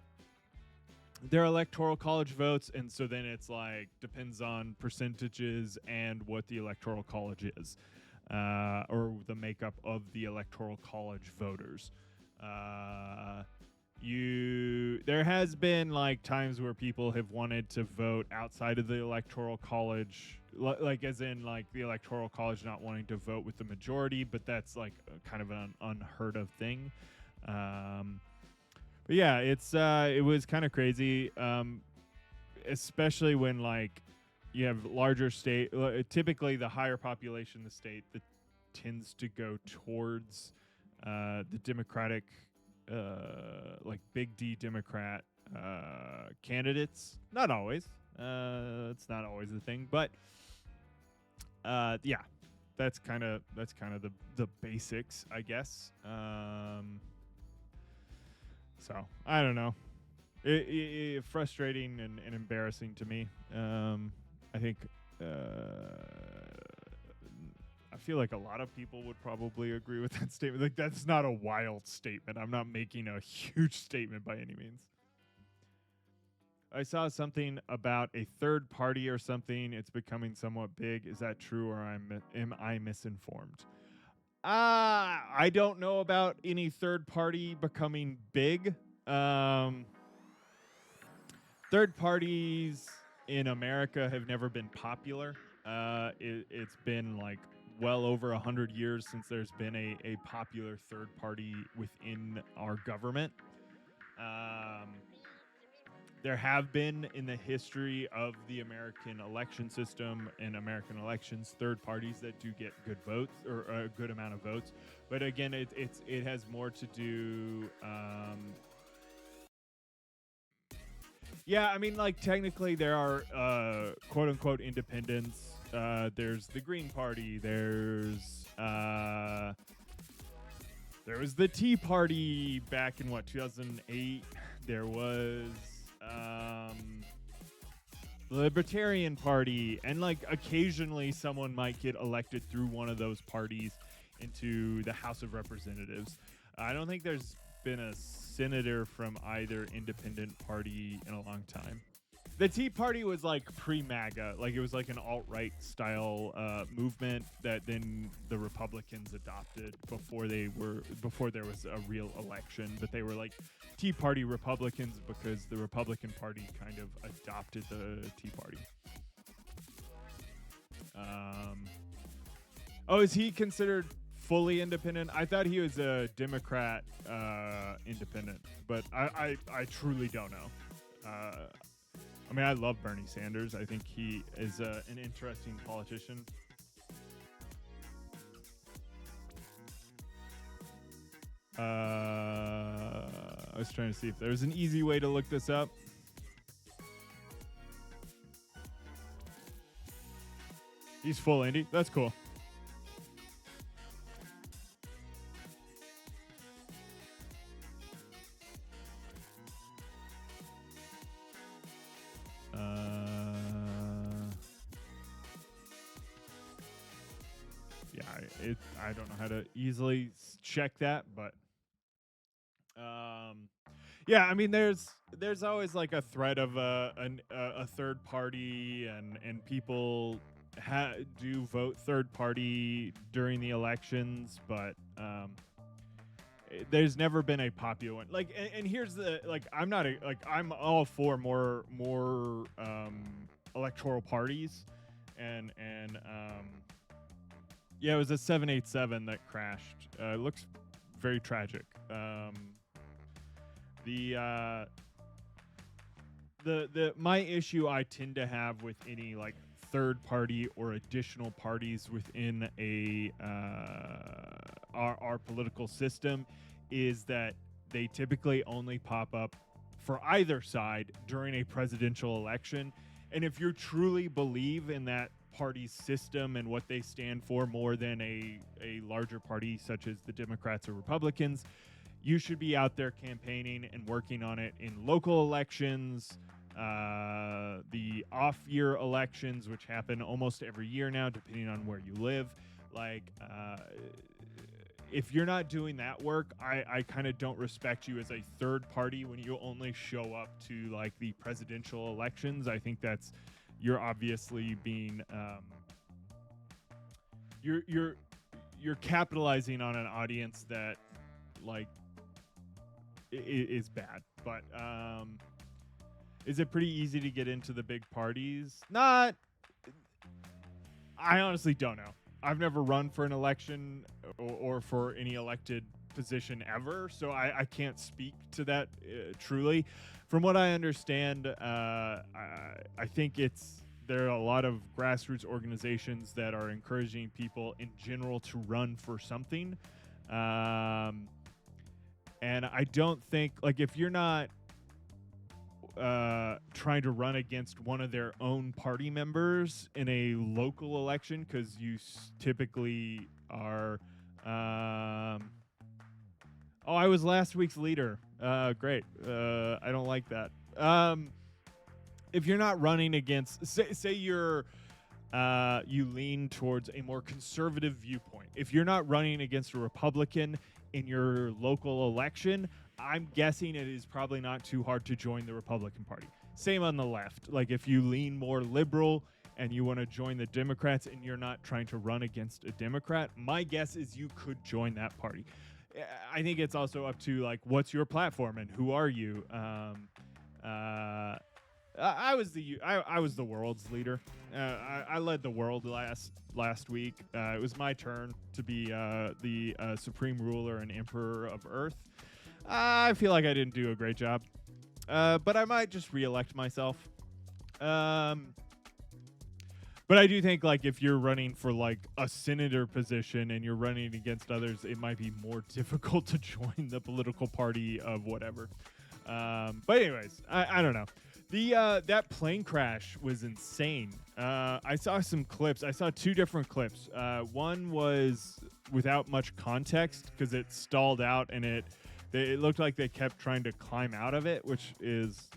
their electoral college votes, and so then it's like depends on percentages and what the electoral college is, or the makeup of the electoral college voters. There has been like times where people have wanted to vote outside of the electoral college, like as in like the electoral college not wanting to vote with the majority, but that's like kind of an unheard of thing. But yeah, it was kind of crazy, especially when like you have larger state. Typically, the higher population the state, that tends to go towards the Democratic, like big D Democrat candidates. Not always. It's not always the thing, but yeah, that's kind of the basics, I guess. So I don't know. It frustrating and embarrassing to me. I think I feel like a lot of people would probably agree with that statement. Like, that's not a wild statement. I'm not making a huge statement by any means. I saw something about a third party or something. It's becoming somewhat big. Is that true, or am I misinformed? I don't know about any third party becoming big. Third parties in America have never been popular. It's been like well over 100 years since there's been a popular third party within our government. There have been in the history of the American election system and American elections third parties that do get good votes, or a good amount of votes. But again, it has more to do. Yeah, I mean, like technically there are quote unquote independents. There's the Green Party. There was the Tea Party back in 2008. There was the Libertarian Party, and like occasionally someone might get elected through one of those parties into the House of Representatives. I don't think there's been a senator from either independent party in a long time. The Tea Party was like pre-MAGA, like it was like an alt-right style movement that then the Republicans adopted before there was a real election. But they were like Tea Party Republicans because the Republican Party kind of adopted the Tea Party. Oh, is he considered fully independent? I thought he was a Democrat independent, but I truly don't know. I mean, I love Bernie Sanders. I think he is an interesting politician. I was trying to see if there's an easy way to look this up. He's full indie. That's cool. Yeah, I don't know how to easily check that, but yeah, I mean, there's always like a threat of a third party, and people do vote third party during the elections, but there's never been a popular one. Like, and here's the like, I'm all for more electoral parties, and yeah, it was a 787 that crashed. It looks very tragic. My issue I tend to have with any like third party or additional parties within our political system is that they typically only pop up for either side during a presidential election. And if you truly believe in that party's system and what they stand for more than a larger party such as the Democrats or Republicans, you should be out there campaigning and working on it in local elections, the off-year elections, which happen almost every year now, depending on where you live. Like, if you're not doing that work, I kind of don't respect you as a third party when you only show up to like the presidential elections. I think you're obviously being you're capitalizing on an audience that like is bad. But is it pretty easy to get into the big parties? Not. I honestly don't know. I've never run for an election or for any elected position ever, so I can't speak to that truly. From what I understand, I think there are a lot of grassroots organizations that are encouraging people in general to run for something. And I don't think, like, if you're not trying to run against one of their own party members in a local election, because you typically are I was last week's leader. Great. I don't like that. If you're not running against, say you're you lean towards a more conservative viewpoint, if you're not running against a Republican in your local election, I'm guessing it is probably not too hard to join the Republican Party. Same on the left. Like, if you lean more liberal and you want to join the Democrats and you're not trying to run against a Democrat, my guess is you could join that party. I think it's also up to, like, what's your platform and who are you? I was the world's leader. I led the world last week. It was my turn to be the supreme ruler and emperor of Earth. I feel like I didn't do a great job, but I might just re-elect myself. But I do think, like, if you're running for like a senator position and you're running against others, it might be more difficult to join the political party of whatever. But anyways, I don't know. That plane crash was insane. I saw some clips. I saw two different clips. One was without much context because it stalled out and it looked like they kept trying to climb out of it, which is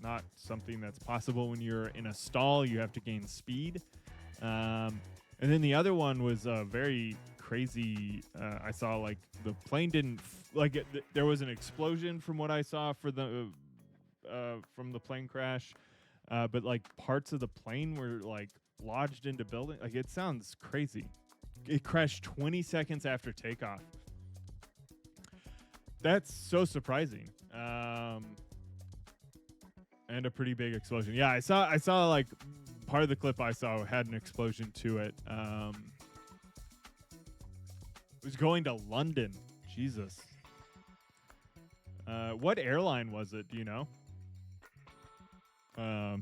not something that's possible when you're in a stall. You have to gain speed. And then the other one was very crazy. I saw, like, the plane didn't there was an explosion from what I saw from the plane crash. but like parts of the plane were like lodged into building. Like it sounds crazy. It crashed 20 seconds after takeoff. That's so surprising. And a pretty big explosion. Yeah, I saw like part of the clip I saw had an explosion to it. It was going to London. Jesus. What airline was it? Do you know? I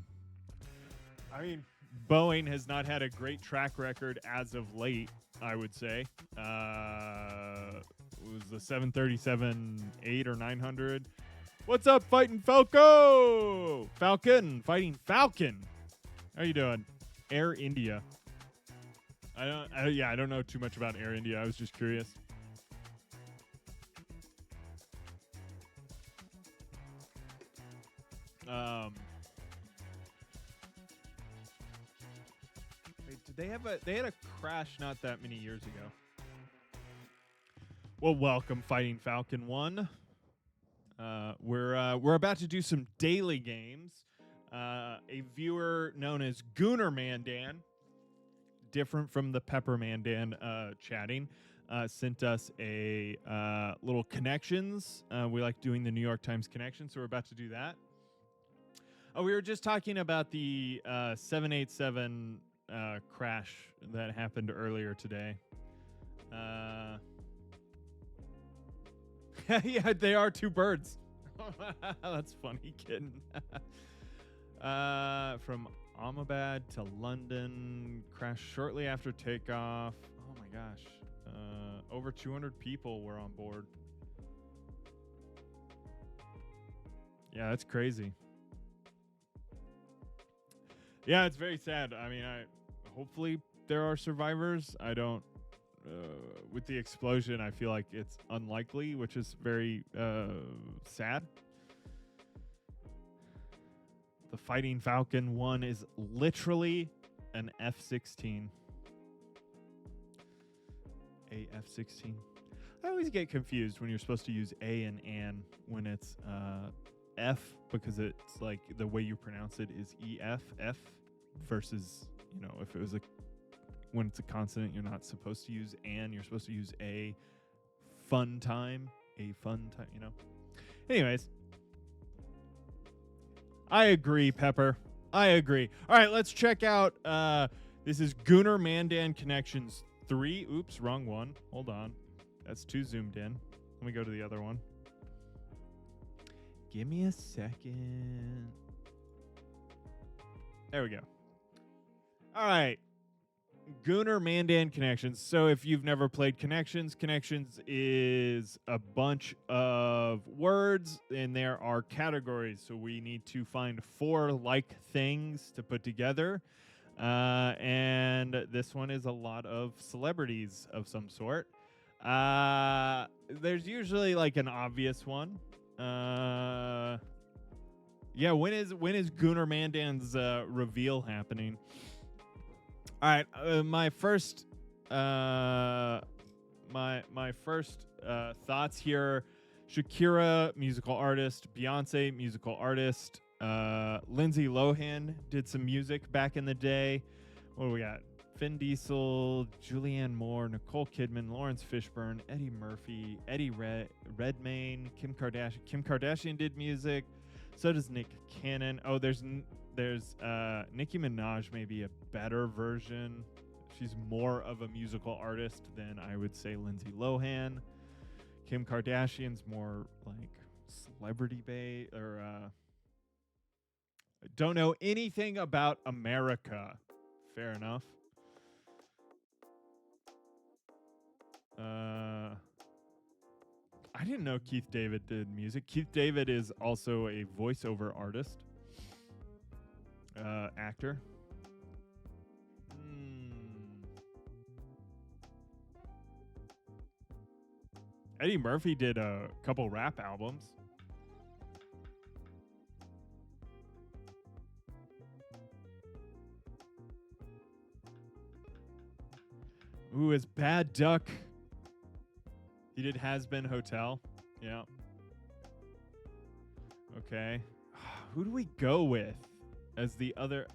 mean, Boeing has not had a great track record as of late, I would say. It was the 737-8 or 900. What's up, Fighting Falco? Fighting Falcon. How you doing? Air India. I don't know too much about Air India. I was just curious. Wait, did they had a crash not that many years ago. Well, welcome, Fighting Falcon 1. We're about to do some daily games. A viewer known as Gooner Mandan, different from the Pepper Mandan chatting, sent us a little connections. We like doing the New York Times connection, so we're about to do that. We were just talking about the 787 crash that happened earlier today. Yeah, they are two birds. That's funny, kidding. From Ahmedabad to London, crashed shortly after takeoff. Oh my gosh. Over 200 people were on board. Yeah, that's crazy. Yeah, it's very sad. I mean, hopefully there are survivors. I don't. With the explosion, I feel like it's unlikely, which is very sad. The Fighting Falcon 1 is literally an F-16. A F-16. I always get confused when you're supposed to use A and an when it's F, because it's like the way you pronounce it is E-F, F, versus, you know, if it was when it's a consonant, you're not supposed to use an, you're supposed to use a fun time, you know. Anyways, I agree, Pepper. I agree. All right, let's check out. This is Gooner Mandan Connections 3. Oops, wrong one. Hold on. That's 2 zoomed in. Let me go to the other one. Give me a second. There we go. All right. Gooner Mandan Connections. So if you've never played Connections is a bunch of words, and there are categories. So we need to find 4 like things to put together. And this one is a lot of celebrities of some sort. There's usually like an obvious one. Yeah, when is Gooner Mandan's reveal happening? All right, my first thoughts here: Shakira, musical artist; Beyonce, musical artist; Lindsay Lohan did some music back in the day. What do we got? Vin Diesel, Julianne Moore, Nicole Kidman, Lawrence Fishburne, Eddie Murphy, Eddie Redmayne, Kim Kardashian. Kim Kardashian did music. So does Nick Cannon. Oh, there's Nicki Minaj, maybe a better version. She's more of a musical artist than I would say Lindsay Lohan. Kim Kardashian's more like celebrity bait, or don't know anything about America. Fair enough. I didn't know Keith David did music. Keith David is also a voiceover artist. Actor. Eddie Murphy did a couple rap albums. Ooh, is Bad Duck. He did Has Been Hotel. Yeah. Okay. Who do we go with? as the other.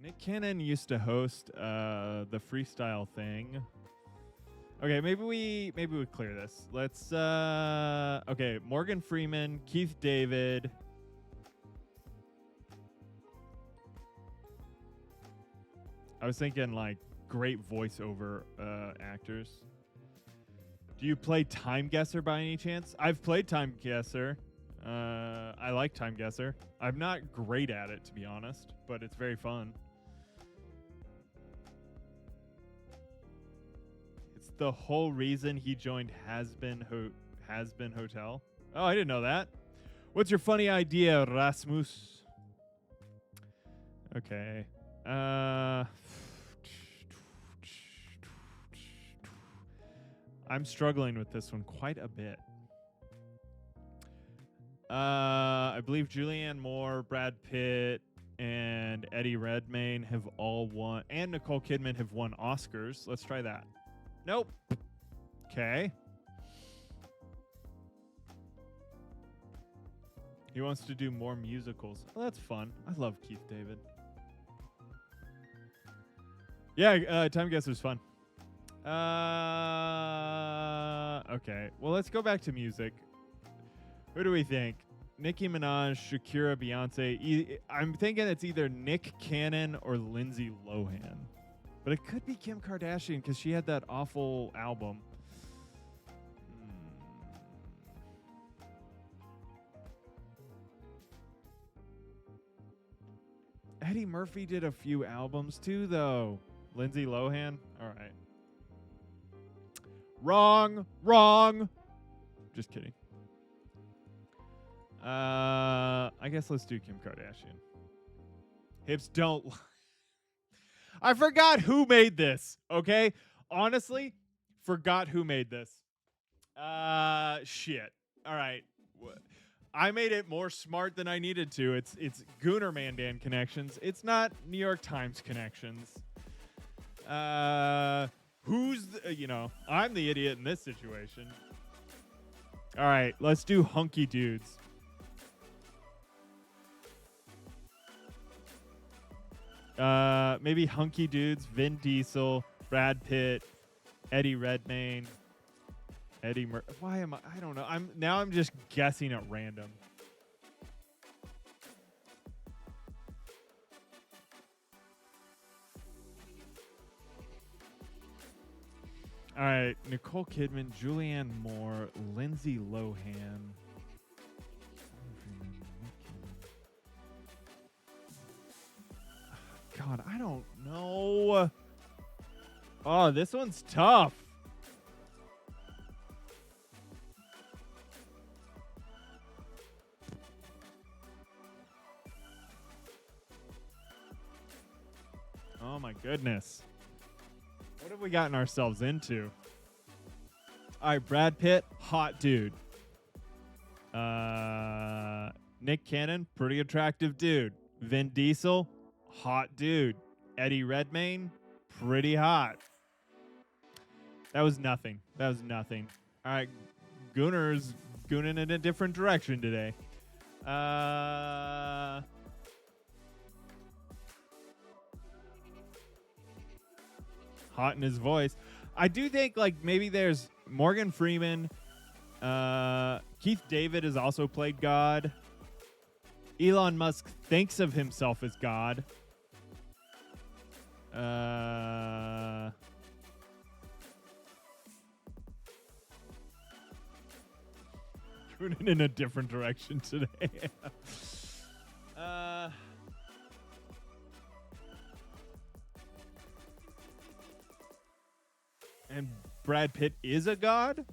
Nick Cannon used to host the freestyle thing. Okay, maybe we clear this. Let's okay, Morgan Freeman, Keith David. I was thinking like great voiceover actors. Do you play Time Guesser by any chance? I've played Time Guesser. I like Time Guesser. I'm not great at it, to be honest, but it's very fun. It's the whole reason he joined Has Been Hotel. Oh, I didn't know that. What's your funny idea, Rasmus? Okay. I'm struggling with this one quite a bit. I believe Julianne Moore, Brad Pitt, and Eddie Redmayne have all won, and Nicole Kidman have won Oscars. Let's try that. Nope. Okay. He wants to do more musicals. Well, that's fun. I love Keith David. Yeah, Time Guesser's fun. Okay. Well, let's go back to music. Who do we think? Nicki Minaj, Shakira, Beyonce. I'm thinking it's either Nick Cannon or Lindsay Lohan. But it could be Kim Kardashian because she had that awful album. Eddie Murphy did a few albums too, though. Lindsay Lohan? All right. Wrong. Just kidding. I guess let's do Kim Kardashian. Hips don't. I forgot who made this. Okay, honestly, forgot who made this. Shit. All right, I made it more smart than I needed to. It's Gooner Mandan connections. It's not New York Times connections. Who's I'm the idiot in this situation. All right, let's do Hunky Dudes. Maybe Hunky Dudes, Vin Diesel, Brad Pitt, Eddie Redmayne, why am I don't know. I'm just guessing at random. All right, Nicole Kidman, Julianne Moore, Lindsay Lohan. God, I don't know. Oh, this one's tough. Oh my goodness. What have we gotten ourselves into? All right, Brad Pitt, hot dude. Nick Cannon, pretty attractive dude. Vin Diesel, hot dude. Eddie Redmayne, pretty hot. That was nothing. All right, Gooner's gooning in a different direction today. Hot in his voice. I do think like maybe there's Morgan Freeman. Keith David has also played God. Elon Musk thinks of himself as God. Going in a different direction today. And Brad Pitt is a god?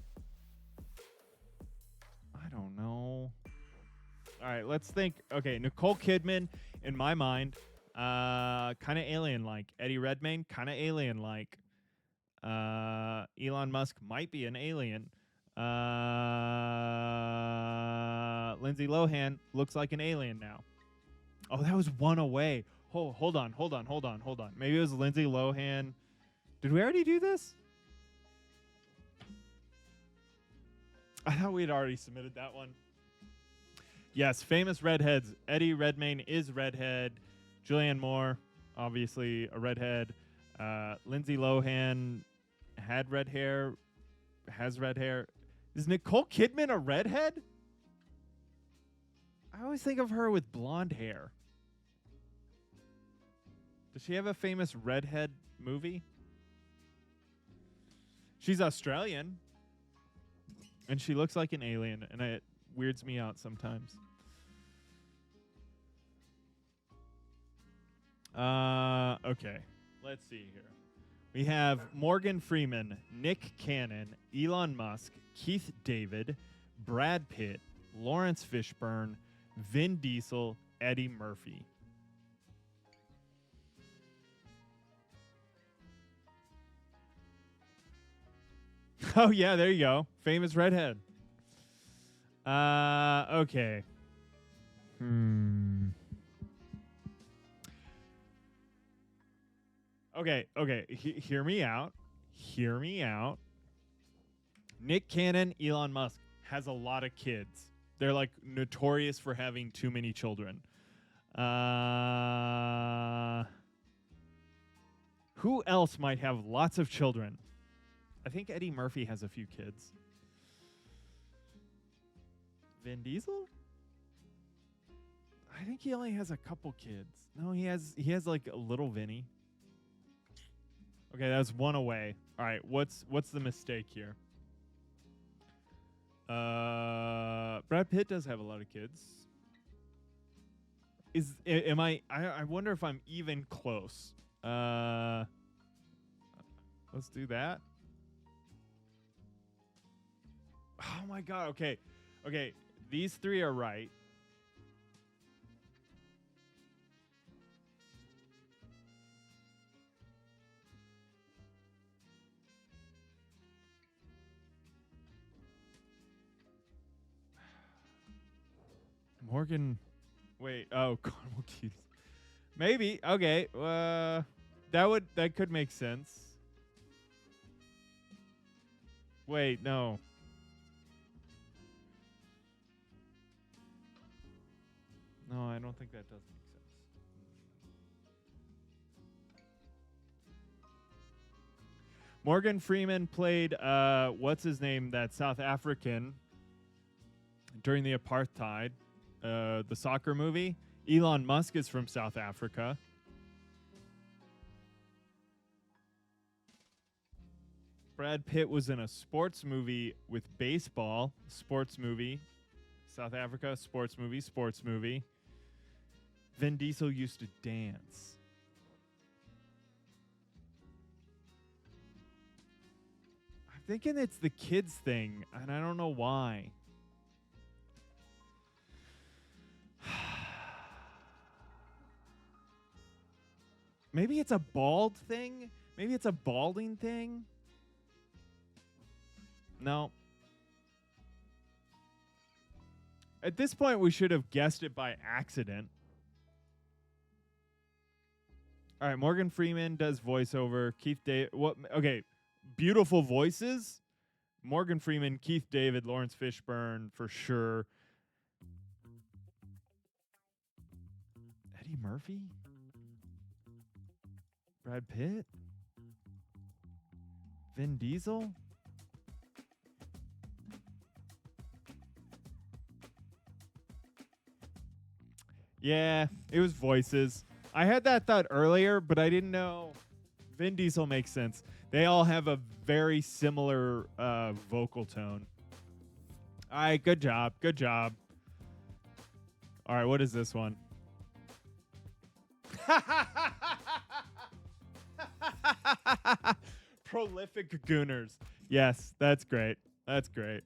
I don't know. All right, let's think. Okay, Nicole Kidman, in my mind, kind of alien-like. Eddie Redmayne, kind of alien-like. Elon Musk might be an alien. Lindsay Lohan looks like an alien now. Oh, that was one away. Hold on. Maybe it was Lindsay Lohan. Did we already do this? I thought we had already submitted that one. Yes, famous redheads. Eddie Redmayne is redhead. Julianne Moore, obviously a redhead. Lindsay Lohan had red hair, has red hair. Is Nicole Kidman a redhead? I always think of her with blonde hair. Does she have a famous redhead movie? She's Australian. And she looks like an alien, and it weirds me out sometimes. Okay. Let's see here. We have Morgan Freeman, Nick Cannon, Elon Musk, Keith David, Brad Pitt, Lawrence Fishburne, Vin Diesel, Eddie Murphy. Oh, yeah, there you go. Famous redhead. Okay. Okay. Hear me out. Hear me out. Nick Cannon, Elon Musk has a lot of kids. They're like notorious for having too many children. Who else might have lots of children? I think Eddie Murphy has a few kids. Vin Diesel? I think he only has a couple kids. No, he has like a little Vinny. Okay, that was one away. All right, what's the mistake here? Brad Pitt does have a lot of kids. I wonder if I'm even close. Let's do that. Oh my god, okay. Okay, these three are right. Morgan, wait, oh, caramel cuties. Maybe, okay, that could make sense. Wait, no. No, I don't think that does make sense. Morgan Freeman played, what's his name, that South African during the apartheid, the soccer movie. Elon Musk is from South Africa. Brad Pitt was in a sports movie with baseball. Sports movie. South Africa, sports movie. Vin Diesel used to dance. I'm thinking it's the kids thing, and I don't know why. Maybe it's a bald thing? Maybe it's a balding thing? No. At this point, we should have guessed it by accident. All right, Morgan Freeman does voiceover. Keith David. What? Okay, beautiful voices. Morgan Freeman, Keith David, Lawrence Fishburne for sure. Eddie Murphy, Brad Pitt, Vin Diesel. Yeah, it was voices. I had that thought earlier, but I didn't know. Vin Diesel makes sense. They all have a very similar vocal tone. All right, good job. Good job. All right, what is this one? Prolific Gooners. Yes, that's great. That's great.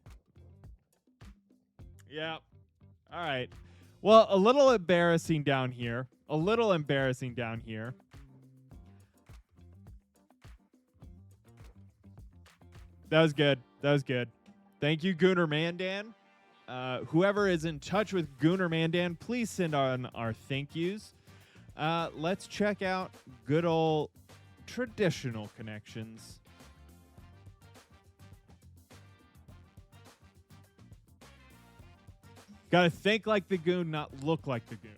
Yeah. All right. Well, a little embarrassing down here. A little embarrassing down here. That was good. That was good. Thank you, Gooner Mandan. Whoever is in touch with Gooner Mandan, please send on our thank yous. Let's check out good old traditional connections. Got to think like the goon, not look like the goon.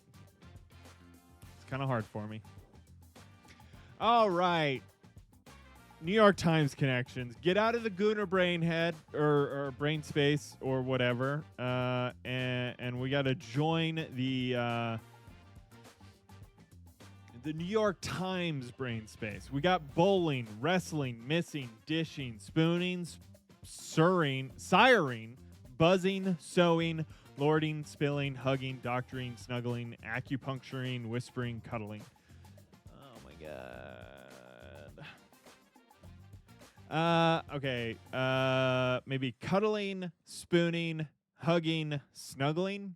It's kind of hard for me. All right. New York Times connections. Get out of the Gooner brain head or brain space or whatever, and we got to join the New York Times brain space. We got bowling, wrestling, missing, dishing, spooning, siring, buzzing, sewing, lording, spilling, hugging, doctoring, snuggling, acupuncturing, whispering, cuddling. Oh my god. Okay. Maybe cuddling, spooning, hugging, snuggling.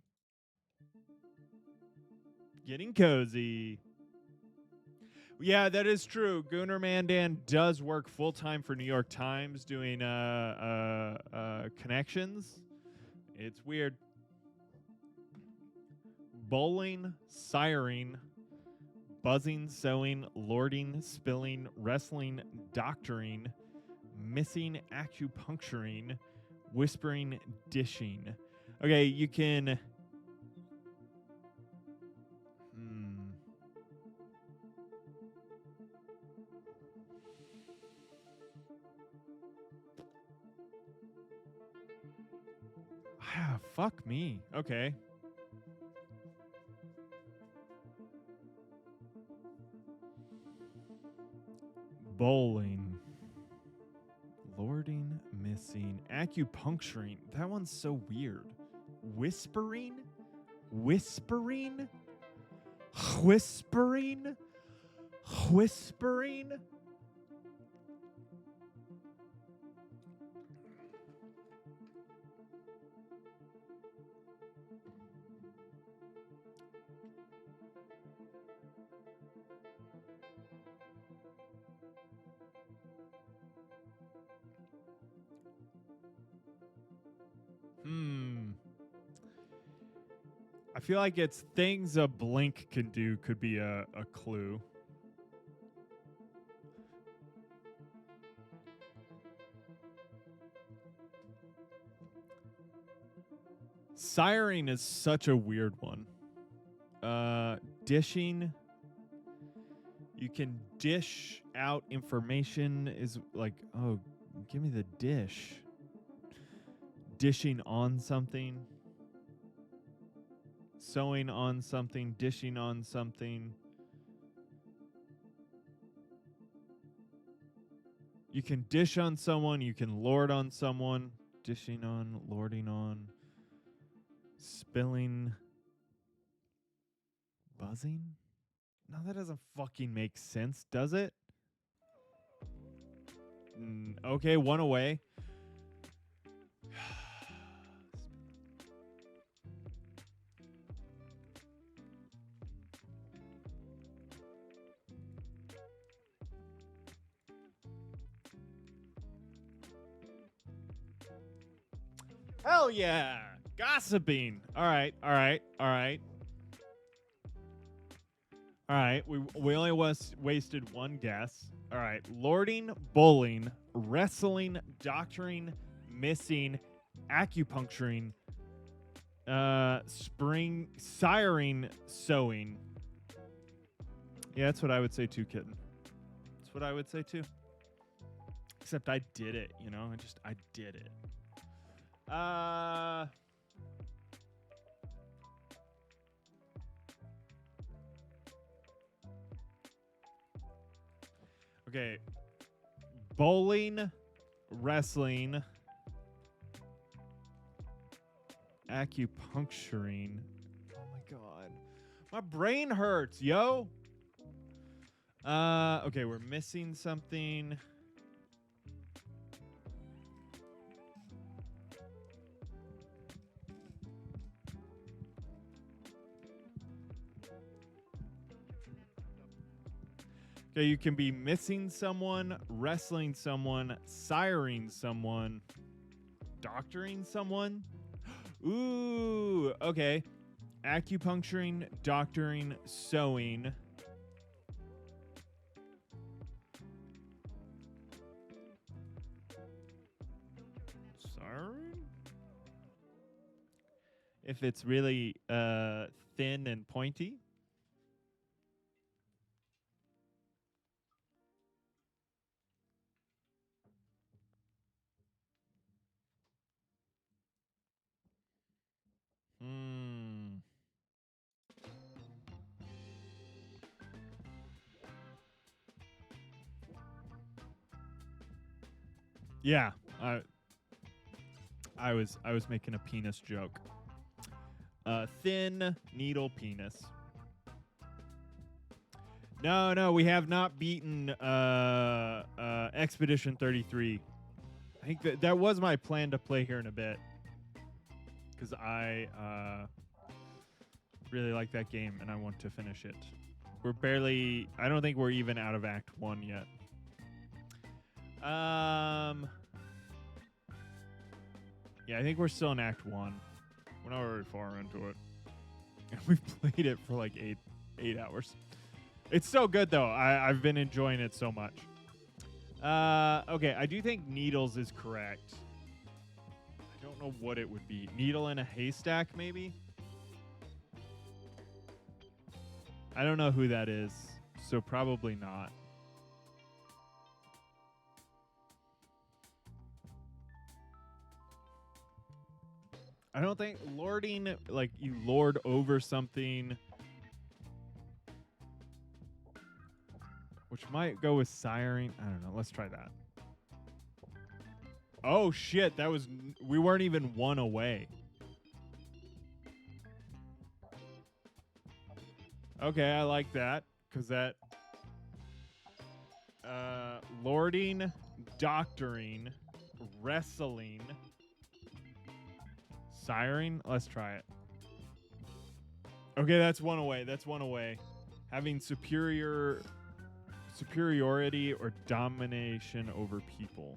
Getting cozy. Yeah, that is true. Gooner Mandan does work full-time for New York Times doing connections. It's weird. Bowling, siring, buzzing, sewing, lording, spilling, wrestling, doctoring, missing, acupuncturing, whispering, dishing. Okay, you can... Ah, fuck me. Okay. Bowling. Lording, missing, acupuncturing. That one's so weird. Whispering? Whispering? Whispering? Whispering? I feel like it's things a blink can do could be a clue. Siring is such a weird one. Dishing. You can dish out information is like, oh, give me the dish. Dishing on something. Sewing on something. Dishing on something. You can dish on someone. You can lord on someone. Dishing on, lording on. Spilling. Buzzing? No, that doesn't fucking make sense, does it? Okay, one away. Hell yeah! Gossiping. All right. All right, we only wasted one guess. All right, lording, bowling, wrestling, doctoring, missing, acupuncturing, siring, sewing. Yeah, that's what I would say too, kitten. That's what I would say too. Except I did it, you know? I did it. Okay. Bowling, wrestling, acupuncturing. Oh my god. My brain hurts, yo. Okay, we're missing something. Okay, you can be missing someone, wrestling someone, siring someone, doctoring someone. Ooh, okay. Acupuncturing, doctoring, sewing. Siring? if it's really thin and pointy. Hmm. Yeah, I was making a penis joke. Thin needle penis. No, we have not beaten Expedition 33. I think that was my plan to play here in a bit, because I really like that game and I want to finish it. We're barely. I don't think we're even out of Act 1 yet. Yeah, I think we're still in Act 1. We're not very far into it. We've played it for like eight hours. It's so good though. I've been enjoying it so much. Okay, I do think needles is correct. I don't know what it would be. Needle in a haystack, maybe? I don't know who that is, so probably not. I don't think lording, like you lord over something, which might go with siring. I don't know. Let's try that. Oh, shit. That was... We weren't even one away. Okay, I like that, because that... lording, doctoring, wrestling, siring. Let's try it. Okay, that's one away. That's one away. Having superiority or domination over people.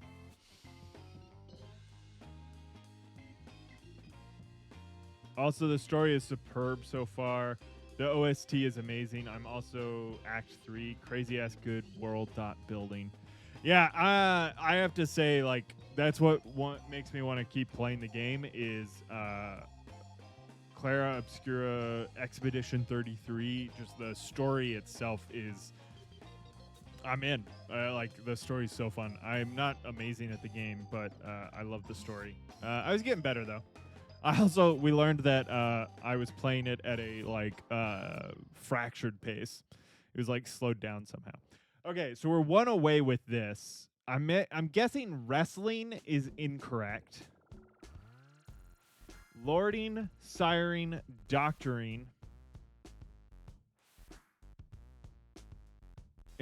Also, the story is superb so far. The OST is amazing. I'm also Act 3, crazy ass good world building. Yeah, I have to say, like, that's what makes me want to keep playing the game is Clara Obscura Expedition 33. Just the story itself is... I'm in. Like, the story's so fun. I'm not amazing at the game, but I love the story. I was getting better, though. We learned that I was playing it at a, like, fractured pace. It was, like, slowed down somehow. Okay, so we're one away with this. I'm guessing wrestling is incorrect. Lording, siring, doctoring.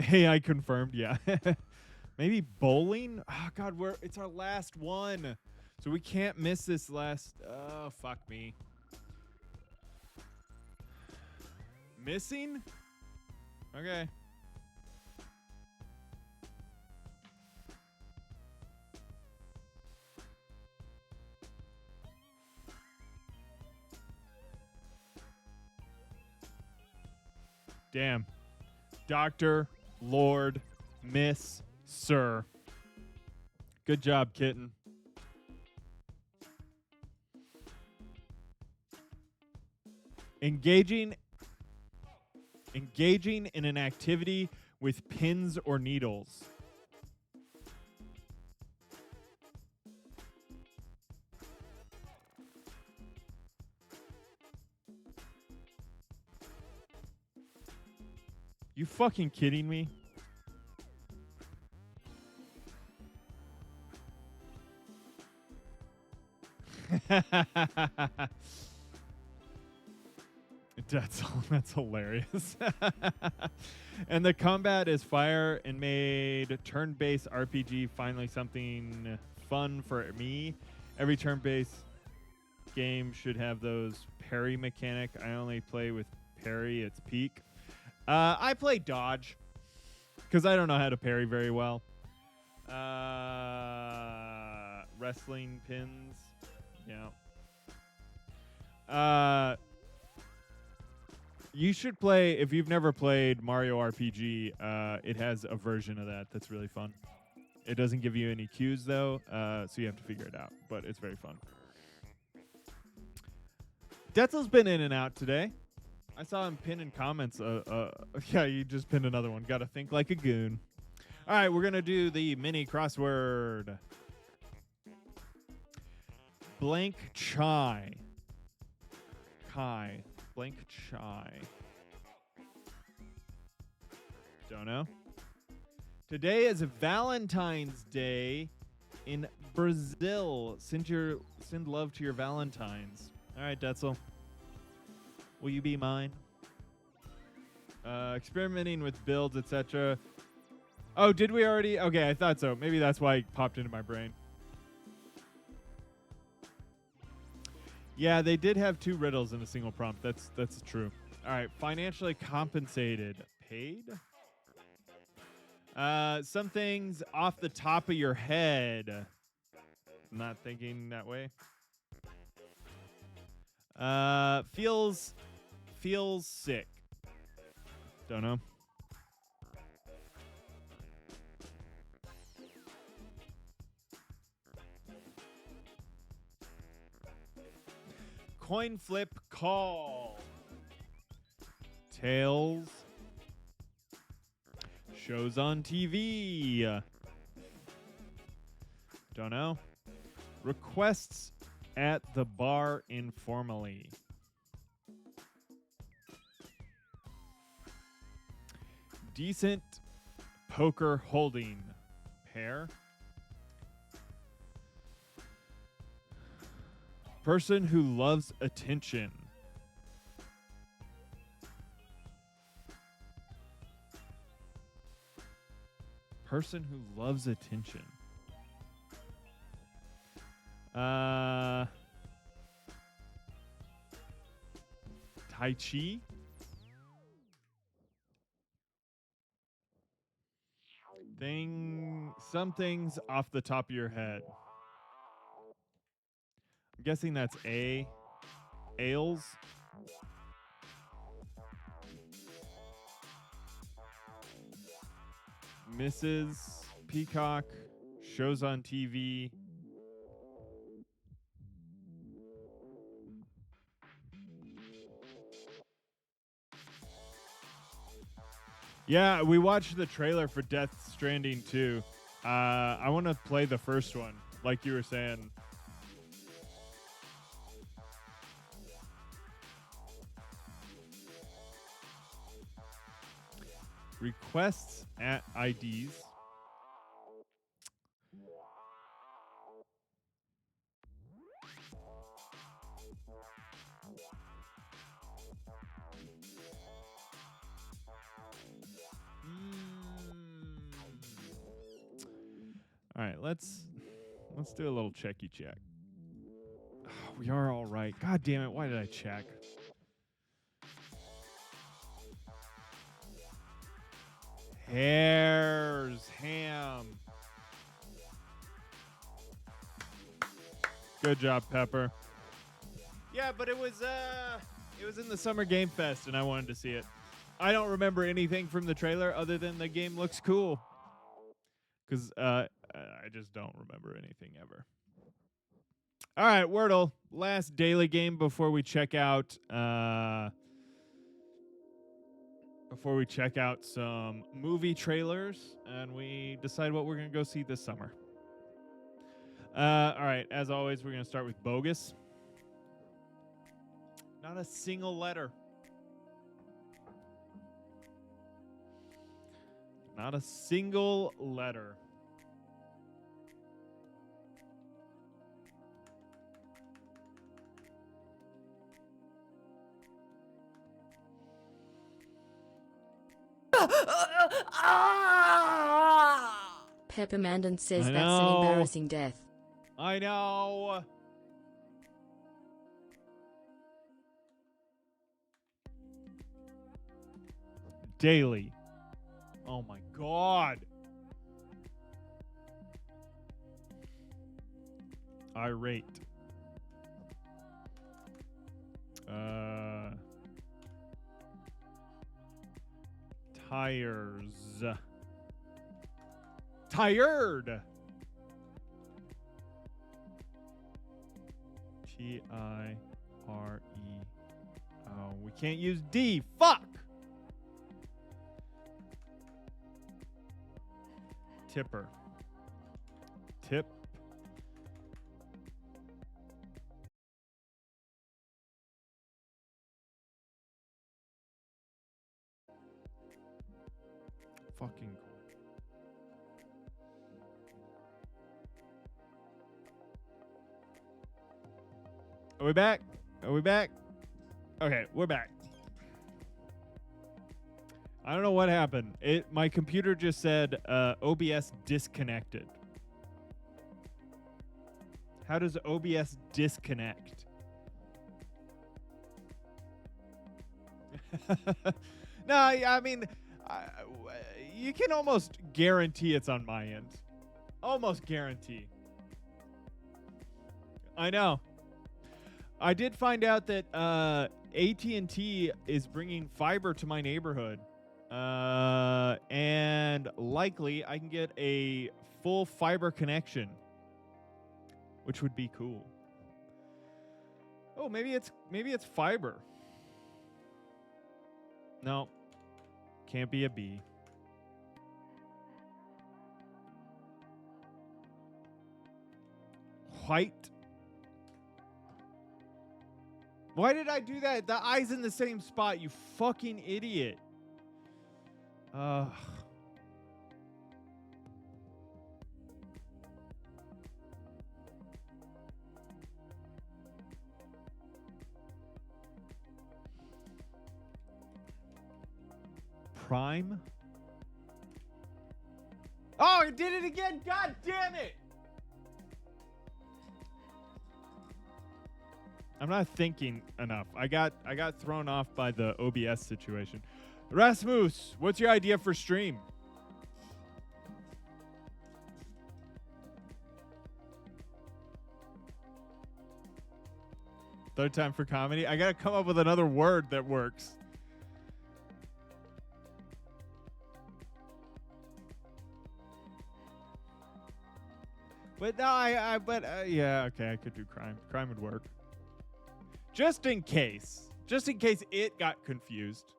AI confirmed, yeah. Maybe bowling? Oh, God, it's our last one. So we can't miss this last... Oh, fuck me. Missing? Okay. Damn. Doctor, Lord, Miss, Sir. Good job, kitten. Engaging in an activity with pins or needles. You fucking kidding me? That's hilarious. And the combat is fire and made turn-based RPG finally something fun for me. Every turn-based game should have those parry mechanic. I only play with parry. It's peak. I play dodge because I don't know how to parry very well. Wrestling pins. Yeah. You should play, if you've never played Mario RPG, it has a version of that that's really fun. It doesn't give you any cues, though, so you have to figure it out, but it's very fun. Detzel's been in and out today. I saw him pin in comments. Yeah, you just pinned another one. Gotta think like a goon. All right, we're going to do the mini crossword. Blank chai. Kai. Blank chai. Don't know. Today is Valentine's Day in Brazil. Send love to your Valentines. All right, Detzel. Will you be mine? Experimenting with builds, etc. Oh, did we already? Okay, I thought so. Maybe that's why it popped into my brain. Yeah, they did have 2 riddles in a single prompt. That's true. All right, financially compensated. Paid? Some things off the top of your head. Not thinking that way. Feels sick. Don't know. Coin flip call. Tails. Shows on TV. Don't know. Requests at the bar informally. Decent poker holding pair. Person who loves attention. Person who loves attention. Tai Chi. Some things off the top of your head. I'm guessing that's A. Ales. Mrs. Peacock. Shows on TV. Yeah, we watched the trailer for Death Stranding 2. I want to play the first one, like you were saying. Requests at IDs. All right, let's do a little checky check. Oh, we are all right. God damn it! Why did I check? Hares, ham. Good job, Pepper. Yeah, but it was in the Summer Game Fest, and I wanted to see it. I don't remember anything from the trailer other than the game looks cool. Because I just don't remember anything ever. All right, Wordle. Last daily game before we check out. Before we check out some movie trailers, and we decide what we're gonna go see this summer. All right. As always, we're gonna start with bogus. Not a single letter. Not a single letter. Pepper Mandan says that's an embarrassing death. I know. Daily. Oh my God. Irate. Tires. Tired. T-I-R-E. can't use D. Fuck! Tipper. Tip. Fucking cool. Are we back? Are we back? Okay, we're back. I don't know what happened. My computer just said OBS disconnected. How does OBS disconnect? No, I mean, you can almost guarantee it's on my end. Almost guarantee. I know. I did find out that AT&T is bringing fiber to my neighborhood. And likely I can get a full fiber connection, which would be cool. Oh, maybe it's fiber. No, can't be a B. White. Why did I do that? The I's in the same spot, you fucking idiot. Prime? Oh, it did it again. God damn it. I'm not thinking enough. I got thrown off by the OBS situation. Rasmus, what's your idea for stream? Third time for comedy? I gotta come up with another word that works. But no, yeah, okay, I could do crime. Crime would work. Just in case it got confused.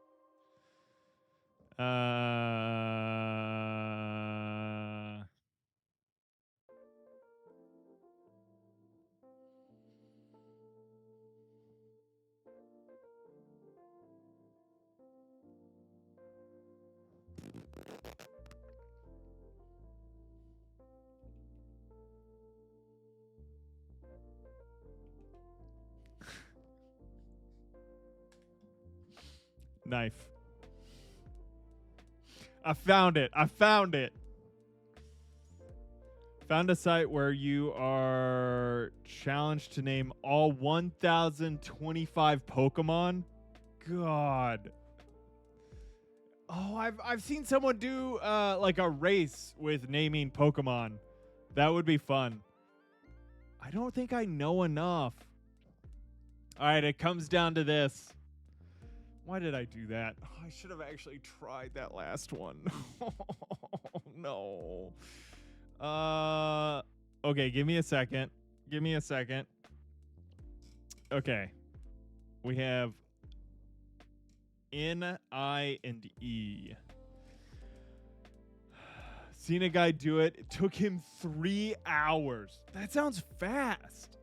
Knife. I found it. Found a site where you are challenged to name all 1,025 Pokemon. God. Oh, I've seen someone do like a race with naming Pokemon. That would be fun. I don't think I know enough. All right, it comes down to this. Why did I do that? Oh, I should have actually tried that last one. No. Okay, give me a second. Okay. We have N, I, and E. Seen a guy do it. It took him 3 hours. That sounds fast.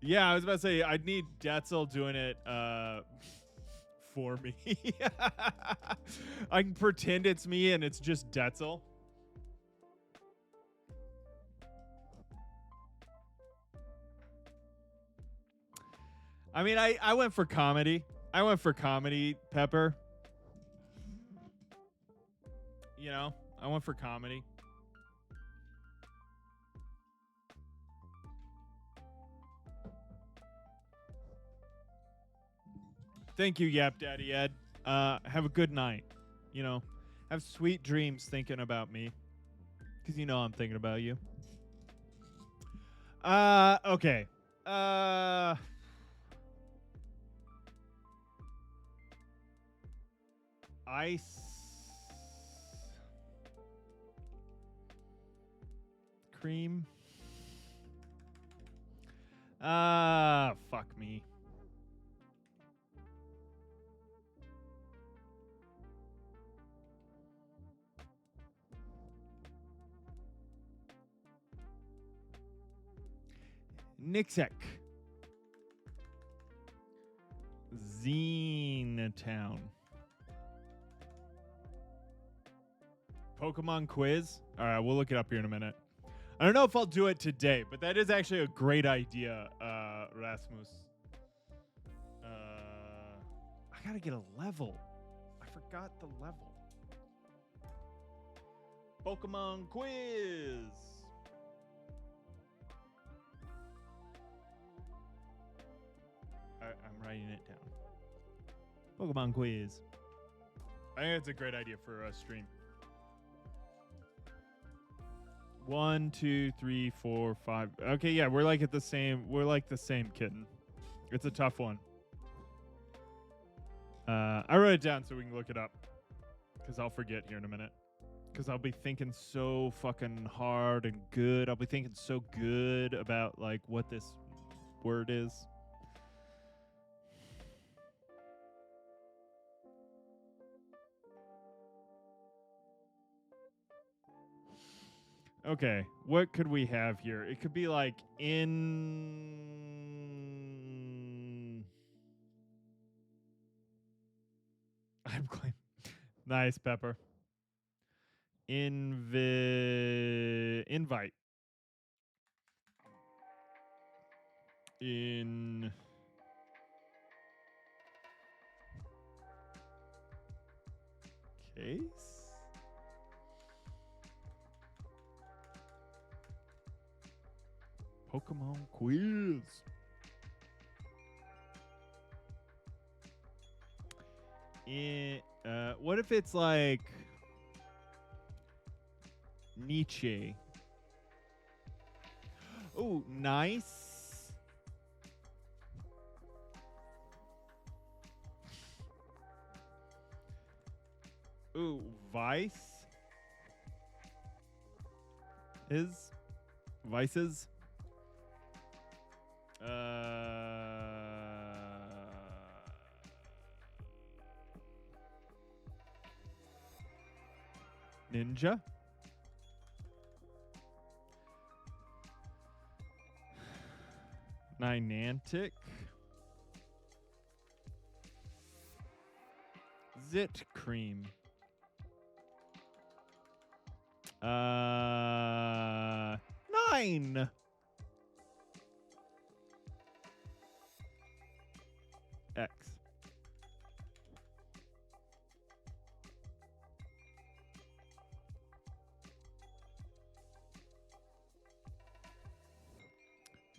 Yeah, I was about to say, I'd need Detzel doing it for me. I can pretend it's me and it's just Detzel. I mean, I went for comedy. Pepper. You know, I went for comedy. Thank you, Yap Daddy Ed. Have a good night. You know, have sweet dreams thinking about me. Because you know I'm thinking about you. Okay. Ice cream. Fuck me. Nixek. Town. Pokemon quiz? All right, we'll look it up here in a minute. I don't know if I'll do it today, but that is actually a great idea, Rasmus. I gotta get a level. I forgot the level. Pokemon quiz. I'm writing it down. Pokemon quiz. I think it's a great idea for a stream. 1, 2, 3, 4, 5. Okay, yeah, we're like the same kitten. It's a tough one. I wrote it down so we can look it up. Because I'll forget here in a minute. Because I'll be thinking so fucking hard and good. I'll be thinking so good about like what this word is. Okay, what could we have here? It could be like in... I'm claiming. Nice, Pepper. Invite. In... Case? Pokemon quiz. What if it's like Nietzsche? Oh, nice. Ooh, Vice. Vices. Ninja. Niantic. Zit cream. 9. X.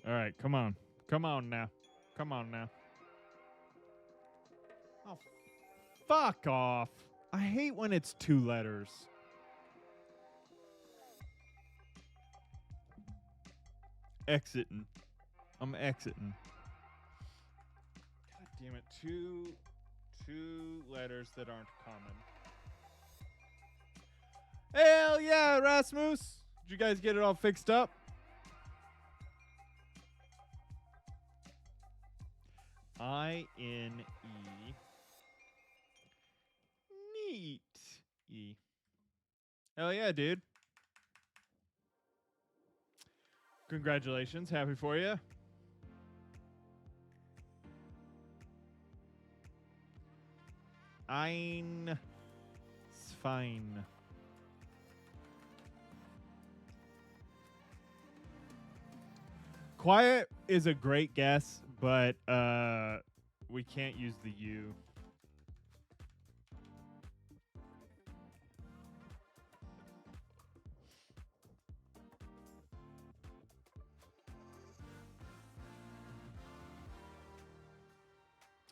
All right, come on. Come on now. Come on now. Oh, fuck off. I hate when it's 2 letters. Exiting. I'm exiting. God damn it. Two letters that aren't common. Hell yeah, Rasmus. Did you guys get it all fixed up? I-N-E. Neat. E. Hell yeah, dude. Congratulations. Happy for you. Ein. Fine. Quiet is a great guess, but we can't use the U.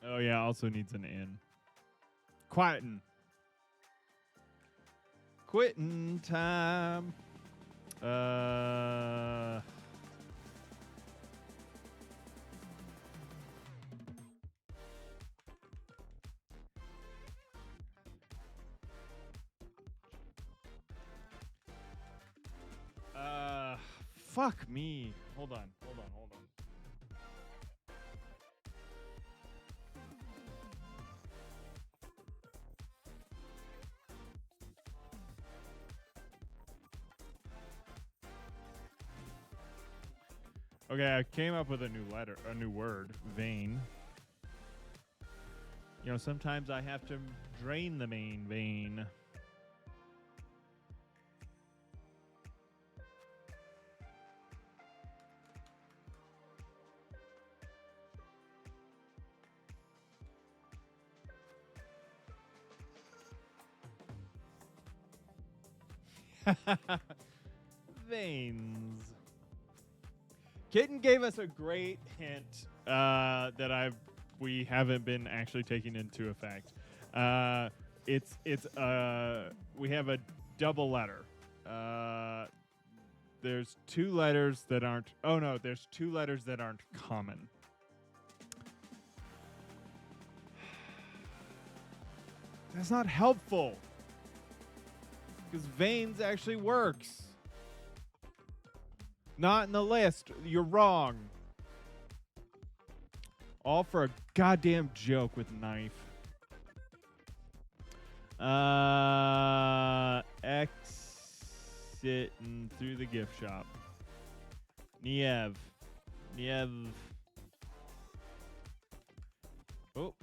Oh yeah, also needs an N. Quietin'. Quitting time. Fuck me. Hold on. Okay, I came up with a new word. Vein. You know, sometimes I have to drain the main vein. Veins. Kitten gave us a great hint that we haven't been actually taking into effect. We have a double letter. There's two letters that aren't. Oh no, there's two letters that aren't common. That's not helpful. Because veins actually works. Not in the list. You're wrong. All for a goddamn joke with knife. Exiting through the gift shop. Niev. Oh.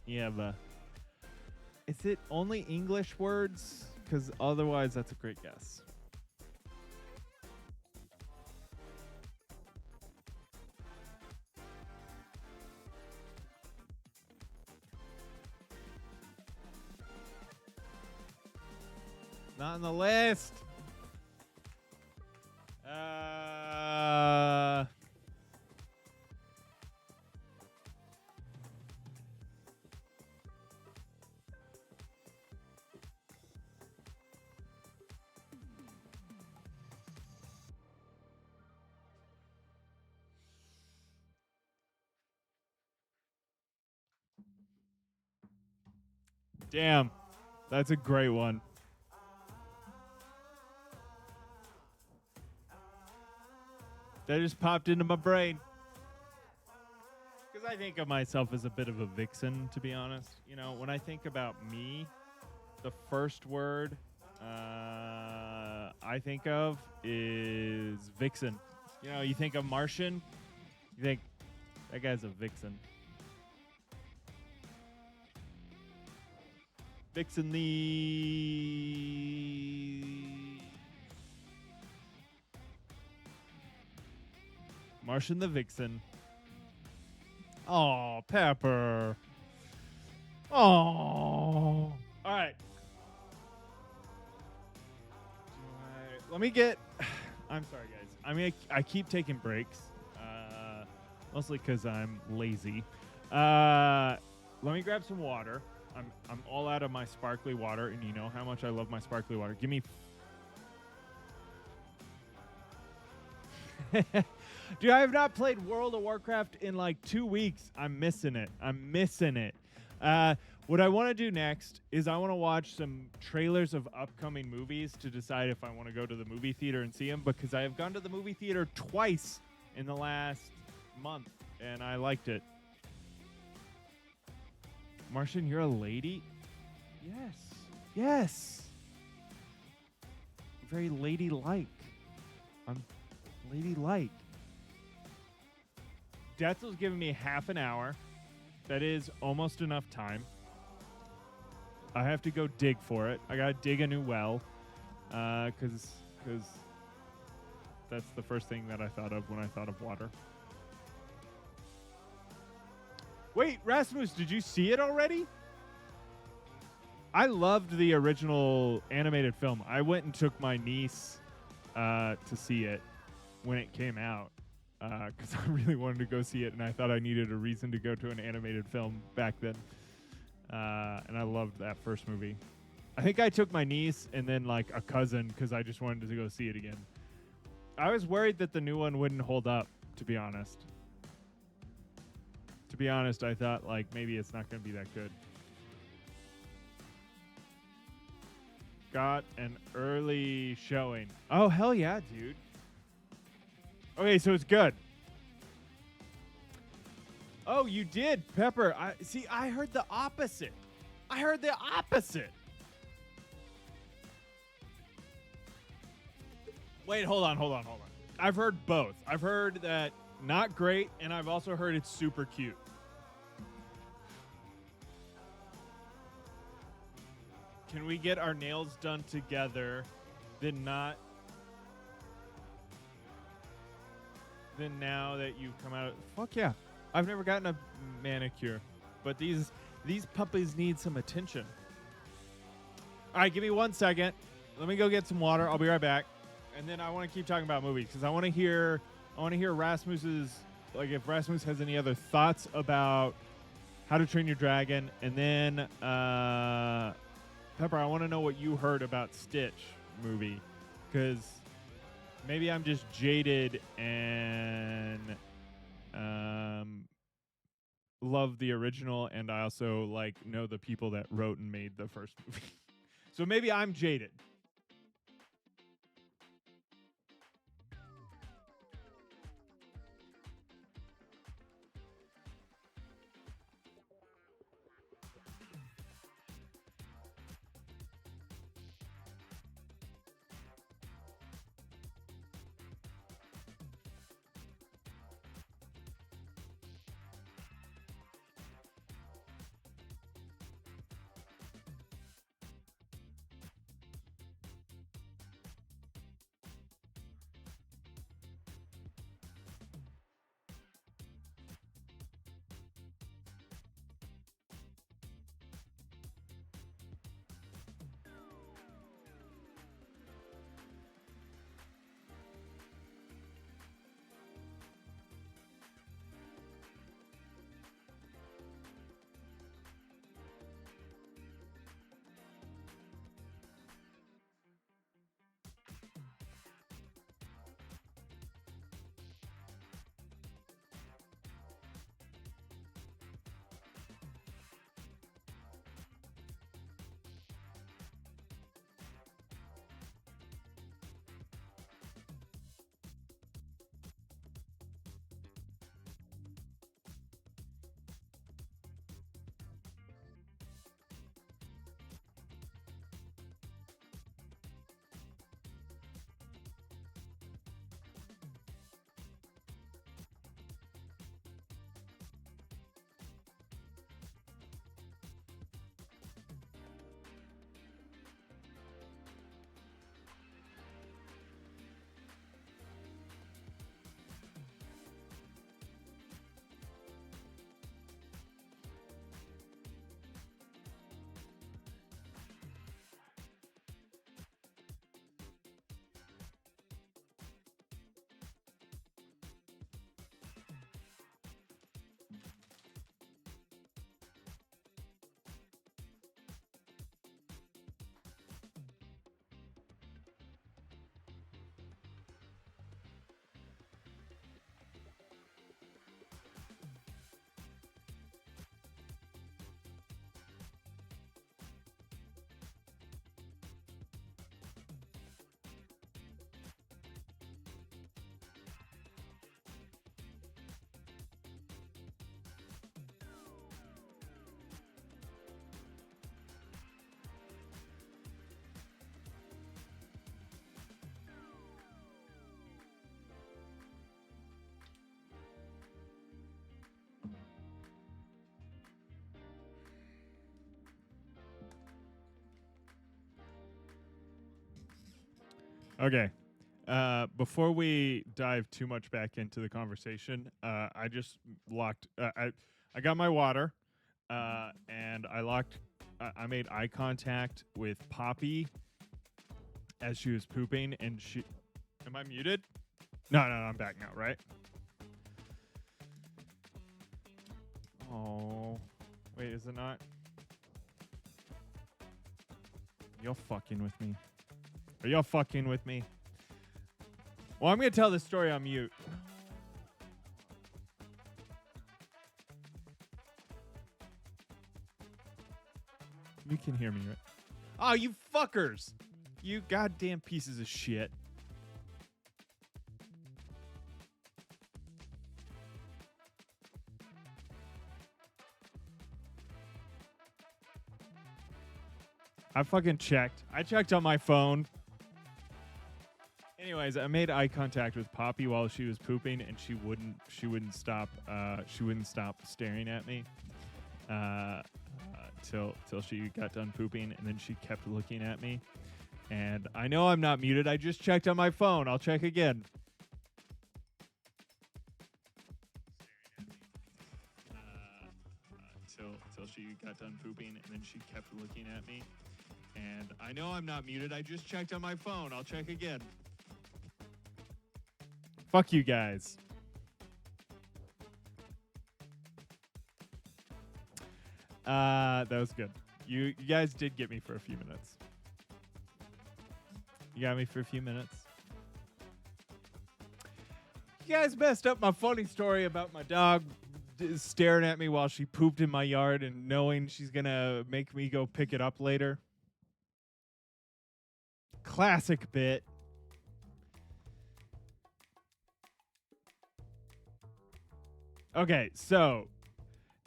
Nieva. Is it only English words? Because otherwise, that's a great guess. Not on the list. Damn. That's a great one. That just popped into my brain. Because I think of myself as a bit of a vixen, to be honest. You know, when I think about me, the first word I think of is vixen. You know, you think of Martian, you think that guy's a vixen. Vixen Martian the Vixen. Oh, Pepper. Oh. All right. Let me get. I'm sorry, guys. I mean, I keep taking breaks, mostly because I'm lazy. Let me grab some water. I'm all out of my sparkly water, and you know how much I love my sparkly water. Give me. Dude, I have not played World of Warcraft in like 2 weeks. I'm missing it. What I want to do next is I want to watch some trailers of upcoming movies to decide if I want to go to the movie theater and see them, because I have gone to the movie theater twice in the last month, and I liked it. Martian, you're a lady? Yes. Very ladylike. I'm ladylike. Detzel's giving me half an hour. That is almost enough time. I have to go dig for it. I gotta dig a new well, because that's the first thing that I thought of when I thought of water. Wait, Rasmus, did you see it already? I loved the original animated film. I went and took my niece to see it when it came out, because I really wanted to go see it, and I thought I needed a reason to go to an animated film back then. And I loved that first movie. I think I took my niece and then like a cousin because I just wanted to go see it again. I was worried that the new one wouldn't hold up, to be honest. I thought like maybe it's not going to be that good. Got an early showing. Oh, hell yeah, dude. Okay, so it's good. Oh, you did, Pepper. I heard the opposite. Wait, hold on. I've heard both. I've heard that not great, and I've also heard it's super cute. Can we get our nails done together? Then now that you've come out, fuck yeah. I've never gotten a manicure, but these puppies need some attention. All right, give me 1 second. Let me go get some water. I'll be right back. And then I want to keep talking about movies because I want to hear Rasmus's, like, if Rasmus has any other thoughts about How to Train Your Dragon. And then Pepper, I want to know what you heard about Stitch movie, because maybe I'm just jaded and love the original, and I also know the people that wrote and made the first movie. So maybe I'm jaded. Okay. Before we dive too much back into the conversation, I just locked. I got my water, and I locked. I made eye contact with Poppy as she was pooping, and she. Am I muted? No, I'm back now, right? Oh, wait, is it not? You're fucking with me. Are y'all fucking with me? Well, I'm going to tell this story on mute. You can hear me, right? Oh, you fuckers! You goddamn pieces of shit. I fucking checked. I checked on my phone. Anyway. anyways, I made eye contact with Poppy while she was pooping, and she wouldn't stop. She wouldn't stop staring at me till she got done pooping, and then she kept looking at me. And I know I'm not muted. I just checked on my phone. I'll check again. Till she got done pooping, and then she kept looking at me. And I know I'm not muted. I just checked on my phone. I'll check again. Fuck you guys. That was good. You guys did get me for a few minutes. You got me for a few minutes. You guys messed up my funny story about my dog staring at me while she pooped in my yard and knowing she's gonna make me go pick it up later. Classic bit. Okay, so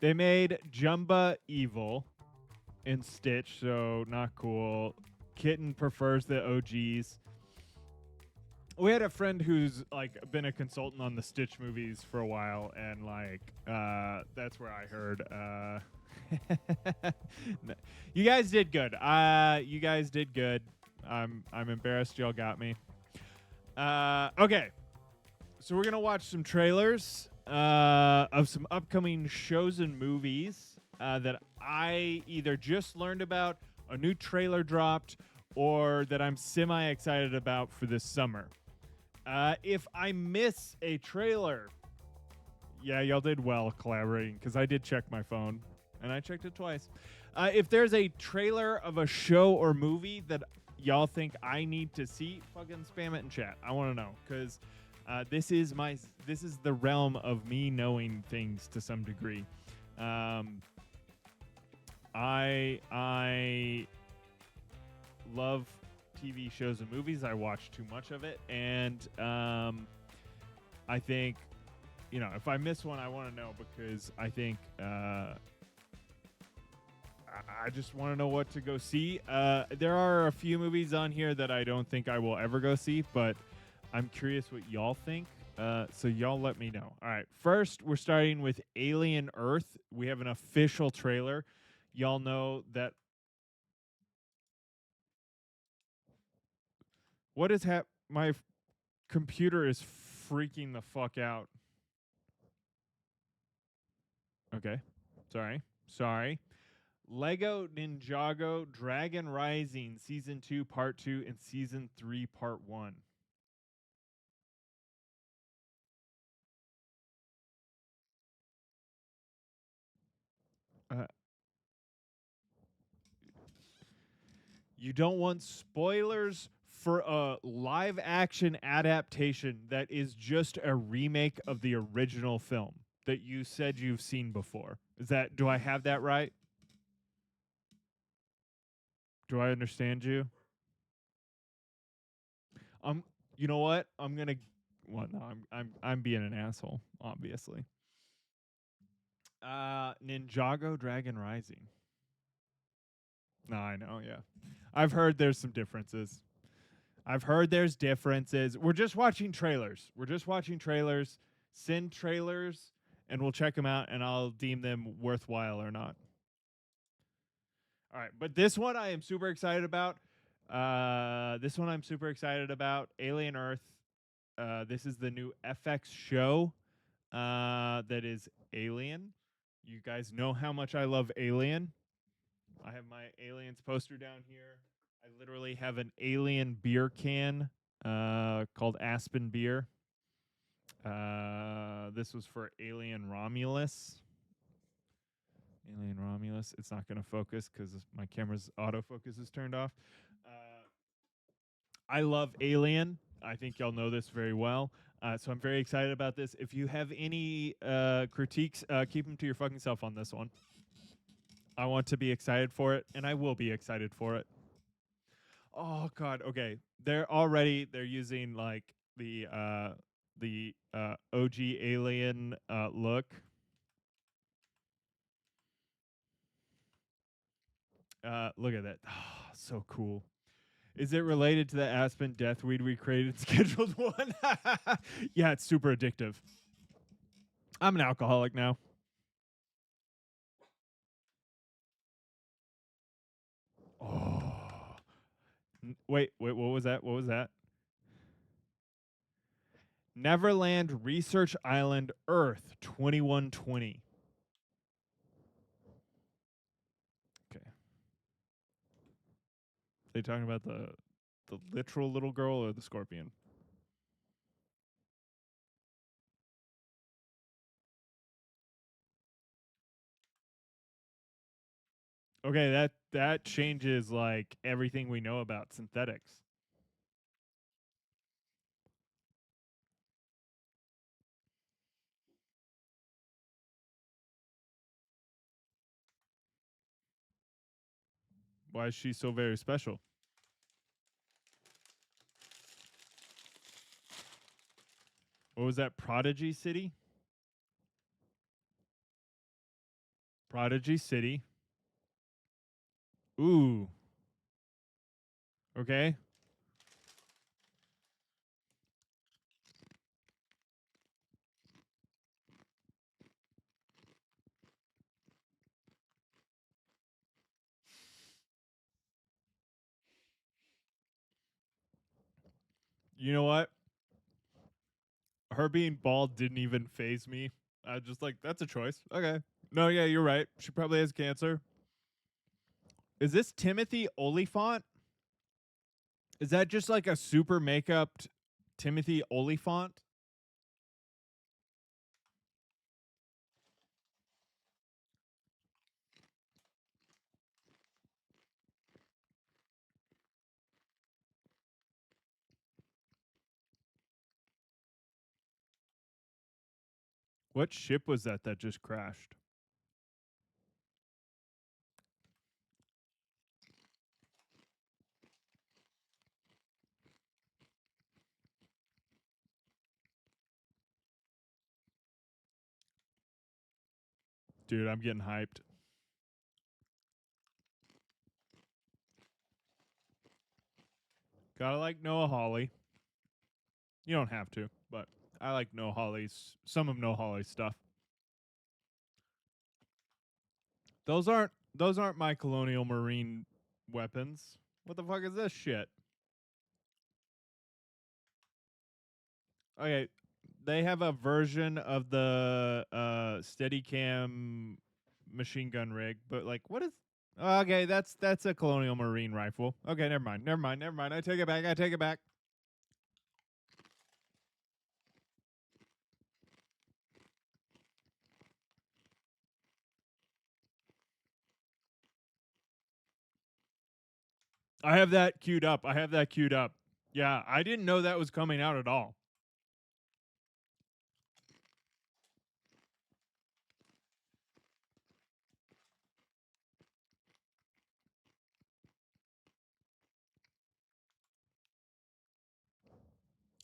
they made Jumba evil in Stitch, so not cool. Kitten prefers the OGs. We had a friend who's like been a consultant on the Stitch movies for a while, and like that's where I heard. You guys did good. You guys did good. I'm embarrassed y'all got me. Okay, so we're gonna watch some trailers of some upcoming shows and movies that I either just learned about, a new trailer dropped, or that I'm semi-excited about for this summer. If I miss a trailer, yeah, y'all did well collaborating, because I did check my phone, and I checked it twice. If there's a trailer of a show or movie that y'all think I need to see, fucking spam it in chat. I want to know, because this is the realm of me knowing things to some degree. I love TV shows and movies. I watch too much of it, and I think, you know, if I miss one, I want to know, because I think I just want to know what to go see. There are a few movies on here that I don't think I will ever go see, but I'm curious what y'all think. So y'all let me know. All right, first we're starting with Alien Earth. We have an official trailer. Y'all know that. What is my computer is freaking the fuck out. Okay. Sorry. Lego Ninjago Dragon Rising Season 2 Part 2 and Season 3 Part 1. You don't want spoilers for a live action adaptation that is just a remake of the original film that you said you've seen before. Do I have that right? Do I understand you? You know what? I'm being an asshole, obviously. Ninjago Dragon Rising. No, I know, yeah. I've heard there's some differences. We're just watching trailers. Send trailers, and we'll check them out, and I'll deem them worthwhile or not. All right, but this one I am super excited about. Alien Earth. This is the new FX show that is Alien. You guys know how much I love Alien. I have my Aliens poster down here. I literally have an Alien beer can called Aspen Beer. This was for Alien Romulus. It's not going to focus because my camera's autofocus is turned off. I love Alien. I think y'all know this very well. So I'm very excited about this. If you have any critiques, keep them to your fucking self on this one. I want to be excited for it, and I will be excited for it. Oh God, okay. They're using like the OG Alien look. Look at that. Oh, so cool. Is it related to the Aspen death weed we created scheduled one? Yeah, it's super addictive. I'm an alcoholic now. Oh. Wait, what was that? What was that? Neverland Research Island Earth 2120. Okay. Are they talking about the literal little girl or the scorpion? Okay, that changes like everything we know about synthetics. Why is she so very special? What was that? Prodigy City? Prodigy City. Ooh. Okay. You know what? Her being bald didn't even phase me. I just like, that's a choice. Okay. No, yeah, you're right. She probably has cancer. Is this Timothy Oliphant? Is that just like a super makeup Timothy Oliphant? What ship was that just crashed? Dude, I'm getting hyped. Gotta like Noah Hawley. You don't have to, but I like Noah Hawley's, some of Noah Hawley's stuff. Those aren't my colonial marine weapons. What the fuck is this shit? Okay, they have a version of the Steadicam machine gun rig, but like, what is? Okay, that's a colonial marine rifle. Okay, never mind, never mind, never mind. I take it back. I take it back. I have that queued up. I have that queued up. Yeah, I didn't know that was coming out at all.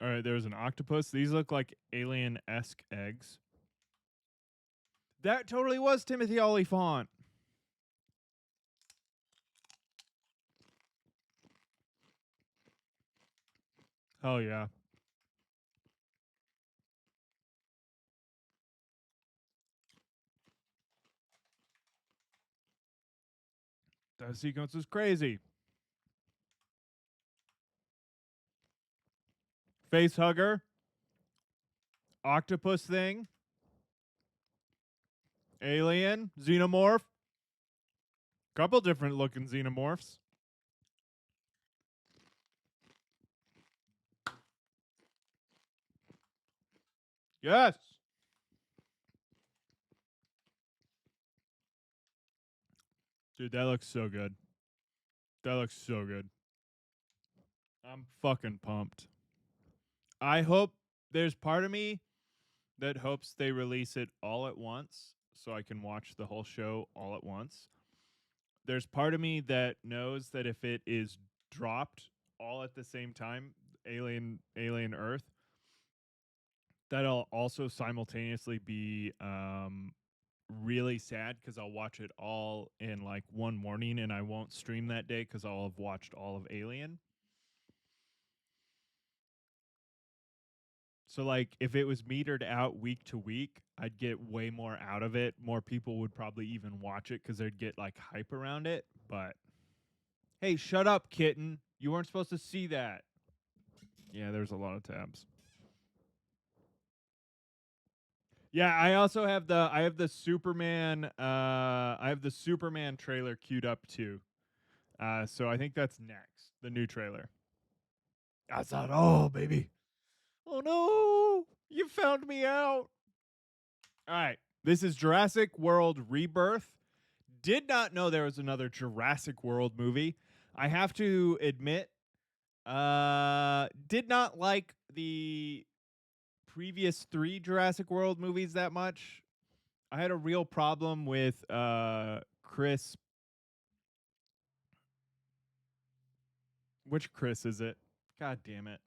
All right, there's an octopus. These look like alien-esque eggs. That totally was Timothy Oliphant. Hell yeah. That sequence is crazy. Face hugger. Octopus thing. Alien. Xenomorph. Couple different looking xenomorphs. Yes. Dude, that looks so good. That looks so good. I'm fucking pumped. I hope there's part of me that hopes they release it all at once so I can watch the whole show all at once. There's part of me that knows that if it is dropped all at the same time, Alien Earth, that'll also simultaneously be really sad because I'll watch it all in like one morning and I won't stream that day because I'll have watched all of Alien. So like if it was metered out week to week, I'd get way more out of it. More people would probably even watch it because they'd get like hype around it. But hey, shut up, kitten. You weren't supposed to see that. Yeah, there's a lot of tabs. Yeah, I also have the Superman trailer queued up too. So I think that's next, the new trailer. That's not all, baby. Oh no, you found me out. All right, this is Jurassic World Rebirth. Did not know there was another Jurassic World movie. I have to admit, did not like the previous 3 Jurassic World movies that much. I had a real problem with Chris. Which Chris is it? God damn it.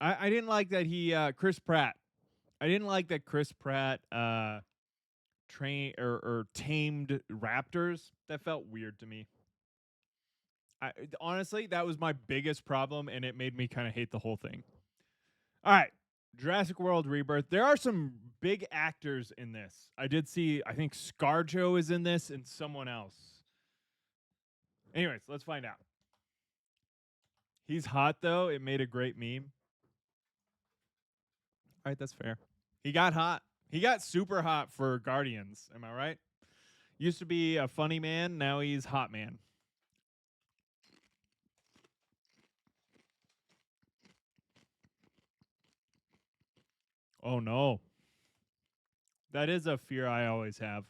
I didn't like that he Chris Pratt. I didn't like that Chris Pratt train or tamed raptors. That felt weird to me. Honestly, that was my biggest problem, and it made me kind of hate the whole thing. All right, Jurassic World Rebirth. There are some big actors in this. I did see, I think ScarJo is in this and someone else. Anyways, let's find out. He's hot, though. It made a great meme. All right, that's fair. He got hot. He got super hot for Guardians. Am I right? Used to be a funny man. Now he's hot man. Oh, no. That is a fear I always have.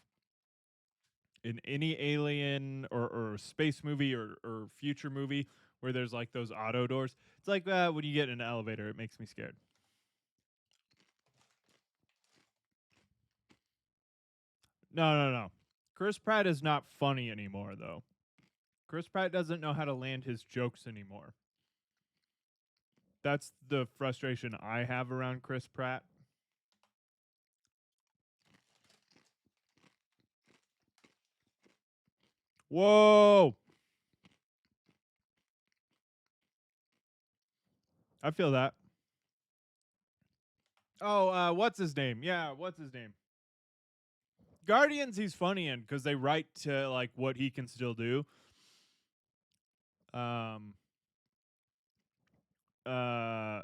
In any alien or space movie or future movie where there's like those auto doors. It's like when you get in an elevator, it makes me scared. No. Chris Pratt is not funny anymore, though. Chris Pratt doesn't know how to land his jokes anymore. That's the frustration I have around Chris Pratt. Whoa! I feel that. Oh, what's his name? Yeah, what's his name? Guardians, he's funny in because they write to like what he can still do. Um. Uh.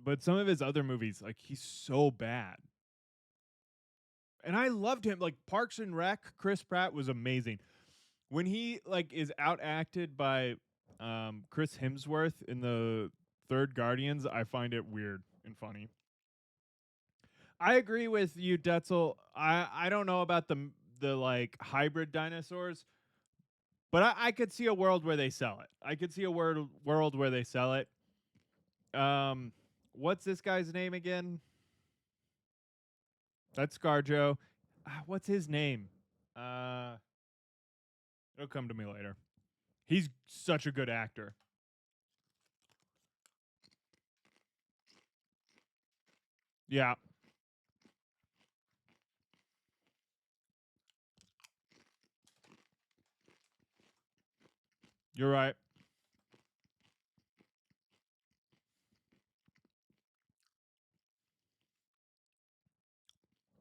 But some of his other movies, like he's so bad. And I loved him. Like Parks and Rec, Chris Pratt was amazing. When he like is outacted by Chris Hemsworth in the third Guardians, I find it weird and funny. I agree with you, Detzel. I don't know about the like hybrid dinosaurs, but I could see a world where they sell it. I could see a world where they sell it. What's this guy's name again? That's ScarJo. What's his name? It'll come to me later. He's such a good actor. Yeah, you're right.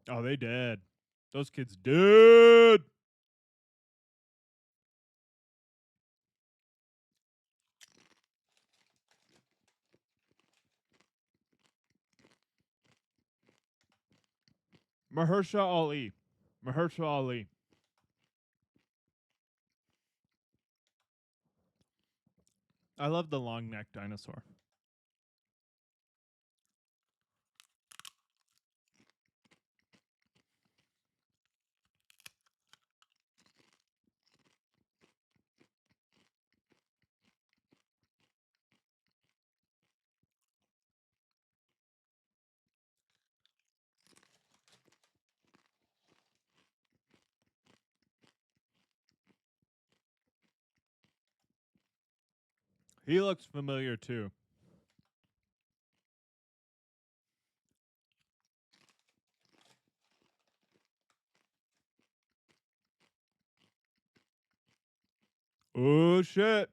Oh, they dead. Those kids dead. Mahershala Ali. Mahershala Ali. I love the long neck dinosaur. He looks familiar too. Oh shit.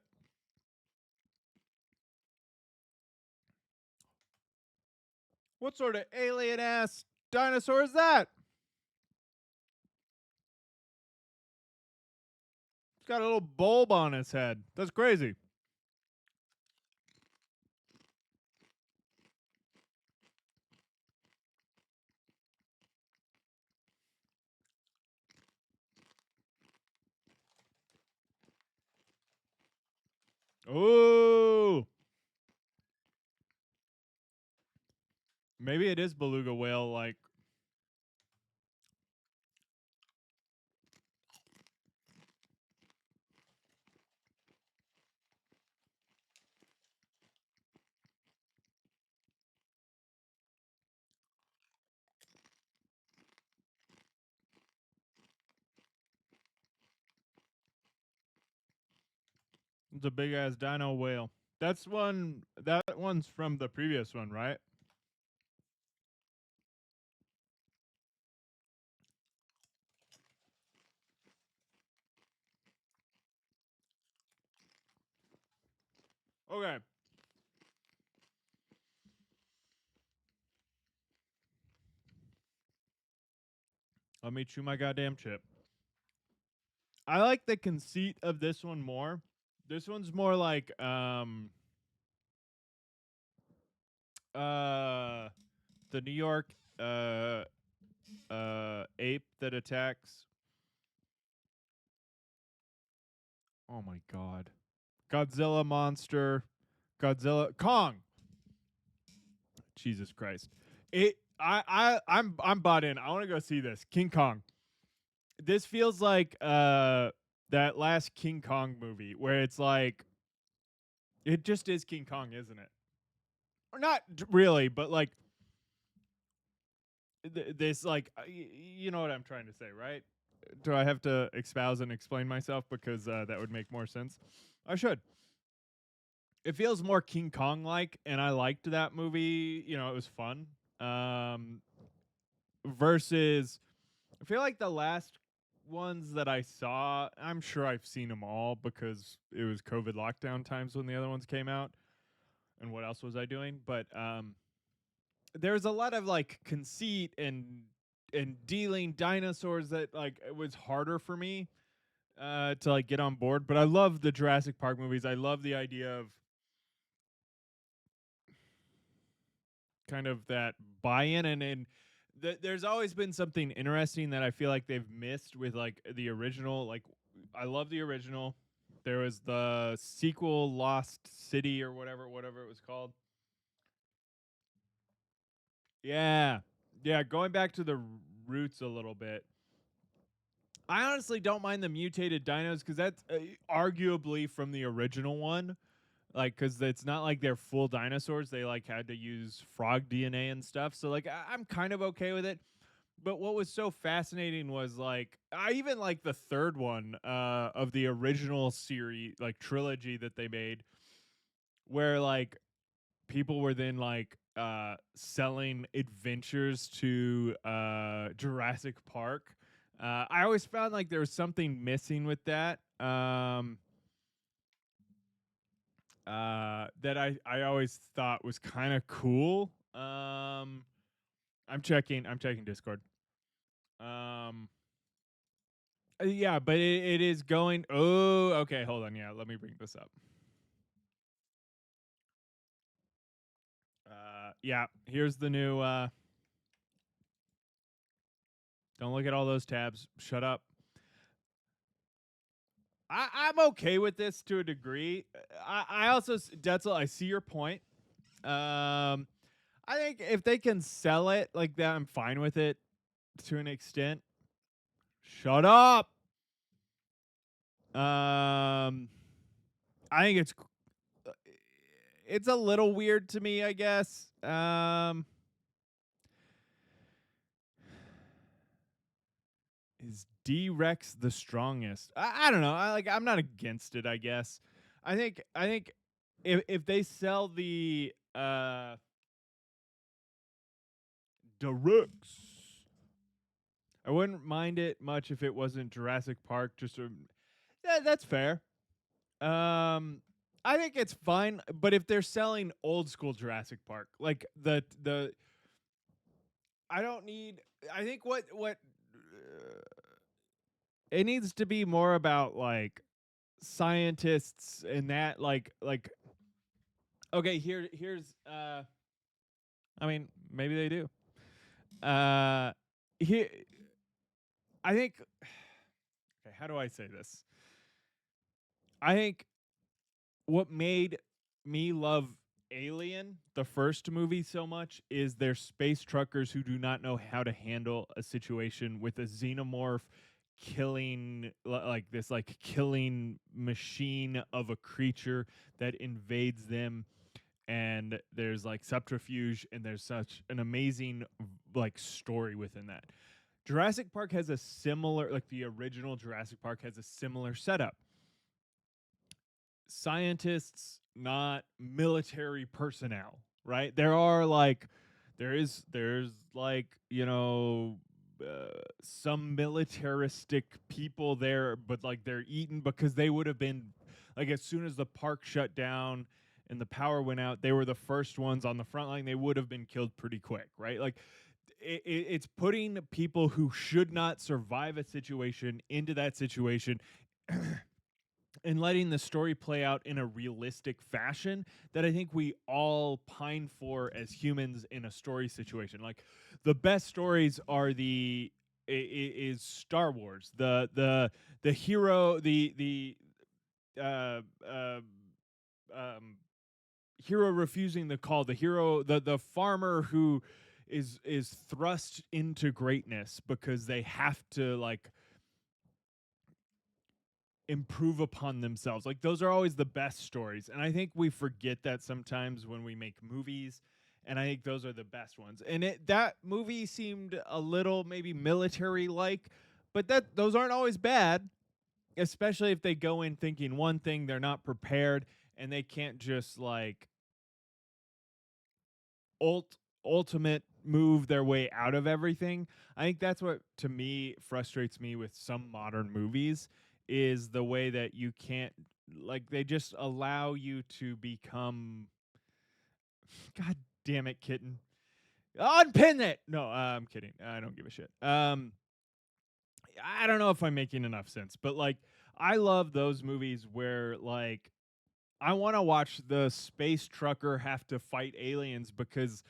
What sort of alien ass dinosaur is that? It's got a little bulb on his head. That's crazy. Oh, maybe it is beluga whale. Like, it's a big ass dino whale. That's one. That one's from the previous one, right? Okay. Let me chew my goddamn chip. I like the conceit of this one more. This one's more like the New York ape that attacks. Oh my god. Godzilla monster. Godzilla Kong. Jesus Christ. I'm bought in. I want to go see this. King Kong. This feels like that last King Kong movie where it's like it just is King Kong, isn't it? Or not really, but like this like you know what I'm trying to say, right? Do I have to espouse and explain myself because that would make more sense? I should. It feels more King Kong like, and I liked that movie. You know, it was fun. Um, versus, I feel like the last ones that I saw, I'm sure I've seen them all because it was COVID lockdown times when the other ones came out. And what else was I doing? But there's a lot of like conceit and dealing dinosaurs that like it was harder for me to like get on board. But I love the Jurassic Park movies. I love the idea of kind of that buy-in and there's always been something interesting that I feel like they've missed with like the original. Like I love the original. There was the sequel Lost City or whatever it was called. Yeah. Yeah, going back to the roots a little bit. I honestly don't mind the mutated dinos cuz that's arguably from the original one. Like cuz it's not like they're full dinosaurs. They like had to use frog DNA and stuff. So like I'm kind of okay with it. But what was so fascinating was like I even like the third one of the original series like trilogy that they made where like people were then like selling adventures to Jurassic Park. I always found like there was something missing with that. That I always thought was kind of cool. I'm checking Discord. Um yeah, but it is going. Oh, okay. Hold on. Yeah, let me bring this up. Yeah, here's the new. Don't look at all those tabs. Shut up. I'm okay with this to a degree. I also Detzel, I see your point. I think if they can sell it like that, I'm fine with it to an extent. Shut up. I think it's a little weird to me, I guess. Is D-Rex the strongest? I don't know. I'm not against it, I guess. I think if they sell the D-Rex, I wouldn't mind it much if it wasn't Jurassic Park. Yeah, that's fair. I think it's fine, but if they're selling old school Jurassic Park, like the I don't need. I think what it needs to be more about like scientists and that like okay here's I mean maybe they do here I think okay how do I say this I think what made me love Alien, the first movie, so much is they're space truckers who do not know how to handle a situation with a xenomorph killing like this like killing machine of a creature that invades them, and there's like subterfuge and there's such an amazing like story within that. Jurassic Park has a similar, like the original Jurassic Park has a similar setup. Scientists, not military personnel, right? There are like there's like, you know, some militaristic people there, but like they're eaten because they would have been like as soon as the park shut down and the power went out, they were the first ones on the front line. They would have been killed pretty quick, right? Like it's putting people who should not survive a situation into that situation and letting the story play out in a realistic fashion that I think we all pine for as humans in a story situation. Like the best stories are is Star Wars. The hero the uh, uh, hero refusing the call, the hero the farmer who is thrust into greatness because they have to like improve upon themselves. Like those are always the best stories. And I think we forget that sometimes when we make movies. And I think those are the best ones. And that movie seemed a little maybe military like, but those aren't always bad, especially if they go in thinking one thing, they're not prepared, and they can't just like ultimate move their way out of everything. I think that's what to me frustrates me with some modern movies is the way that you can't like they just allow you to become god damn it kitten unpin it no I'm kidding I don't give a shit I don't know if I'm making enough sense but like I love those movies where like I want to watch the space trucker have to fight aliens because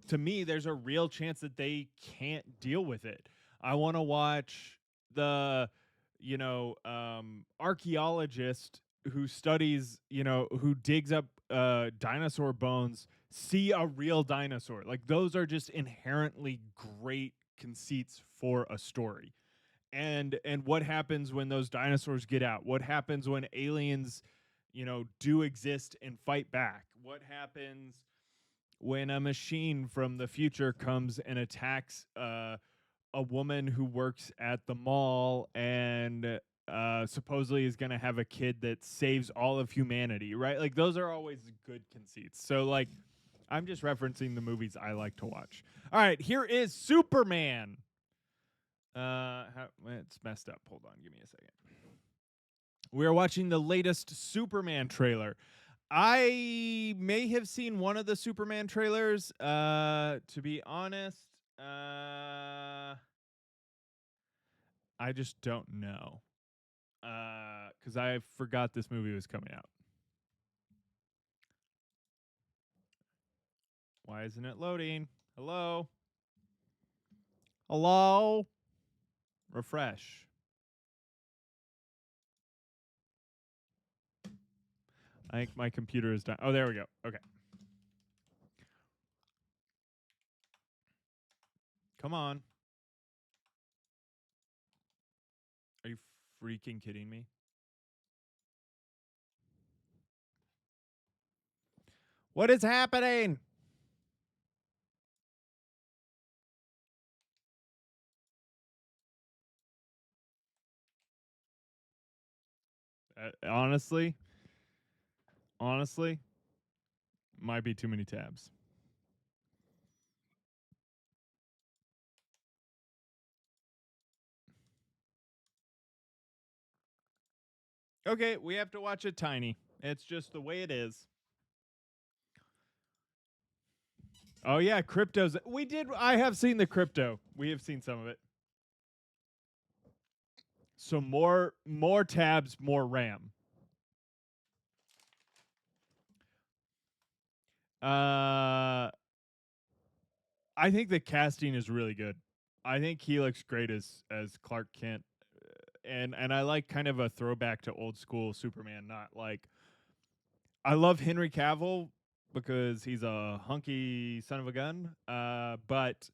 to me, there's a real chance that they can't deal with it. I want to watch the, archaeologist who studies, who digs up dinosaur bones, see a real dinosaur. Like those are just inherently great conceits for a story. And what happens when those dinosaurs get out? What happens when aliens, do exist and fight back? What happens when a machine from the future comes and attacks a woman who works at the mall and supposedly is going to have a kid that saves all of humanity, right? Like those are always good conceits. So like I'm just referencing the movies I like to watch. All right, here is Superman. It's messed up. Hold on, give me a second. We are watching the latest Superman trailer. I may have seen one of the Superman trailers. To be honest, I just don't know. Because I forgot this movie was coming out. Why isn't it loading? Hello? Hello? Refresh. I think my computer is done. Oh, there we go. Okay. Come on. Are you freaking kidding me? What is happening? Honestly, might be too many tabs. Okay, we have to watch it tiny. It's just the way it is. Oh yeah, cryptos. I have seen the crypto. We have seen some of it. So more tabs, more RAM. I think the casting is really good. I think he looks great as Clark Kent, and I like kind of a throwback to old school Superman. Not like I love Henry Cavill because he's a hunky son of a gun. But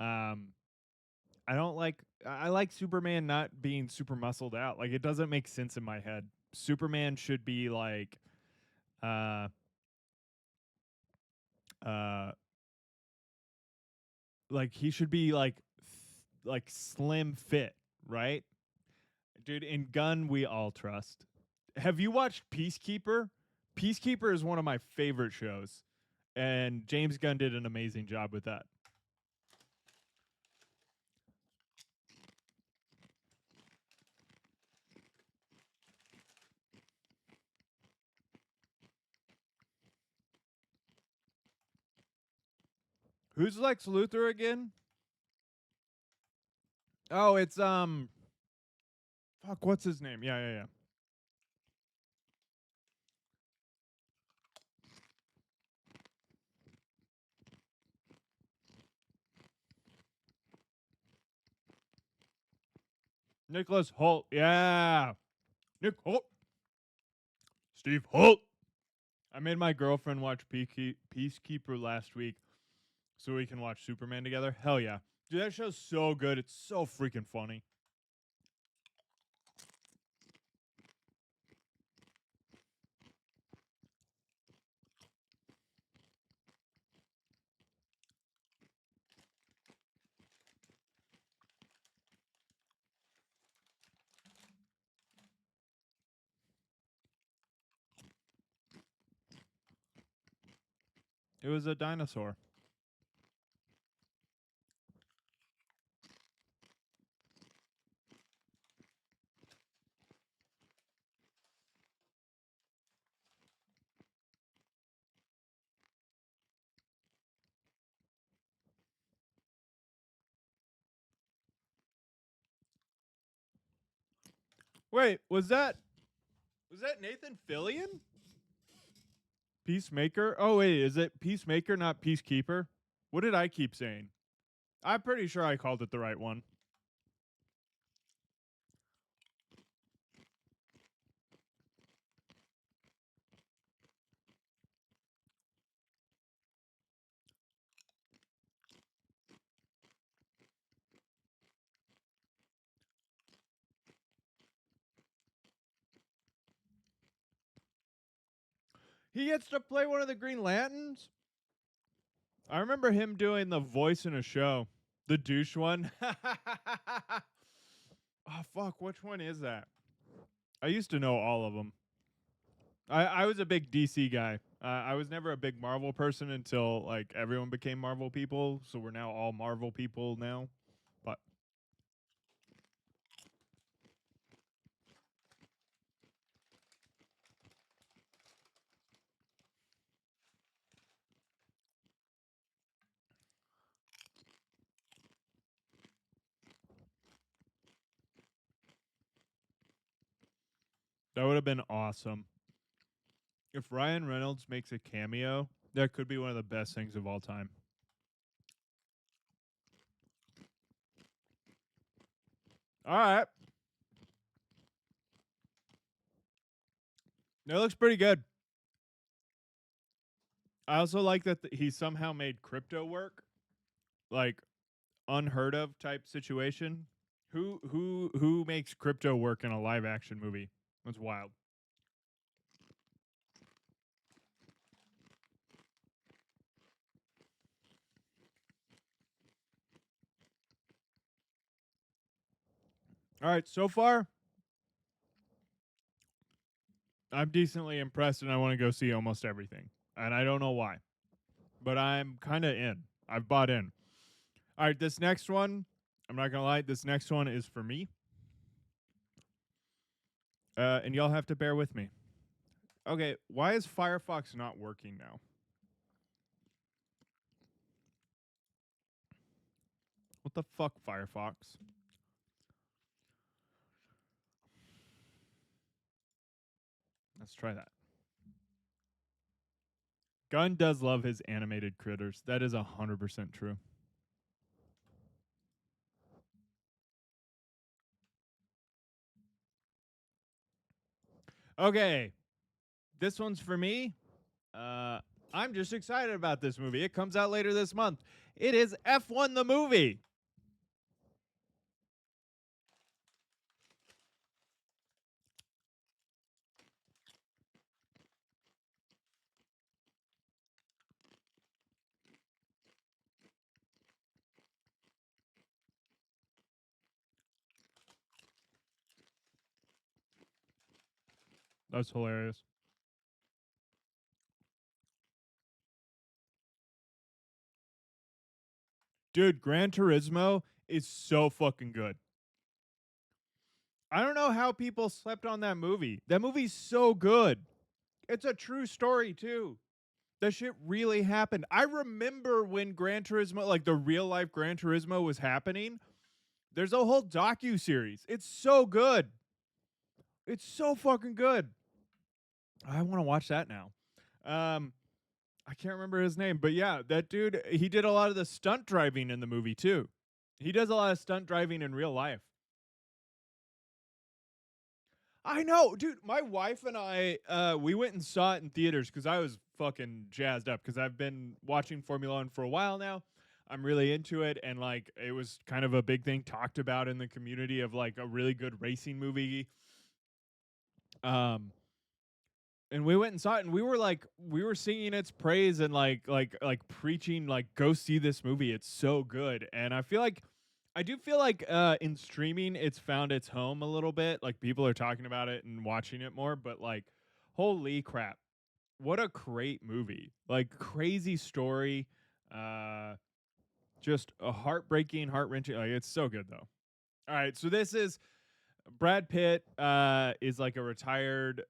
um, I don't like. I like Superman not being super muscled out. Like it doesn't make sense in my head. Superman should be uh, uh, like he should be like slim fit, right? Dude, in Gun we all trust. Have you watched Peacekeeper? Peacekeeper is one of my favorite shows, and James Gunn did an amazing job with that. Who's Lex Luthor again? Oh, it's fuck, what's his name? Yeah. Nicholas Holt. Yeah. Nick Holt. Steve Holt. I made my girlfriend watch Peacekeeper last week so we can watch Superman together. Hell yeah. Dude, that show's so good. It's so freaking funny. It was a dinosaur. Wait, was that Nathan Fillion? Peacemaker? Oh wait, is it Peacemaker, not Peacekeeper? What did I keep saying? I'm pretty sure I called it the right one. He gets to play one of the Green Lanterns? I remember him doing the voice in a show. The douche one. Oh fuck, which one is that? I used to know all of them. I was a big DC guy. I was never a big Marvel person until like everyone became Marvel people, so we're now all Marvel people now. But that would have been awesome. If Ryan Reynolds makes a cameo, that could be one of the best things of all time. All right. That looks pretty good. I also like that he somehow made crypto work, like unheard of type situation. Who makes crypto work in a live action movie? That's wild. All right, so far I'm decently impressed, and I want to go see almost everything. And I don't know why, but I'm kind of in. I've bought in. All right, this next one, I'm not gonna lie, this next one is for me, and y'all have to bear with me. Okay, why is Firefox not working now? What the fuck, Firefox? Let's try that. Gunn does love his animated critters. That is 100% true. Okay. This one's for me. I'm just excited about this movie. It comes out later this month. It is F1 the movie. That's hilarious. Dude, Gran Turismo is so fucking good. I don't know how people slept on that movie. That movie's so good. It's a true story, too. That shit really happened. I remember when Gran Turismo, like the real life Gran Turismo was happening. There's a whole docu-series. It's so good. It's so fucking good. I want to watch that now. I can't remember his name, but yeah, that dude, he did a lot of the stunt driving in the movie too. He does a lot of stunt driving in real life. I know, dude. My wife and I, we went and saw it in theaters because I was fucking jazzed up because I've been watching Formula One for a while now. I'm really into it, and like it was kind of a big thing talked about in the community of like a really good racing movie. And we went and saw it, and we were singing its praise and like preaching like go see this movie. It's so good, and I do feel like in streaming it's found its home a little bit. Like people are talking about it and watching it more, but like holy crap, what a great movie! Like crazy story, just a heartbreaking, heart wrenching. Like it's so good though. All right, so this is Brad Pitt is like a retired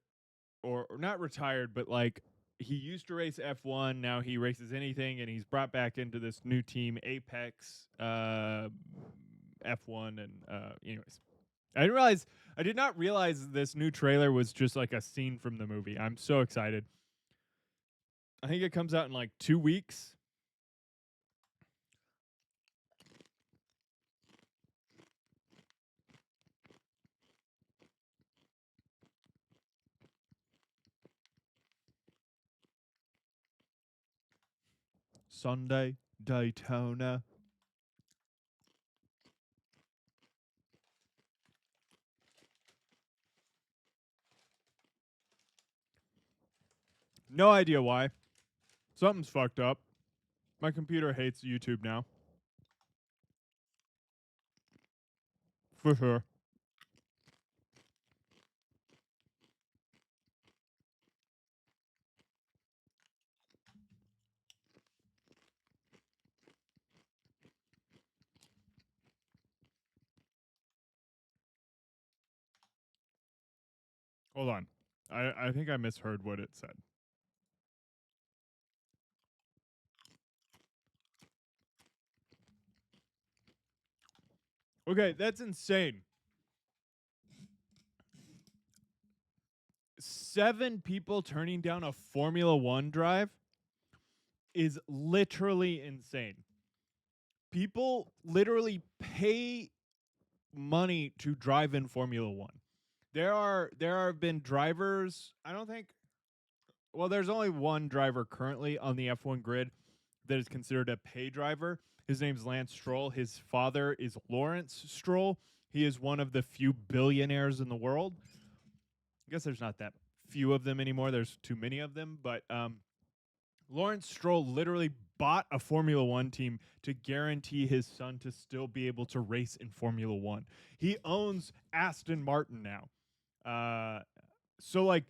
or not retired, but like he used to race F1. Now he races anything, and he's brought back into this new team, Apex F1. And anyways, I did not realize this new trailer was just like a scene from the movie. I'm so excited. I think it comes out in like 2 weeks. Sunday, Daytona. No idea why. Something's fucked up. My computer hates YouTube now. For sure. Hold on. I think I misheard what it said. Okay, that's insane. 7 people turning down a Formula One drive is literally insane. People literally pay money to drive in Formula One. There have been drivers. I don't think. Well, there's only one driver currently on the F1 grid that is considered a pay driver. His name's Lance Stroll. His father is Lawrence Stroll. He is one of the few billionaires in the world. I guess there's not that few of them anymore. There's too many of them. But Lawrence Stroll literally bought a Formula One team to guarantee his son to still be able to race in Formula One. He owns Aston Martin now. So like,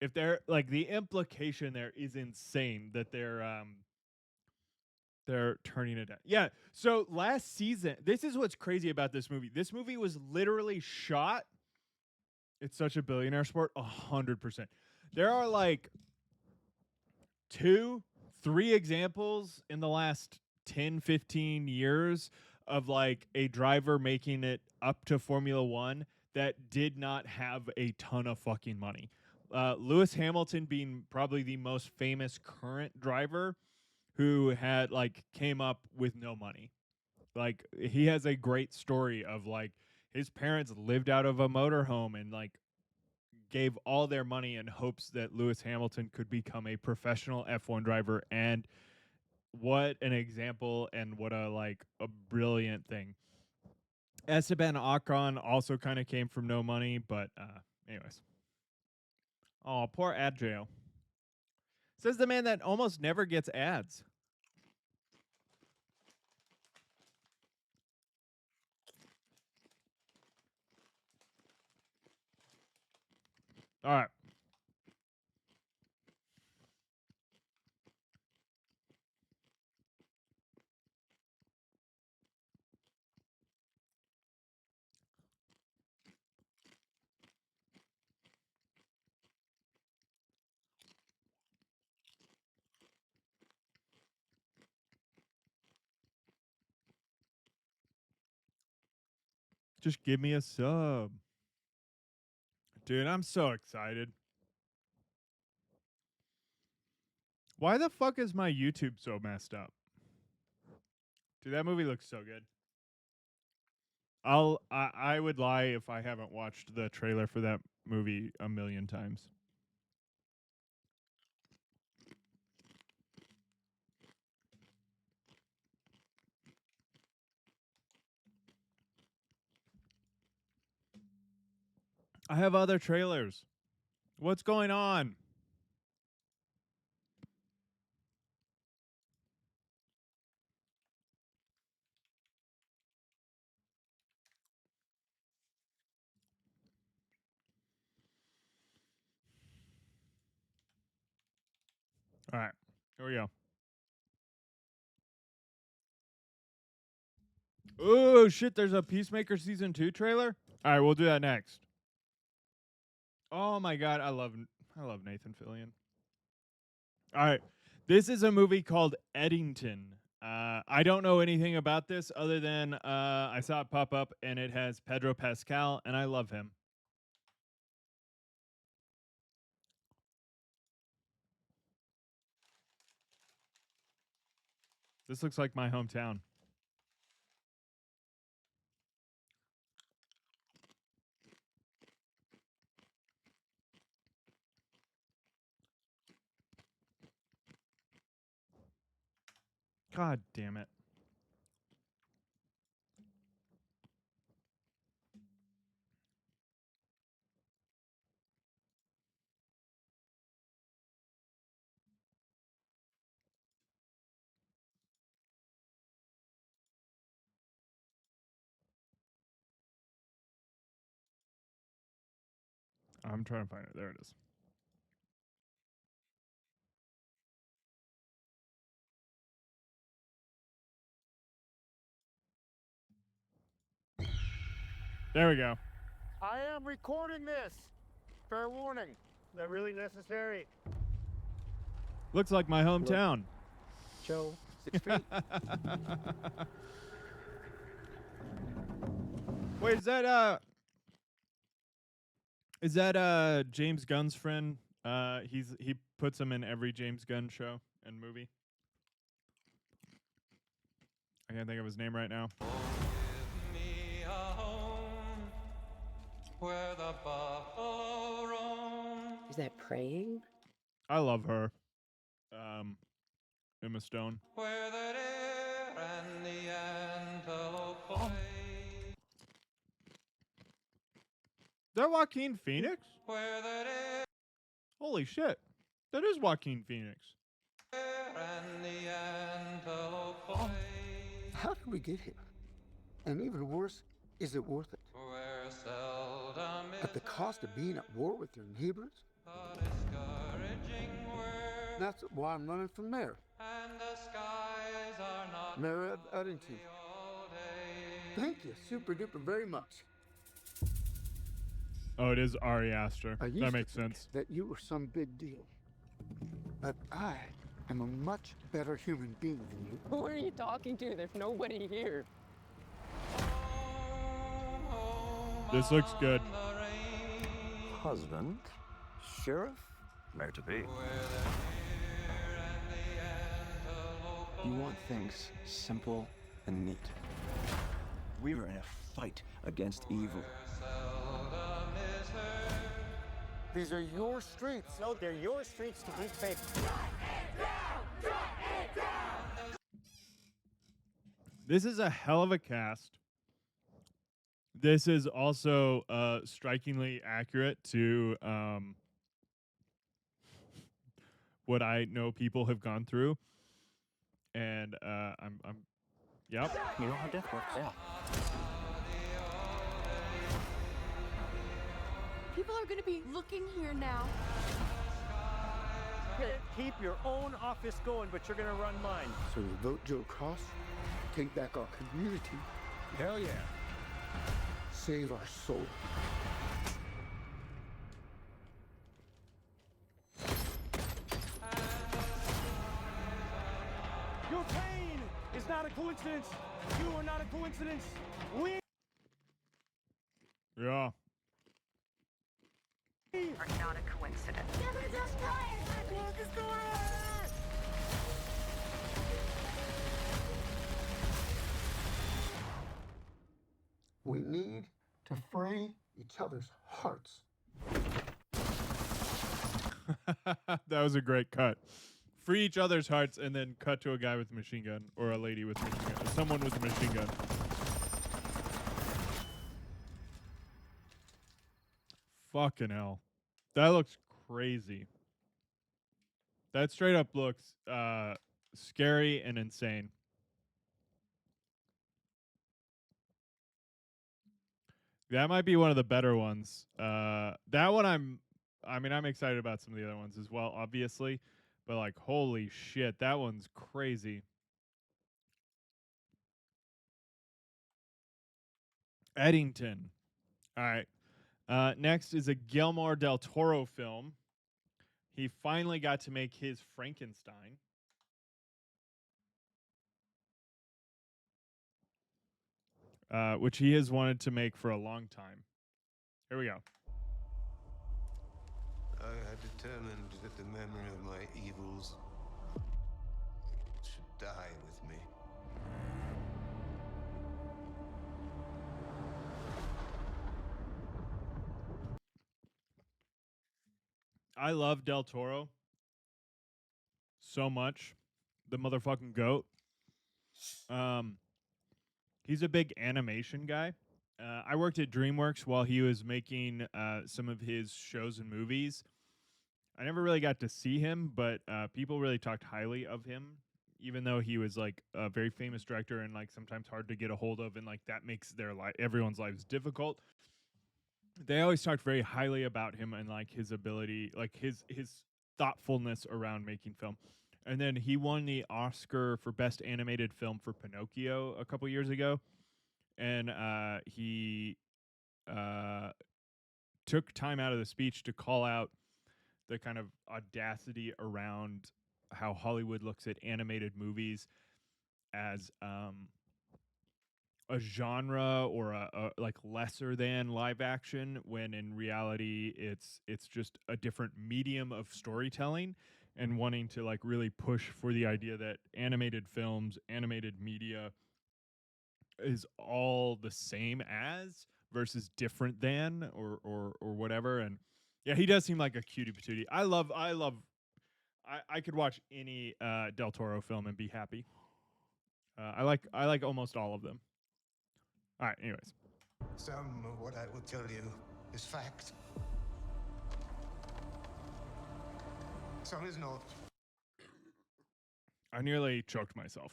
if they're like the implication there is insane that they're turning it down. Yeah. So last season, this is what's crazy about this movie. This movie was literally shot. It's such a billionaire sport. 100%. There are like 2, 3 examples in the last 10, 15 years of like a driver making it up to Formula One that did not have a ton of fucking money. Lewis Hamilton being probably the most famous current driver who had like came up with no money. Like he has a great story of like his parents lived out of a motorhome and like gave all their money in hopes that Lewis Hamilton could become a professional F1 driver. And what an example and what a like a brilliant thing. Esteban Ocon also kind of came from no money, but anyways. Oh, poor ad jail. Says the man that almost never gets ads. All right. Just give me a sub. Dude, I'm so excited. Why the fuck is my YouTube so messed up? Dude, that movie looks so good. I would lie if I haven't watched the trailer for that movie a million times. I have other trailers. What's going on? All right. Here we go. Oh shit, there's a Peacemaker season 2 trailer? All right, we'll do that next. Oh my god, I love Nathan Fillion. All right. This is a movie called Eddington. I don't know anything about this other than I saw it pop up and it has Pedro Pascal and I love him. This looks like my hometown. God damn it. I'm trying to find it. There it is. There we go. I am recording this. Fair warning. Is that really necessary? Looks like my hometown. Joe, 6 feet. Wait, is that James Gunn's friend? He puts him in every James Gunn show and movie. I can't think of his name right now. Is that praying? I love her. Emma Stone. Is that Joaquin Phoenix? Holy shit. That is Joaquin Phoenix. How did we get here? And even worse, is it worth it? At the cost of being at war with your neighbors? That's why I'm running for mayor. Mayor of Eddington. Thank you super duper very much. Oh, it is Ari Aster. I used That to makes think sense. that you were some big deal. But I am a much better human being than you. Who are you talking to? There's nobody here. This looks good. Husband? Sheriff? Where to be? You want things simple and neat. We are in a fight against evil. These are your streets. No, they're your streets to keep safe. This is a hell of a cast. This is also strikingly accurate to what I know people have gone through, and yep. You know how death works, yeah. People are gonna be looking here now. Keep your own office going, but you're gonna run mine. So we vote Joe Cross, take back our community, Hell yeah. save our soul. Your pain is not a coincidence. You are not a coincidence. We Yeah. Are not a coincidence. We need to free each other's hearts. That was a great cut. Free each other's hearts, and then cut to a guy with a machine gun, or a lady with a machine gun, someone with a machine gun. Fucking hell. That looks crazy. That straight up looks scary and insane. That might be one of the better ones. That one I'm excited about some of the other ones as well, obviously. But like, holy shit, that one's crazy. Eddington. All right. Next is a Guillermo del Toro film. He finally got to make his Frankenstein. Which he has wanted to make for a long time. Here we go. I had determined that the memory of my evils should die with me. I love Del Toro so much. The motherfucking goat. He's a big animation guy. I worked at DreamWorks while he was making some of his shows and movies. I never really got to see him, but people really talked highly of him, even though he was like a very famous director and like sometimes hard to get a hold of, and like that makes everyone's lives difficult. They always talked very highly about him and like his ability, like his thoughtfulness around making film. And then he won the Oscar for Best Animated Film for Pinocchio a couple years ago. And he took time out of the speech to call out the kind of audacity around how Hollywood looks at animated movies as a genre or a like lesser than live action, when in reality it's just a different medium of storytelling, and wanting to like really push for the idea that animated films, animated media is all the same as versus different than or whatever. And yeah, he does seem like a cutie patootie. I could watch any Del Toro film and be happy. I like almost all of them. All right, anyways. Some of what I will tell you is fact. Some is not. I nearly choked myself.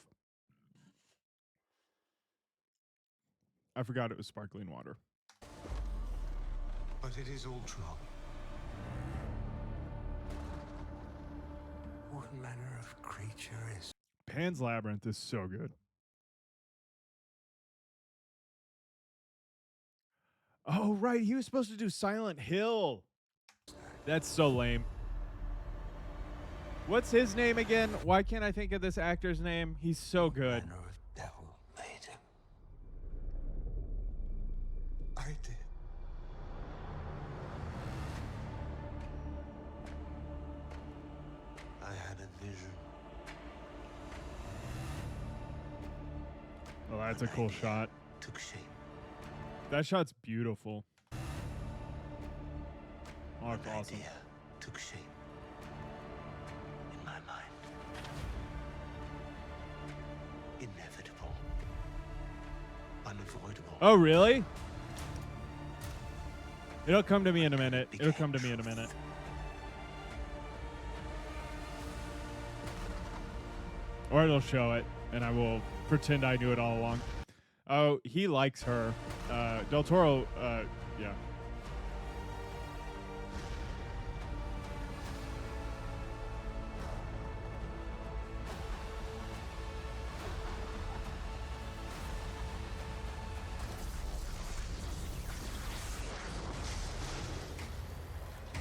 I forgot it was sparkling water. But it is all true. What manner of creature is... Pan's Labyrinth is so good. Oh, right. He was supposed to do Silent Hill. That's so lame. What's his name again? Why can't I think of this actor's name? He's so good. Manner of devil made him. I did. that's a cool shot. Took shape. That shot's beautiful. Oh, it's awesome. Idea took shape in my mind. Inevitable. Unavoidable. Oh, really? It'll come to me in a minute. It'll come to me in a minute. Or it'll show it, and I will pretend I knew it all along. Oh, he likes her. Del Toro, yeah.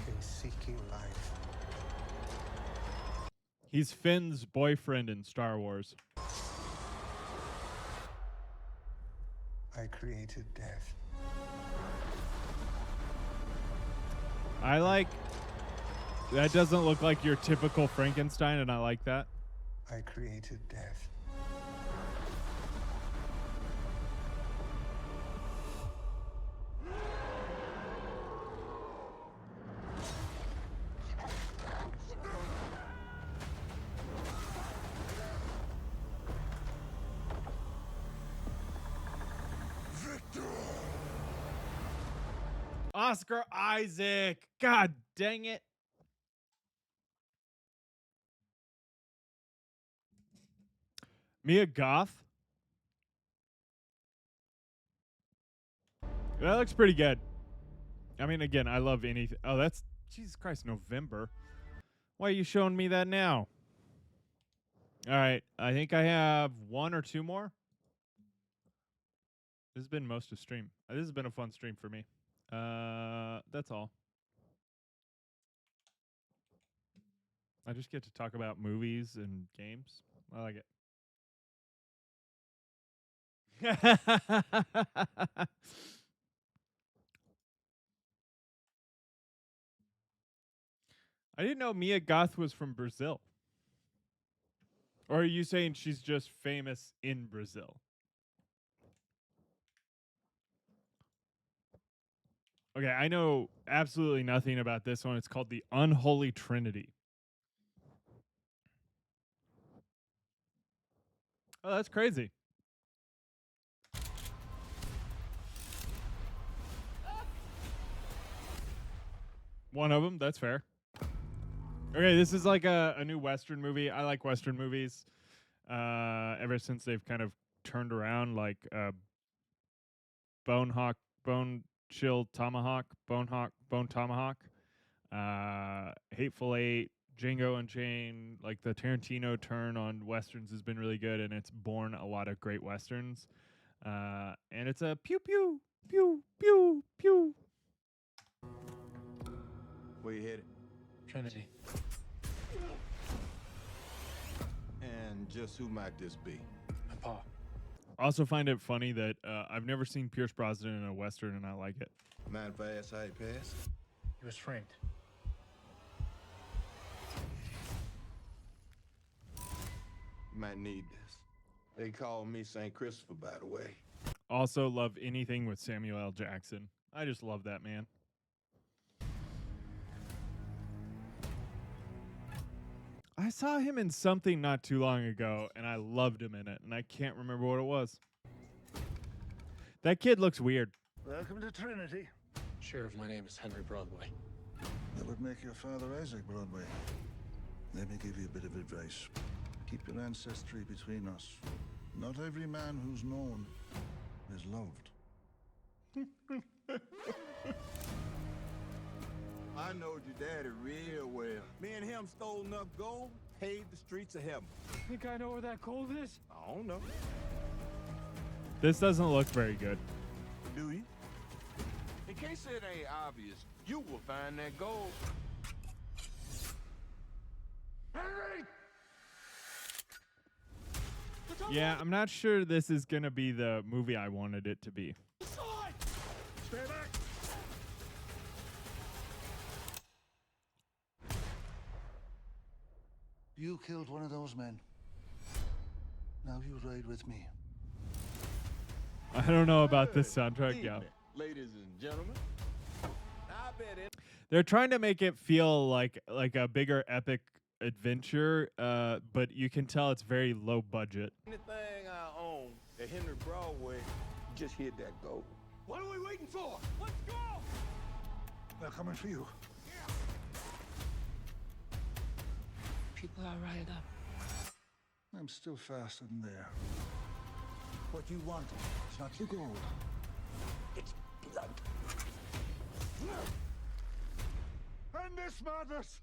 In seeking life. He's Finn's boyfriend in Star Wars. I created death. I like... That doesn't look like your typical Frankenstein, and I like that. I created death. Oscar Isaac! God dang it! Mia Goth? That looks pretty good. I mean, again, I love anything. Oh, that's... Jesus Christ, November. Why are you showing me that now? All right, I think I have one or two more. This has been most of stream. This has been a fun stream for me. That's all. I just get to talk about movies and games. I like it. I didn't know Mia Goth was from Brazil. Or are you saying she's just famous in Brazil? Okay, I know absolutely nothing about this one. It's called The Unholy Trinity. Oh, that's crazy. One of them, that's fair. Okay, this is like a new Western movie. I like Western movies. Ever since they've kind of turned around, like Bone Tomahawk, Hateful Eight, Django Unchained, like the Tarantino turn on Westerns has been really good, and it's born a lot of great Westerns. And it's a pew, pew, pew, pew, pew. Where you headed? Trinity. And just who might this be? My pa. Also find it funny that I've never seen Pierce Brosnan in a Western, and I like it. Mind if I ask how he passed? He was framed. You might need this. They call me St. Christopher, by the way. Also love anything with Samuel L. Jackson. I just love that man. I saw him in something not too long ago, and I loved him in it, and I can't remember what it was. That kid looks weird. Welcome to Trinity. Sheriff, my name is Henry Broadway. That would make your father Isaac Broadway. Let me give you a bit of advice. Keep your ancestry between us. Not every man who's known is loved. I knowed your daddy real well. Me and him stole enough gold, paved the streets of heaven. Think I know where that gold is? I don't know. This doesn't look very good. Do you? In case it ain't obvious, you will find that gold. Henry! Yeah, I'm not sure this is going to be the movie I wanted it to be. Stay back! You killed one of those men. Now you ride with me. I don't know about this soundtrack. Evening, Yeah. ladies and gentlemen. I bet They're trying to make it feel like a bigger epic adventure, but you can tell it's very low budget. anything I own at Henry Broadway just hit that goal. What are we waiting for? Let's go! They're coming for you. People are riled up. I'm still faster than there. What you want is not your gold. It's blood. And this madness!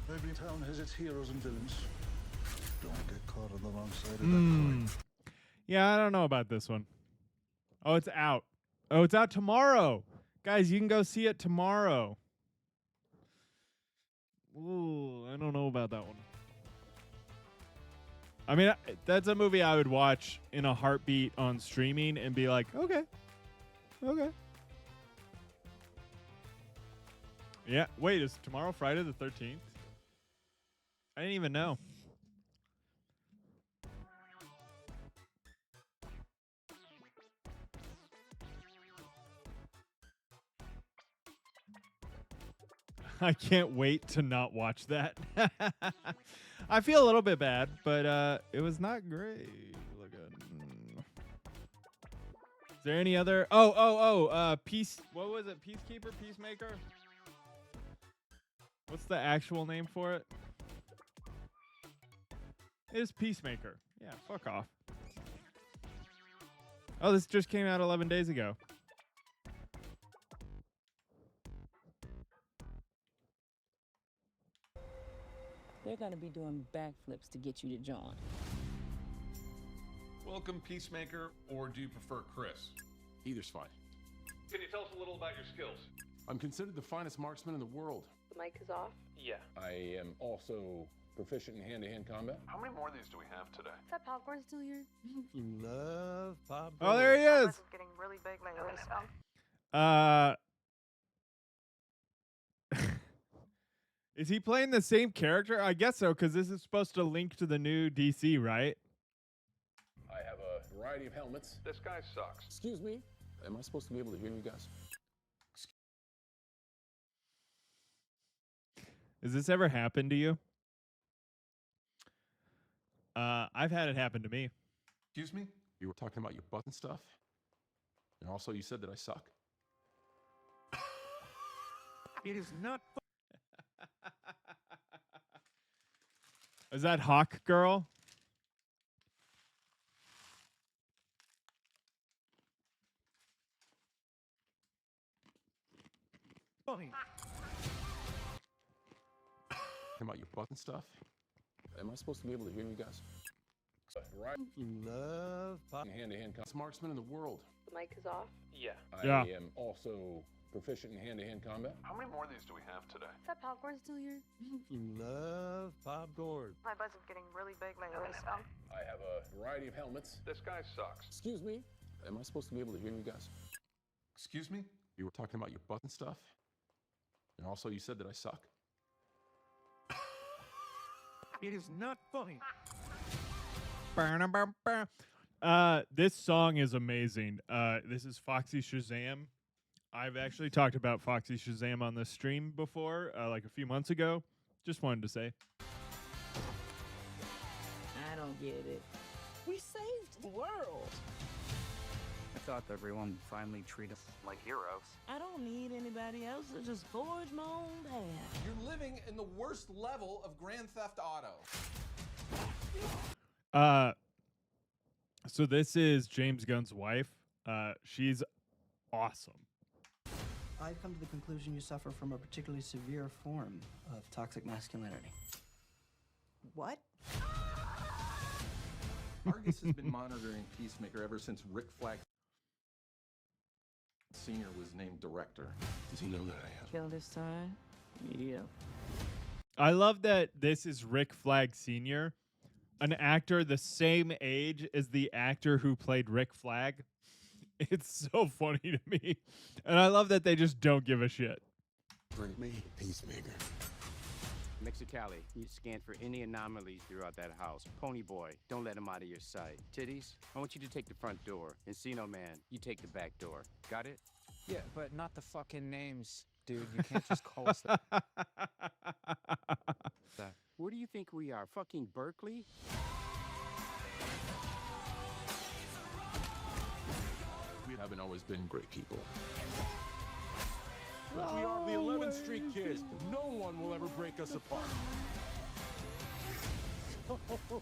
Every town has its heroes and villains. Don't get caught on the wrong side of that coin. Yeah, I don't know about this one. Oh, it's out. Oh, it's out tomorrow. Guys, you can go see it tomorrow. Ooh, I don't know about that one. I mean, that's a movie I would watch in a heartbeat on streaming and be like, okay. Okay. Yeah, wait, is tomorrow Friday the 13th? I didn't even know. I can't wait to not watch that. I feel a little bit bad, but it was not great. Look at. Is there any other? Peace. What was it? Peacekeeper, Peacemaker. What's the actual name for it? It is Peacemaker. Yeah, fuck off. Oh, this just came out 11 days ago. They're going to be doing backflips to get you to join. Welcome, Peacemaker, or do you prefer Chris? Either's fine. Can you tell us a little about your skills? I'm considered the finest marksman in the world. The mic is off. Yeah. I am also proficient in hand-to-hand combat. How many more of these do we have today? Is that popcorn still here? You love pop. Oh, there he is. It's getting really big lately, so. Is he playing the same character? I guess so, because this is supposed to link to the new DC, right? I have a variety of helmets. This guy sucks. Excuse me? Am I supposed to be able to hear you guys? Has this ever happened to you? I've had it happen to me. Excuse me? You were talking about your butt and stuff? And also you said that I suck? It is not Is that Hawk Girl? funny. About your butt and stuff? Am I supposed to be able to hear you guys? Right. You love pop. Hand-to-hand marksman in the world. The mic is off. Yeah. Yeah. I am also proficient in hand-to-hand combat. How many more of these do we have today? Is that popcorn still here? You love popcorn. My butt's getting really big lately, so. I have a variety of helmets. This guy sucks. Excuse me? Am I supposed to be able to hear you guys? Excuse me? You were talking about your butt and stuff? And also you said that I suck? It is not funny. This song is amazing. This is Foxy Shazam. I've actually talked about Foxy Shazam on this stream before, like a few months ago. Just wanted to say. I don't get it. We saved the world. I thought everyone would finally treat us like heroes. I don't need anybody else to just forge my own path. You're living in the worst level of Grand Theft Auto. So this is James Gunn's wife. She's awesome. I've come to the conclusion you suffer from a particularly severe form of toxic masculinity. What? Argus has been monitoring Peacemaker ever since Rick Flag Sr. was named director. Does he know that I am? Kill this son? Yeah. I love that this is Rick Flag Sr., an actor the same age as the actor who played Rick Flag. It's so funny to me. And I love that they just don't give a shit. Bring me Peacemaker. Mexicali, you scan for any anomalies throughout that house. Pony boy, don't let him out of your sight. Titties, I want you to take the front door. Encino man, you take the back door. Got it? Yeah, but not the fucking names, dude. You can't just call us that. Where do you think we are? Fucking Berkeley? We haven't always been great people. We are the 11th Street Kids. No one will ever break us apart. Oh, cool.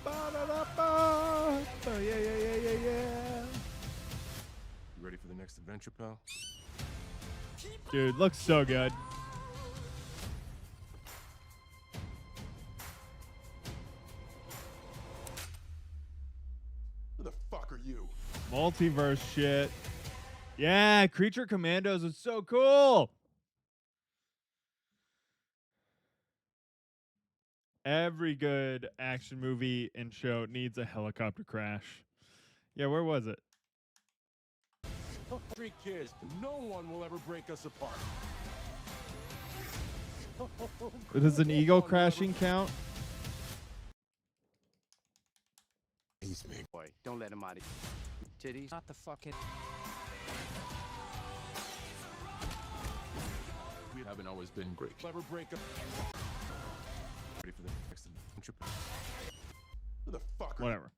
Ba-da-da-ba. Oh, yeah. You ready for the next adventure, pal? Dude, looks so good. Who the fuck are you? Multiverse shit. Yeah, Creature Commandos is so cool. Every good action movie and show needs a helicopter crash. Yeah, where was it? Street Kids. No one will ever break us apart. Does an eagle crashing count? Peacemaker. Boy, don't let him out of titties. Not the fucking. We haven't always been great. Never break up. Ready for the next adventure, pal? Who the fuck are Whatever.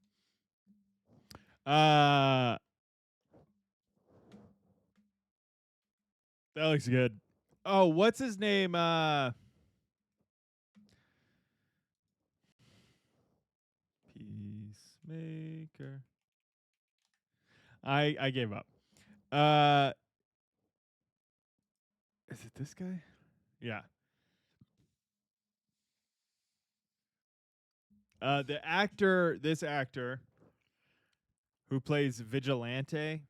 That looks good. Oh, what's his name? Peacemaker. I gave up. Is it this guy? Yeah. This actor who plays Vigilante.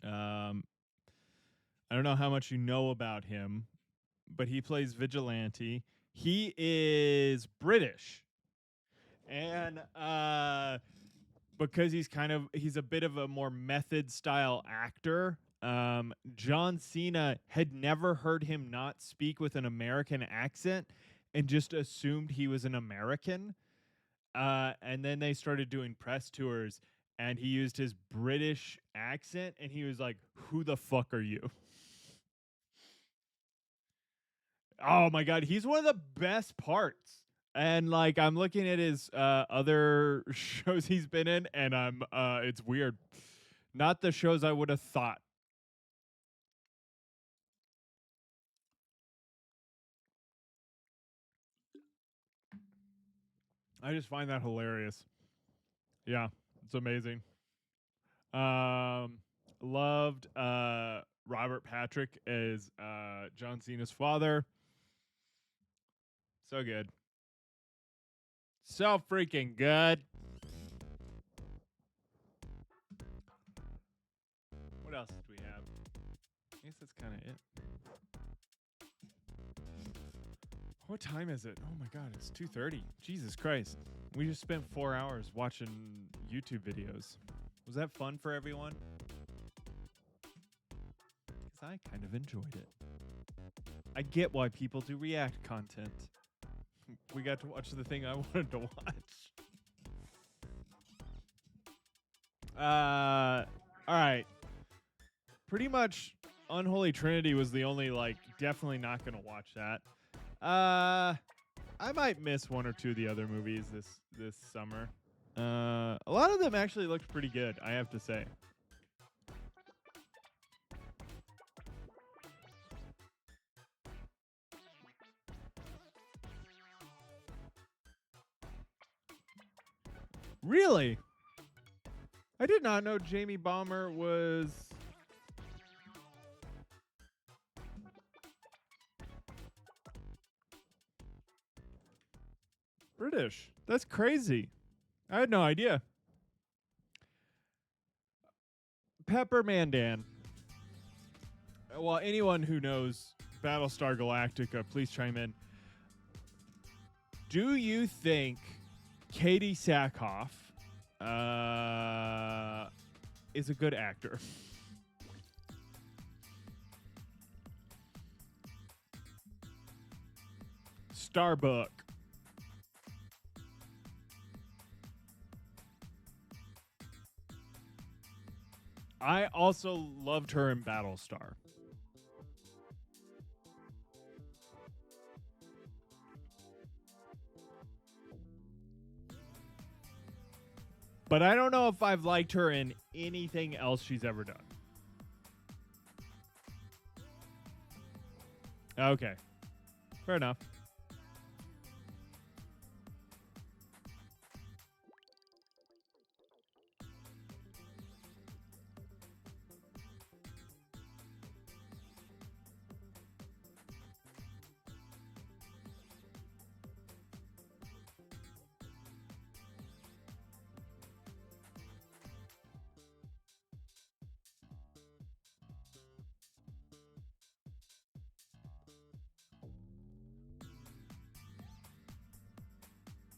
I don't know how much you know about him, but he plays Vigilante. He is British. And because he's a bit of a more method style actor, John Cena had never heard him not speak with an American accent and just assumed he was an American. And then they started doing press tours and he used his British accent and he was like, "Who the fuck are you?" Oh my God, he's one of the best parts. And like I'm looking at his other shows he's been in and it's weird. Not the shows I would have thought. I just find that hilarious. Yeah, it's amazing. Loved Robert Patrick as John Cena's father. So good. So freaking good. What else do we have? I guess that's kind of it. What time is it? Oh my God, it's 2:30. Jesus Christ. We just spent 4 hours watching YouTube videos. Was that fun for everyone? Because I kind of enjoyed it. I get why people do react content. We got to watch the thing I wanted to watch. All right. Pretty much Unholy Trinity was the only, like, definitely not going to watch that. I might miss one or two of the other movies this summer. A lot of them actually looked pretty good, I have to say. Really? I did not know Jamie Balmer was British. That's crazy. I had no idea. Pepper Mandan. Well, anyone who knows Battlestar Galactica, please chime in. Do you think Katie Sackhoff is a good actor? Starbuck. I also loved her in Battlestar. But I don't know if I've liked her in anything else she's ever done. Okay. Fair enough.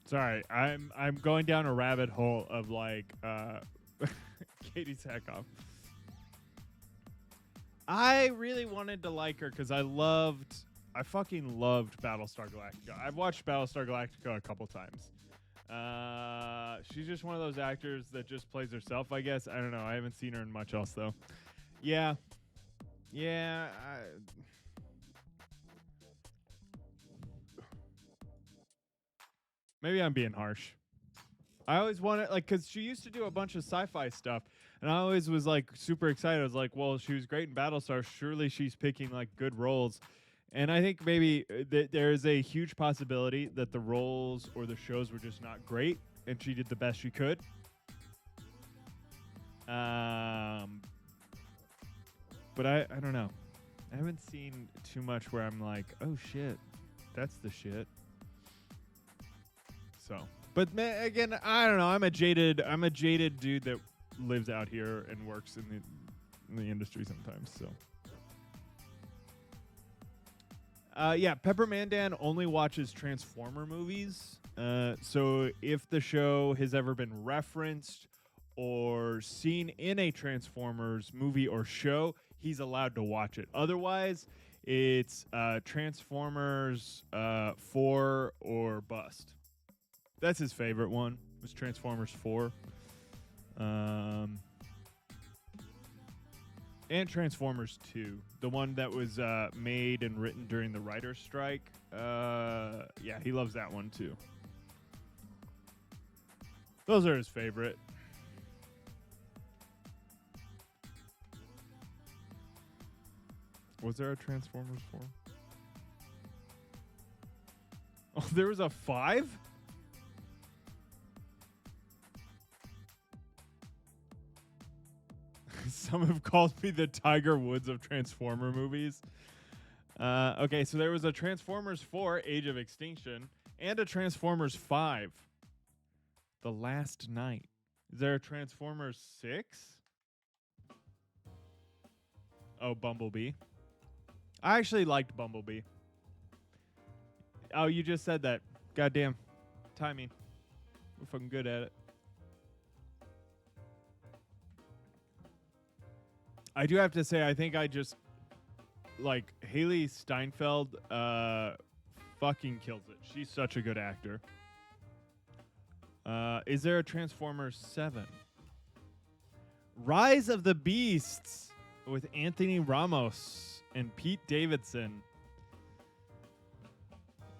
Sorry, I'm going down a rabbit hole of like Katie Sackhoff. I really wanted to like her because I fucking loved Battlestar Galactica. I've watched Battlestar Galactica a couple times. She's just one of those actors that just plays herself, I guess. I don't know. I haven't seen her in much else though. Yeah. Yeah. Maybe I'm being harsh. I always wanted, like, because she used to do a bunch of sci-fi stuff, and I always was, like, super excited. I was like, well, she was great in Battlestar. Surely she's picking, like, good roles. And I think maybe there is a huge possibility that the roles or the shows were just not great, and she did the best she could. But I don't know. I haven't seen too much where I'm like, oh, shit, that's the shit. So, but again, I don't know. I'm a jaded dude that lives out here and works in the industry sometimes. So, yeah, Pepper Mandan only watches Transformer movies. So if the show has ever been referenced or seen in a Transformers movie or show, he's allowed to watch it. Otherwise, it's Transformers 4 or bust. That's his favorite one, was Transformers 4. And Transformers 2, the one that was made and written during the writer's strike. Yeah, he loves that one too. Those are his favorite. Was there a Transformers 4? Oh, there was a 5? Some have called me the Tiger Woods of Transformer movies. Okay, so there was a Transformers 4, Age of Extinction, and a Transformers 5, The Last Night. Is there a Transformers 6? Oh, Bumblebee. I actually liked Bumblebee. Oh, you just said that. Goddamn. Timing. We're fucking good at it. I do have to say, I think I just, like, Haley Steinfeld fucking kills it. She's such a good actor. Is there a Transformers 7? Rise of the Beasts with Anthony Ramos and Pete Davidson.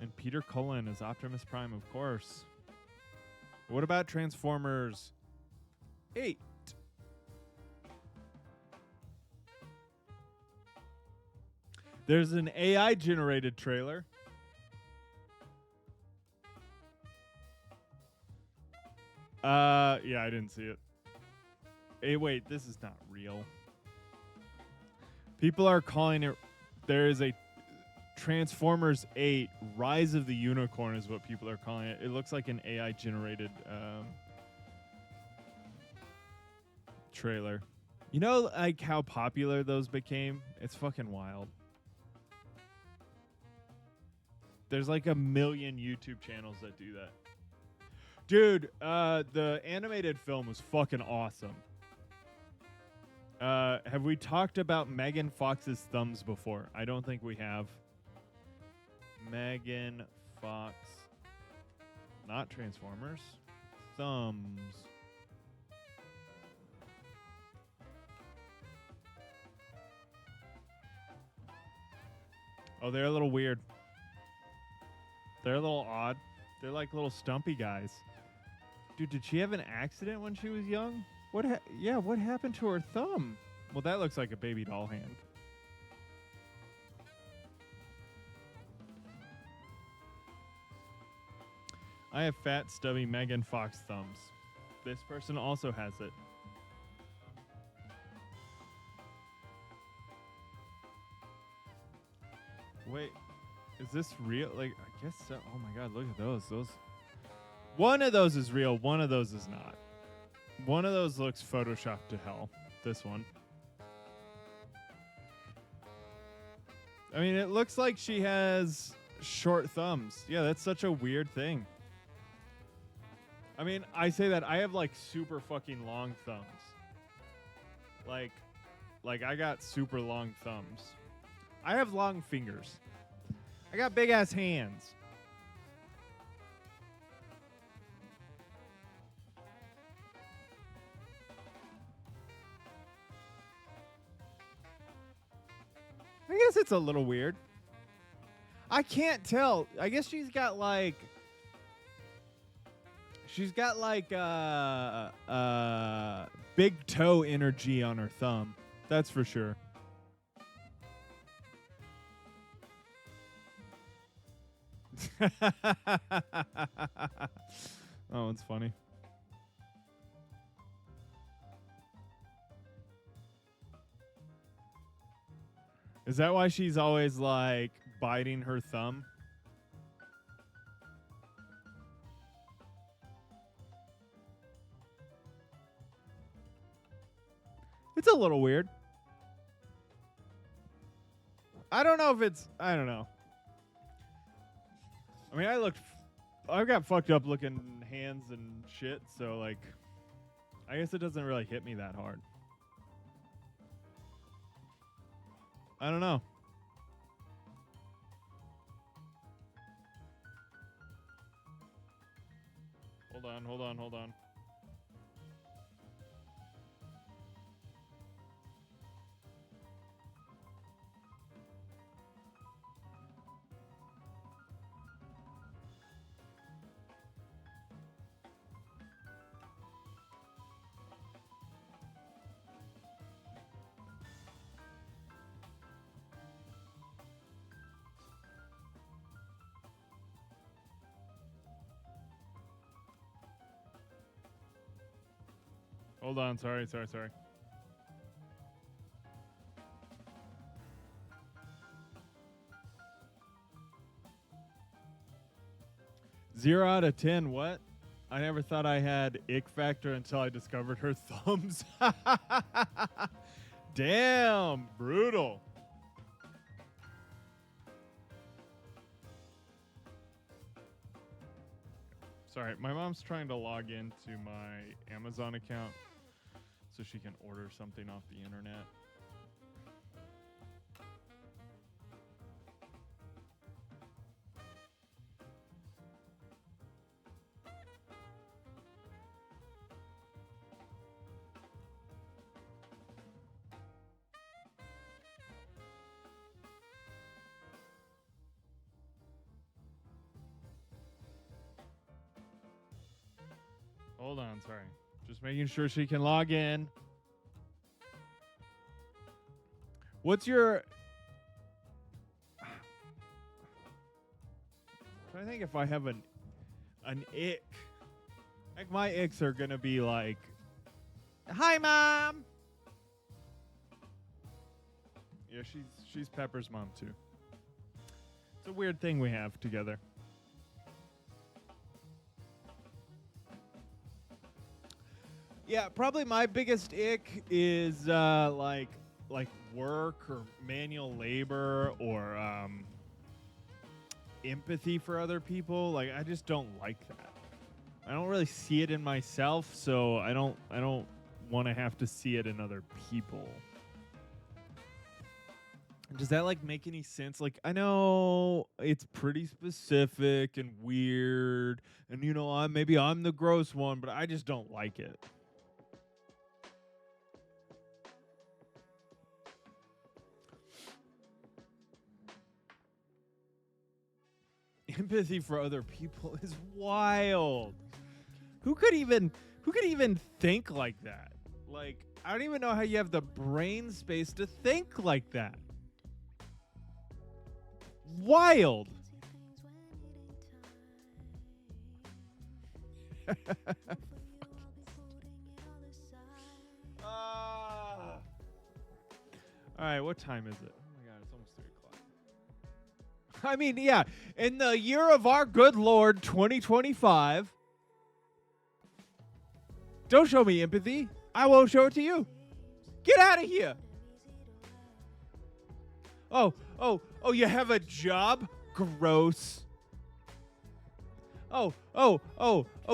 And Peter Cullen as Optimus Prime, of course. What about Transformers 8? There's an AI-generated trailer. Yeah, I didn't see it. Hey, wait, this is not real. People are calling it... There is a Transformers 8 Rise of the Unicorn is what people are calling it. It looks like an AI-generated trailer. You know, like, how popular those became? It's fucking wild. There's like 1 million YouTube channels that do that. Dude, the animated film was fucking awesome. Have we talked about Megan Fox's thumbs before? I don't think we have. Megan Fox. Not Transformers. Thumbs. Oh, they're a little weird. They're a little odd. They're like little stumpy guys. Dude, did she have an accident when she was young? What happened to her thumb? Well, that looks like a baby doll hand. I have fat, stubby Megan Fox thumbs. This person also has it. Wait, is this real? Like, I guess so. Oh my god, look at those. One of those is real, one of those is not. One of those looks photoshopped to hell. This one. I mean, it looks like she has short thumbs. Yeah, that's such a weird thing. I mean, I say that I have like super fucking long thumbs. Like I got super long thumbs. I have long fingers. I got big ass hands. I guess it's a little weird. I can't tell. I guess she's got like big toe energy on her thumb. That's for sure. Oh, it's funny. Is that why she's always like biting her thumb? It's a little weird. I don't know if it's... I don't know. I mean, I've got fucked up looking hands and shit, so like... I guess it doesn't really hit me that hard. I don't know. Hold on. Hold on, sorry. 0 out of 10, what? I never thought I had ick factor until I discovered her thumbs. Damn, brutal. Sorry, my mom's trying to log into my Amazon account so she can order something off the internet. Hold on, sorry. Just making sure she can log in. What's your... I think if I have an ick. Like my icks are gonna be like, "Hi, Mom." Yeah, she's Pepper's mom too. It's a weird thing we have together. Yeah, probably my biggest ick is like work or manual labor or empathy for other people. Like I just don't like that. I don't really see it in myself, so I don't want to have to see it in other people. Does that like make any sense? Like, I know it's pretty specific and weird, and you know, maybe I'm the gross one, but I just don't like it. Empathy for other people is wild. Who could even think like that? Like, I don't even know how you have the brain space to think like that. Wild. All right, what time is it? Oh my god, it's almost 3 o'clock. I mean, yeah, in the year of our good Lord, 2025. Don't show me empathy. I won't show it to you. Get out of here. Oh, you have a job? Gross. Oh,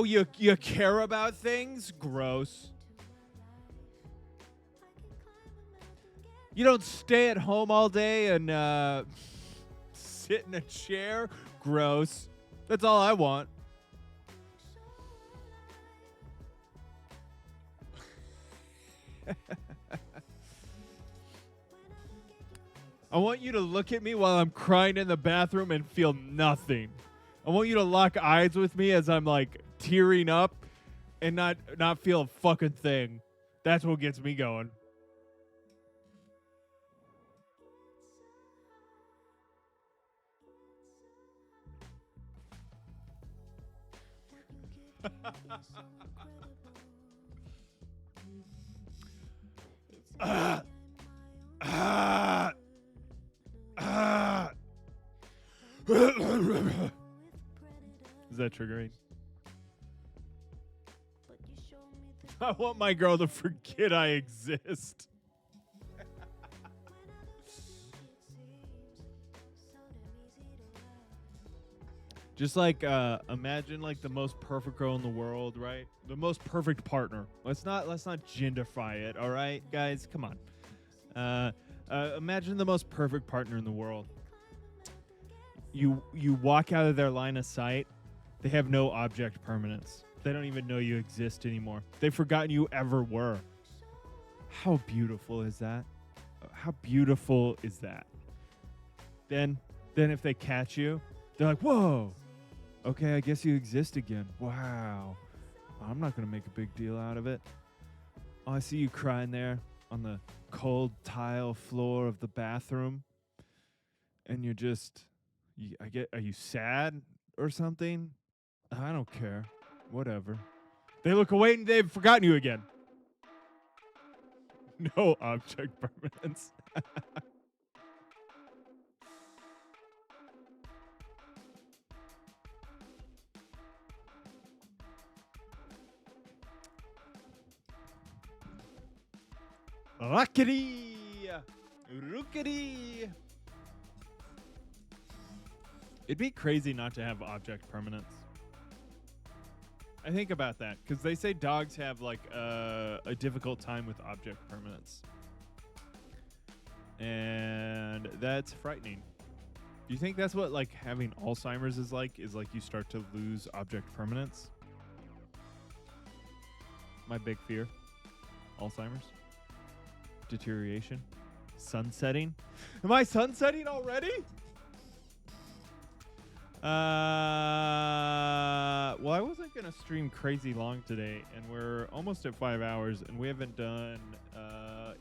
you care about things? Gross. You don't stay at home all day and sit in a chair? Gross. That's all I want. I want you to look at me while I'm crying in the bathroom and feel nothing. I want you to lock eyes with me as I'm like tearing up and not feel a fucking thing. That's what gets me going. Is that triggering? I want my girl to forget I exist. Just like imagine like the most perfect girl in the world, right? The most perfect partner. Let's not genderify it, all right, guys? Come on. Imagine the most perfect partner in the world. You walk out of their line of sight. They have no object permanence. They don't even know you exist anymore. They've forgotten you ever were. How beautiful is that? How beautiful is that? Then if they catch you, they're like, whoa. Okay, I guess you exist again. Wow. I'm not going to make a big deal out of it. Oh, I see you crying there on the cold tile floor of the bathroom. And you're just, are you sad or something? I don't care. Whatever. They look away and they've forgotten you again. No object permanence. Rockety! Rookety! It'd be crazy not to have object permanence. I think about that because they say dogs have like a difficult time with object permanence. And that's frightening. Do you think that's what like having Alzheimer's is like? Is like you start to lose object permanence? My big fear. Alzheimer's. Deterioration. Sunsetting. Am I sunsetting already? Well, I wasn't going to stream crazy long today, and we're almost at 5 hours, and we haven't done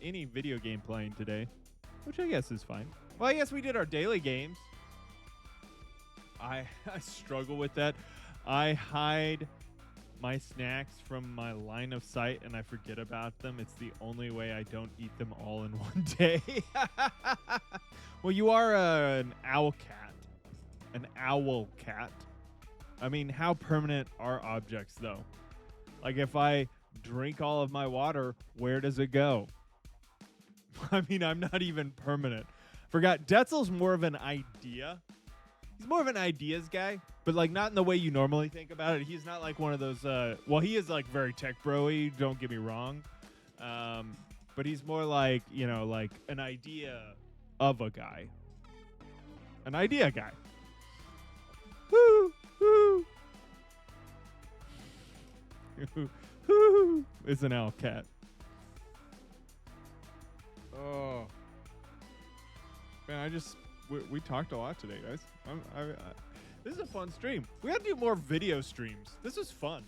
any video game playing today, which I guess is fine. Well, I guess we did our daily games. I struggle with that. I hide my snacks from my line of sight, and I forget about them. It's the only way I don't eat them all in one day. Well, you are an owl cat. An owl cat. I mean, how permanent are objects, though? Like, if I drink all of my water, where does it go? I mean, I'm not even permanent. Forgot, Detzel's more of an idea. He's more of an ideas guy, but, like, not in the way you normally think about it. He's not, like, one of those, well, he is, like, very tech bro-y, don't get me wrong. But he's more like, you know, like, an idea of a guy. An idea guy. Woo! Woo! Woo! It's an owl cat. Oh. Man, we talked a lot today, guys. This is a fun stream. We gotta do more video streams. This is fun.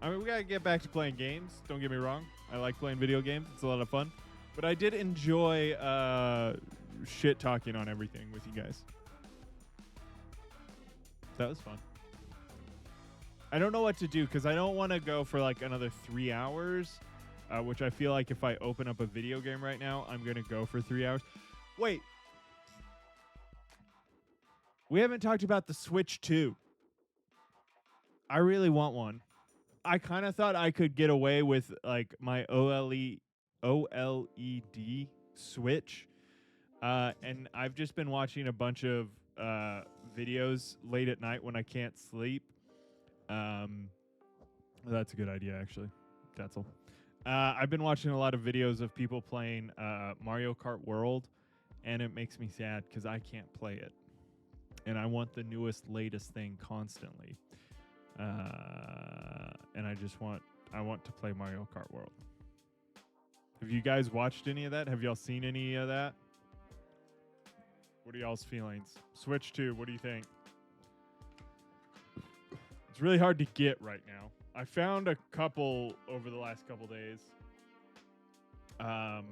I mean, we gotta get back to playing games. Don't get me wrong. I like playing video games. It's a lot of fun. But I did enjoy shit talking on everything with you guys. That was fun. I don't know what to do because I don't want to go for like another 3 hours, which I feel like if I open up a video game right now, I'm going to go for 3 hours. Wait. We haven't talked about the Switch 2. I really want one. I kind of thought I could get away with like my OLED Switch. And I've just been watching a bunch of videos late at night when I can't sleep. That's a good idea, actually. That's all. I've been watching a lot of videos of people playing Mario Kart World, and it makes me sad because I can't play it. And I want the newest, latest thing constantly. And I want to play Mario Kart World. Have you guys watched any of that? Have y'all seen any of that? What are y'all's feelings? Switch 2, what do you think? It's really hard to get right now. I found a couple over the last couple days. But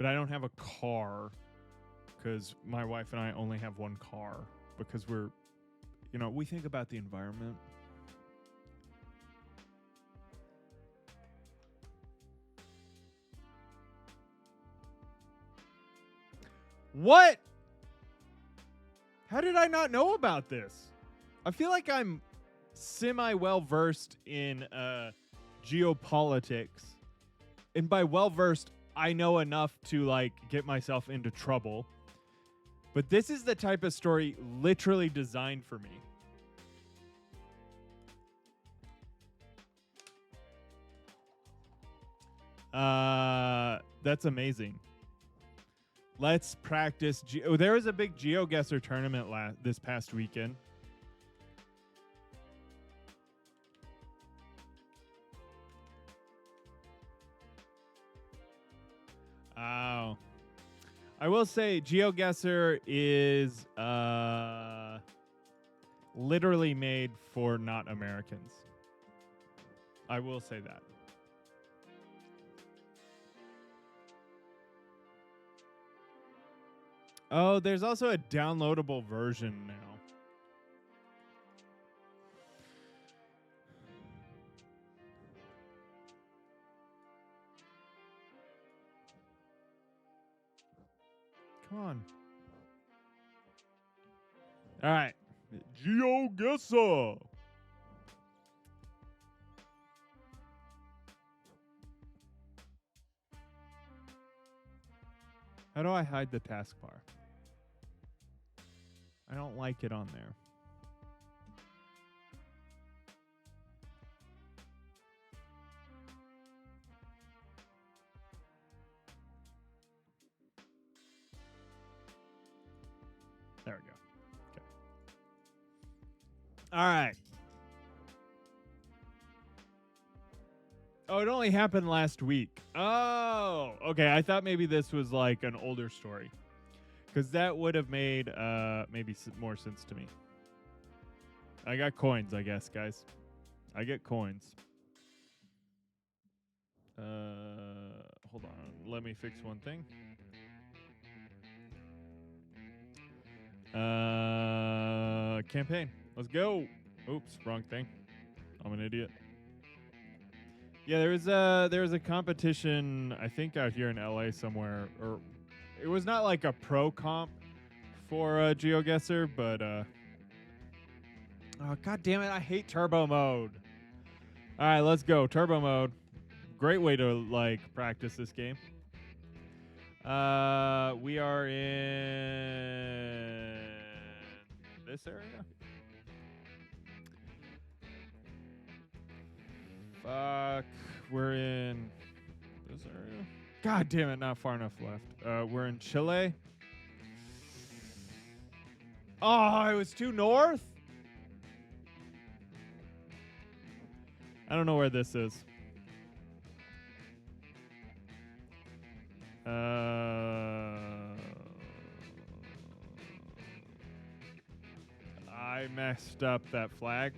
I don't have a car because my wife and I only have one car because we think about the environment. What? How did I not know about this? I feel like I'm semi-well versed in geopolitics. And by well versed, I know enough to like get myself into trouble. But this is the type of story literally designed for me. That's amazing. Let's practice. There was a big Geoguessr tournament this past weekend. Oh. I will say Geoguessr is literally made for not Americans. I will say that. Oh, there's also a downloadable version now. Come on. All right. Geoguessr. How do I hide the taskbar? I don't like it on there. There we go. Okay. All right. Oh, it only happened last week. Oh, okay. I thought maybe this was like an older story. Because that would have made maybe more sense to me. I got coins, I guess, guys. I get coins. Hold on. Let me fix one thing. Campaign. Let's go. Oops, wrong thing. I'm an idiot. Yeah, there was a competition, I think out here in LA somewhere, or it was not like a pro comp for Geoguessr, but oh god damn it, I hate turbo mode. All right, let's go. Turbo mode. Great way to like practice this game. We are in this area. Fuck, we're in this area. God damn it, not far enough left. We're in Chile. Oh, it was too north? I don't know where this is. I messed up that flag.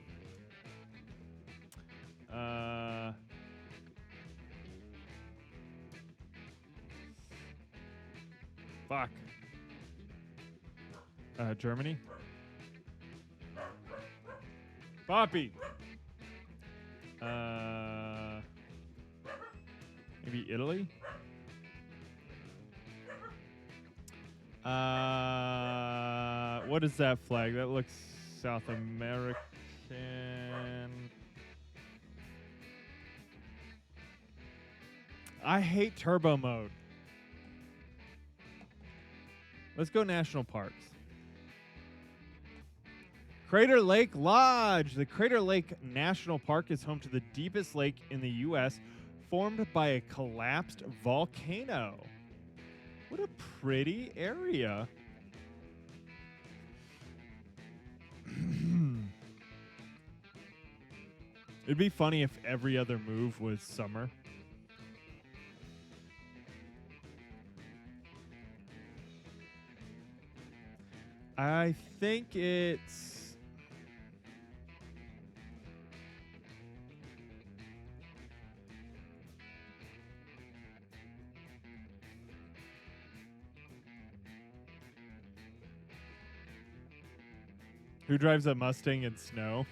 Fuck. Germany? Poppy! Maybe Italy? What is that flag? That looks South American. I hate turbo mode. Let's go national parks. Crater Lake Lodge. The Crater Lake National Park is home to the deepest lake in the U.S., formed by a collapsed volcano. What a pretty area. It'd be funny if every other move was summer. I think it's... Who drives a Mustang in snow?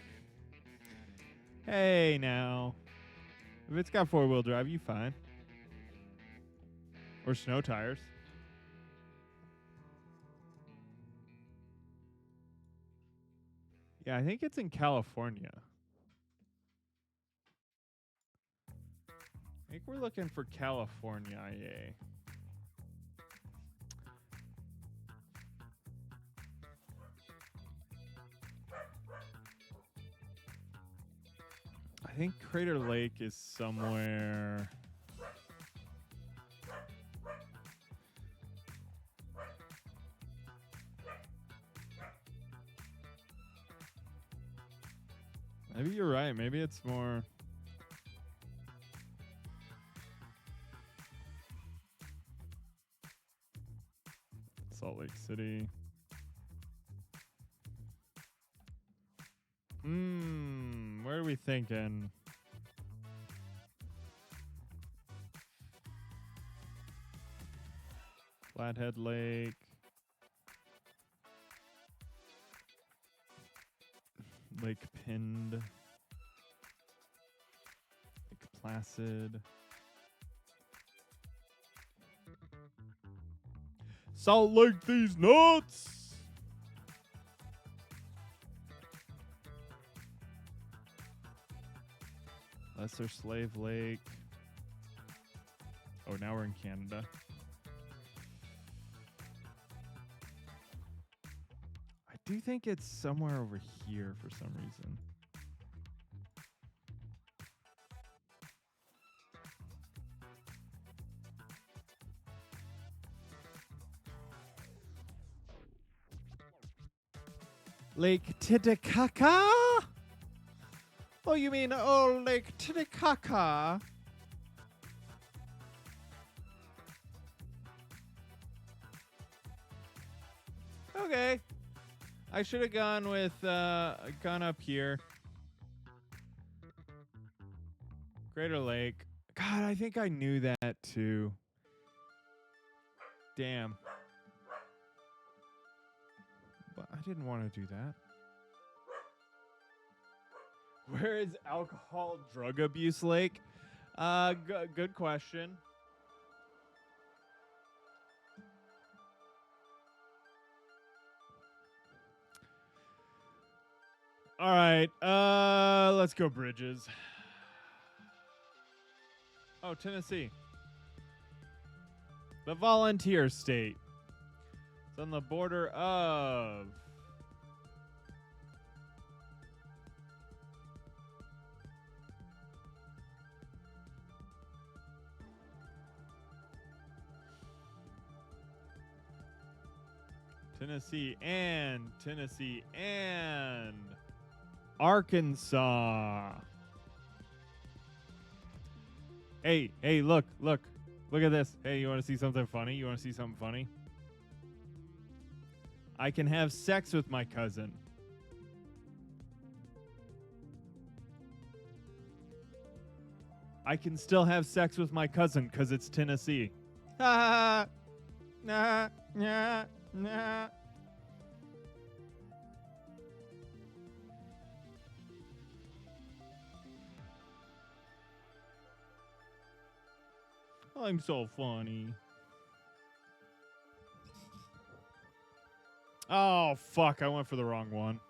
Hey, now. If it's got four-wheel drive, you fine. Or snow tires. Yeah, I think it's in California. I think we're looking for California, yay. I think Crater Lake is somewhere... Maybe you're right. Maybe it's more... Salt Lake City. Where are we thinking? Flathead Lake. Lake Pind. Lake Placid. Salt Lake these nuts! Lesser Slave Lake. Oh, now we're in Canada. I do think it's somewhere over here for some reason. Lake Titicaca? Oh, you mean Lake Titicaca? Okay. I should have gone with, gone up here. Crater Lake. God, I think I knew that too. Damn. But I didn't want to do that. Where is alcohol drug abuse lake? Good question. All right, let's go bridges. Oh, Tennessee. The volunteer state. It's on the border of... Tennessee and Arkansas. Hey, look at this. Hey, you want to see something funny? I can have sex with my cousin. I can still have sex with my cousin because it's Tennessee. Ha nah, nah, nah. I'm so funny. Oh, fuck. I went for the wrong one.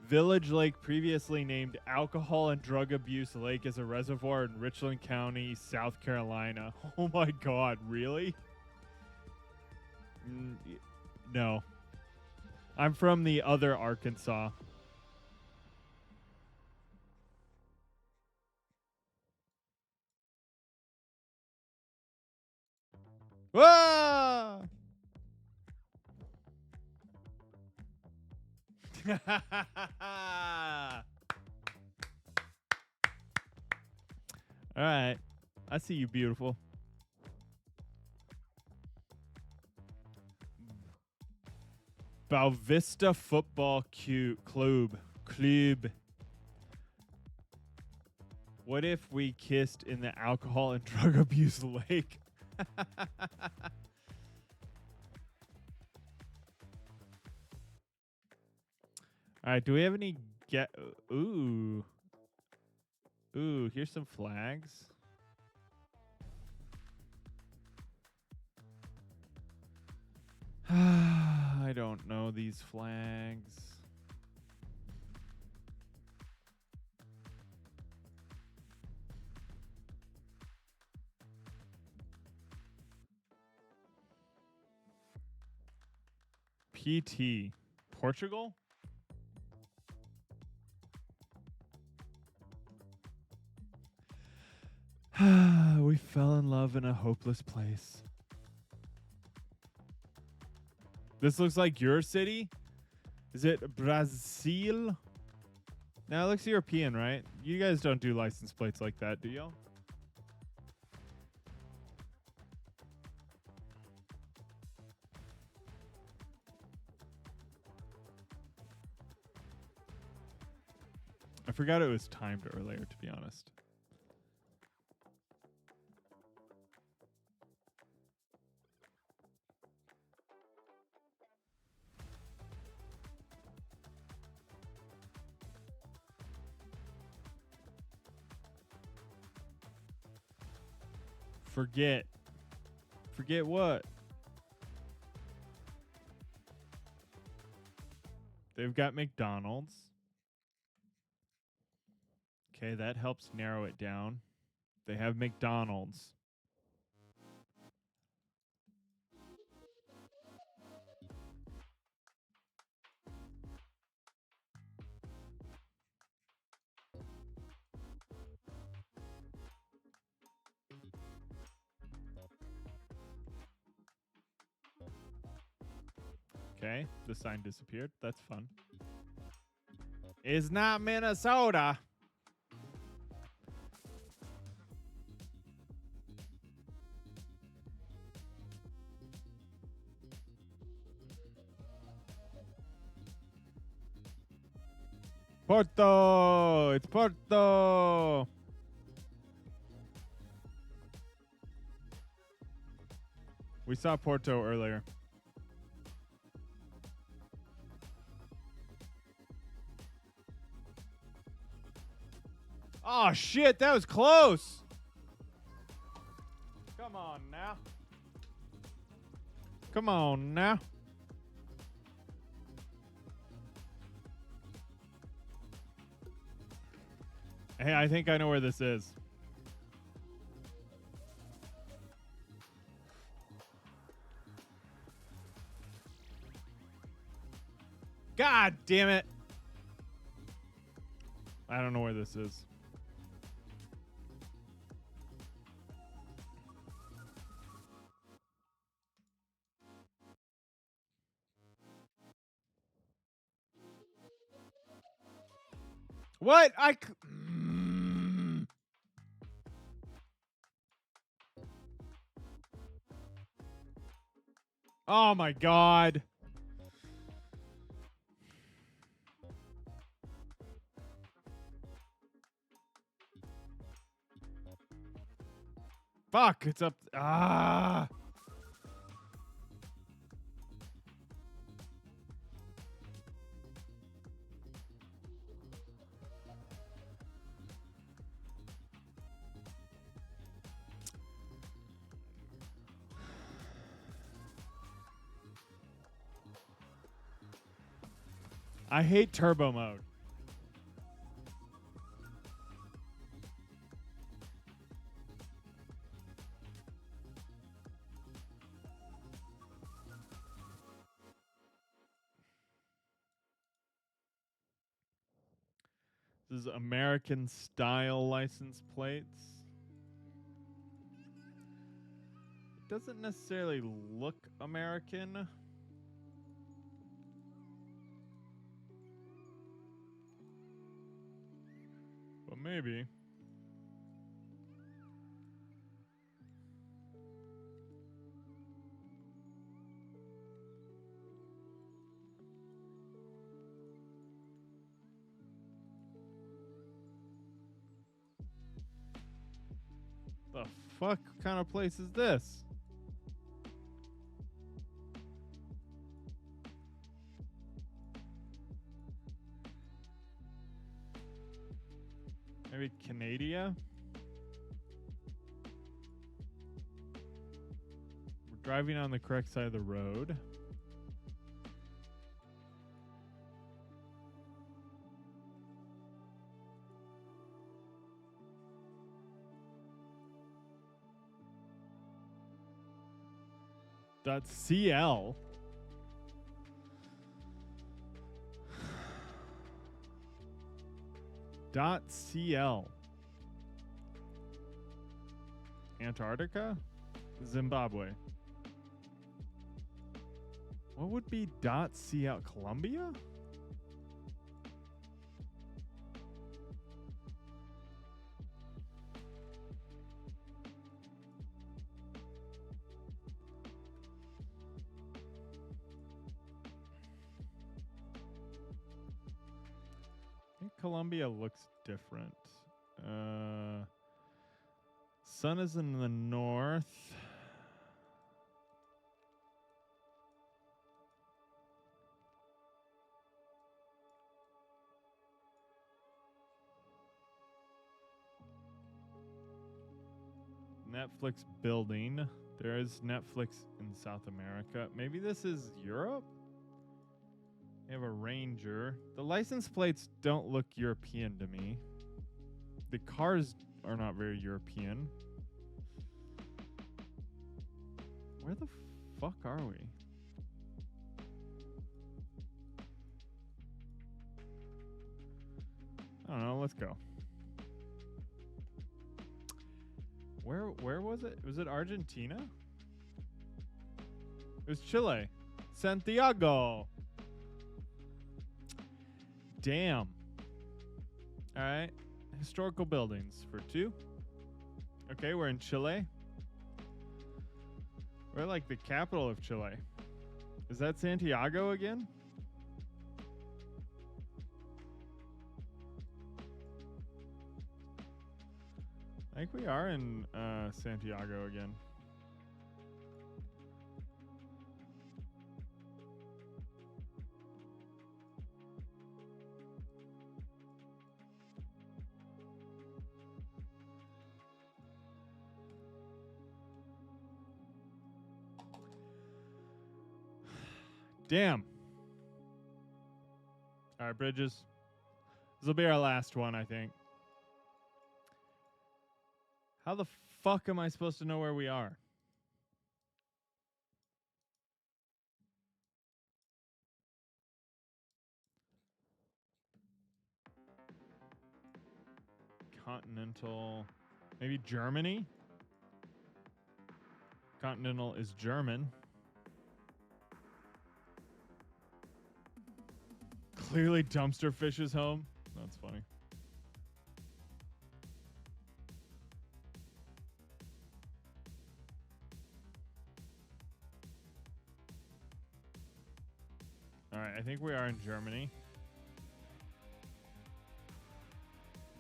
Village Lake, previously named Alcohol and Drug Abuse Lake, is a reservoir in Richland County, South Carolina. Oh my God, really? No. I'm from the other Arkansas. Whoa! All right. I see you, beautiful. Balvista Football Club. What if we kissed in the alcohol and drug abuse lake? All right, do we have any Ooh, here's some flags. I don't know these flags. PT. Portugal? We fell in love in a hopeless place. This looks like your city? Is it Brazil? No, it looks European, right? You guys don't do license plates like that, do y'all? I forgot it was timed earlier, to be honest. Forget. Forget what? They've got McDonald's. Okay, that helps narrow it down. They have McDonald's. Okay, the sign disappeared. That's fun. It's not Minnesota. Porto! It's Porto! We saw Porto earlier. Oh, shit, that was close. Come on now. Come on now. Hey, I think I know where this is. God damn it. I don't know where this is. What? Oh my god. Fuck, it's up. Ah. I hate turbo mode. This is American style license plates. It doesn't necessarily look American. But maybe. The fuck kind of place is this? Maybe Canada? We're driving on the correct side of the road. .cl. .cl. Antarctica? Zimbabwe. What would be .cl? Colombia? I think Colombia looks different. Sun is in the north. Netflix building. There is Netflix in South America. Maybe this is Europe? They have a Ranger. The license plates don't look European to me. The cars are not very European. Where the fuck are we? I don't know. Let's go. Where was it? Was it Argentina? It was Chile. Santiago. Damn. All right. Historical buildings for 2. Okay, we're in Chile. We're like the capital of Chile. Is that Santiago again? I think we are in Santiago again. Damn. All right, Bridges. This will be our last one, I think. How the fuck am I supposed to know where we are? Continental. Maybe Germany? Continental is German. Clearly Dumpster Fish is home. That's funny. right, I think we are in Germany.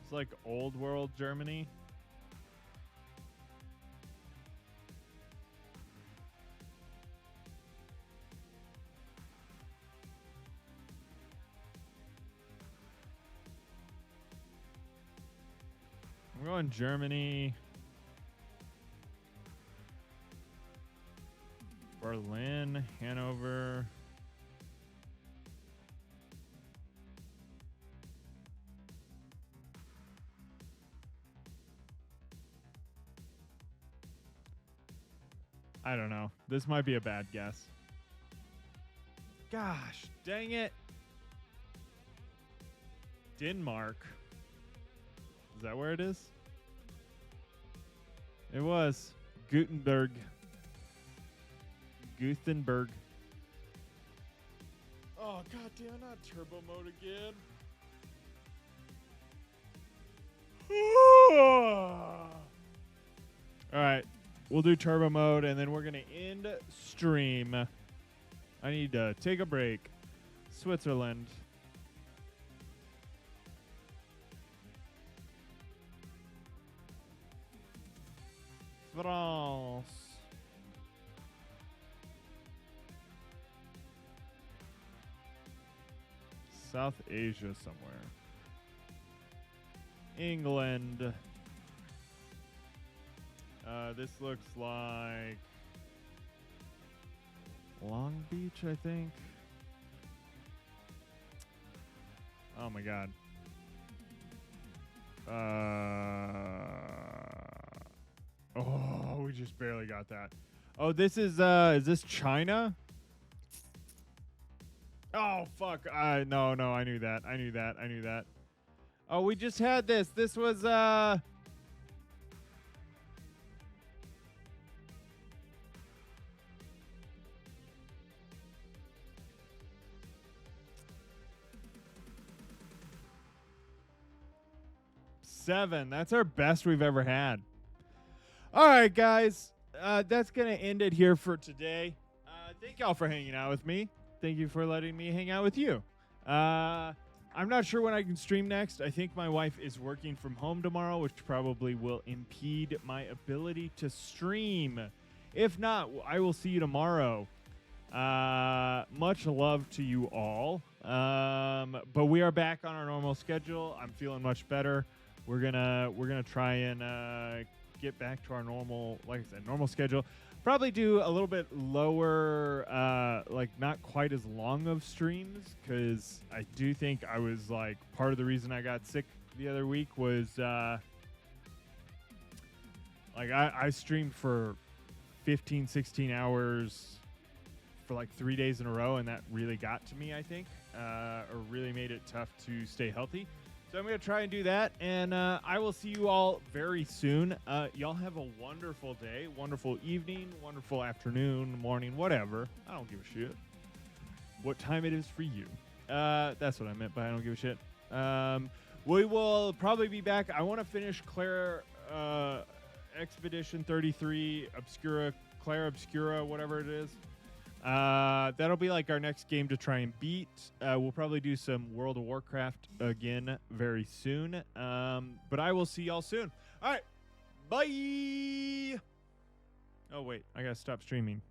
It's like old world Germany. I'm going Germany. Berlin, Hanover. I don't know. This might be a bad guess. Gosh, dang it. Denmark. Is that where it is? It was. Gutenberg. Oh, goddamn, not turbo mode again. Alright, we'll do turbo mode, and then we're going to end stream. I need to take a break. Switzerland. France. South Asia somewhere. England. This looks like Long Beach, I think. Oh my god. Oh, we just barely got that. Oh, this is this China? Oh, fuck. No, I knew that. I knew that. Oh, we just had this. This was, seven. That's our best we've ever had. All right, guys. That's going to end it here for today. Thank y'all for hanging out with me. Thank you for letting me hang out with you. I'm not sure when I can stream next. I think my wife is working from home tomorrow, which probably will impede my ability to stream. If not, I will see you tomorrow. Much love to you all. But we are back on our normal schedule. I'm feeling much better. We're gonna try and get back to our normal, like I said, normal schedule. Probably do a little bit lower, like not quite as long of streams, because I do think I was like part of the reason I got sick the other week was like I streamed for 15, 16 hours for like 3 days in a row, and that really got to me, I think, or really made it tough to stay healthy. So I'm going to try and do that, and I will see you all very soon. Y'all have a wonderful day, wonderful evening, wonderful afternoon, morning, whatever. I don't give a shit what time it is for you. That's what I meant by I don't give a shit. We will probably be back. I want to finish Claire Expedition 33, Claire Obscura, whatever it is. That'll be like our next game to try and beat. We'll probably do some World of Warcraft again very soon. But I will see y'all soon. All right. Bye. Oh, wait. I got to stop streaming.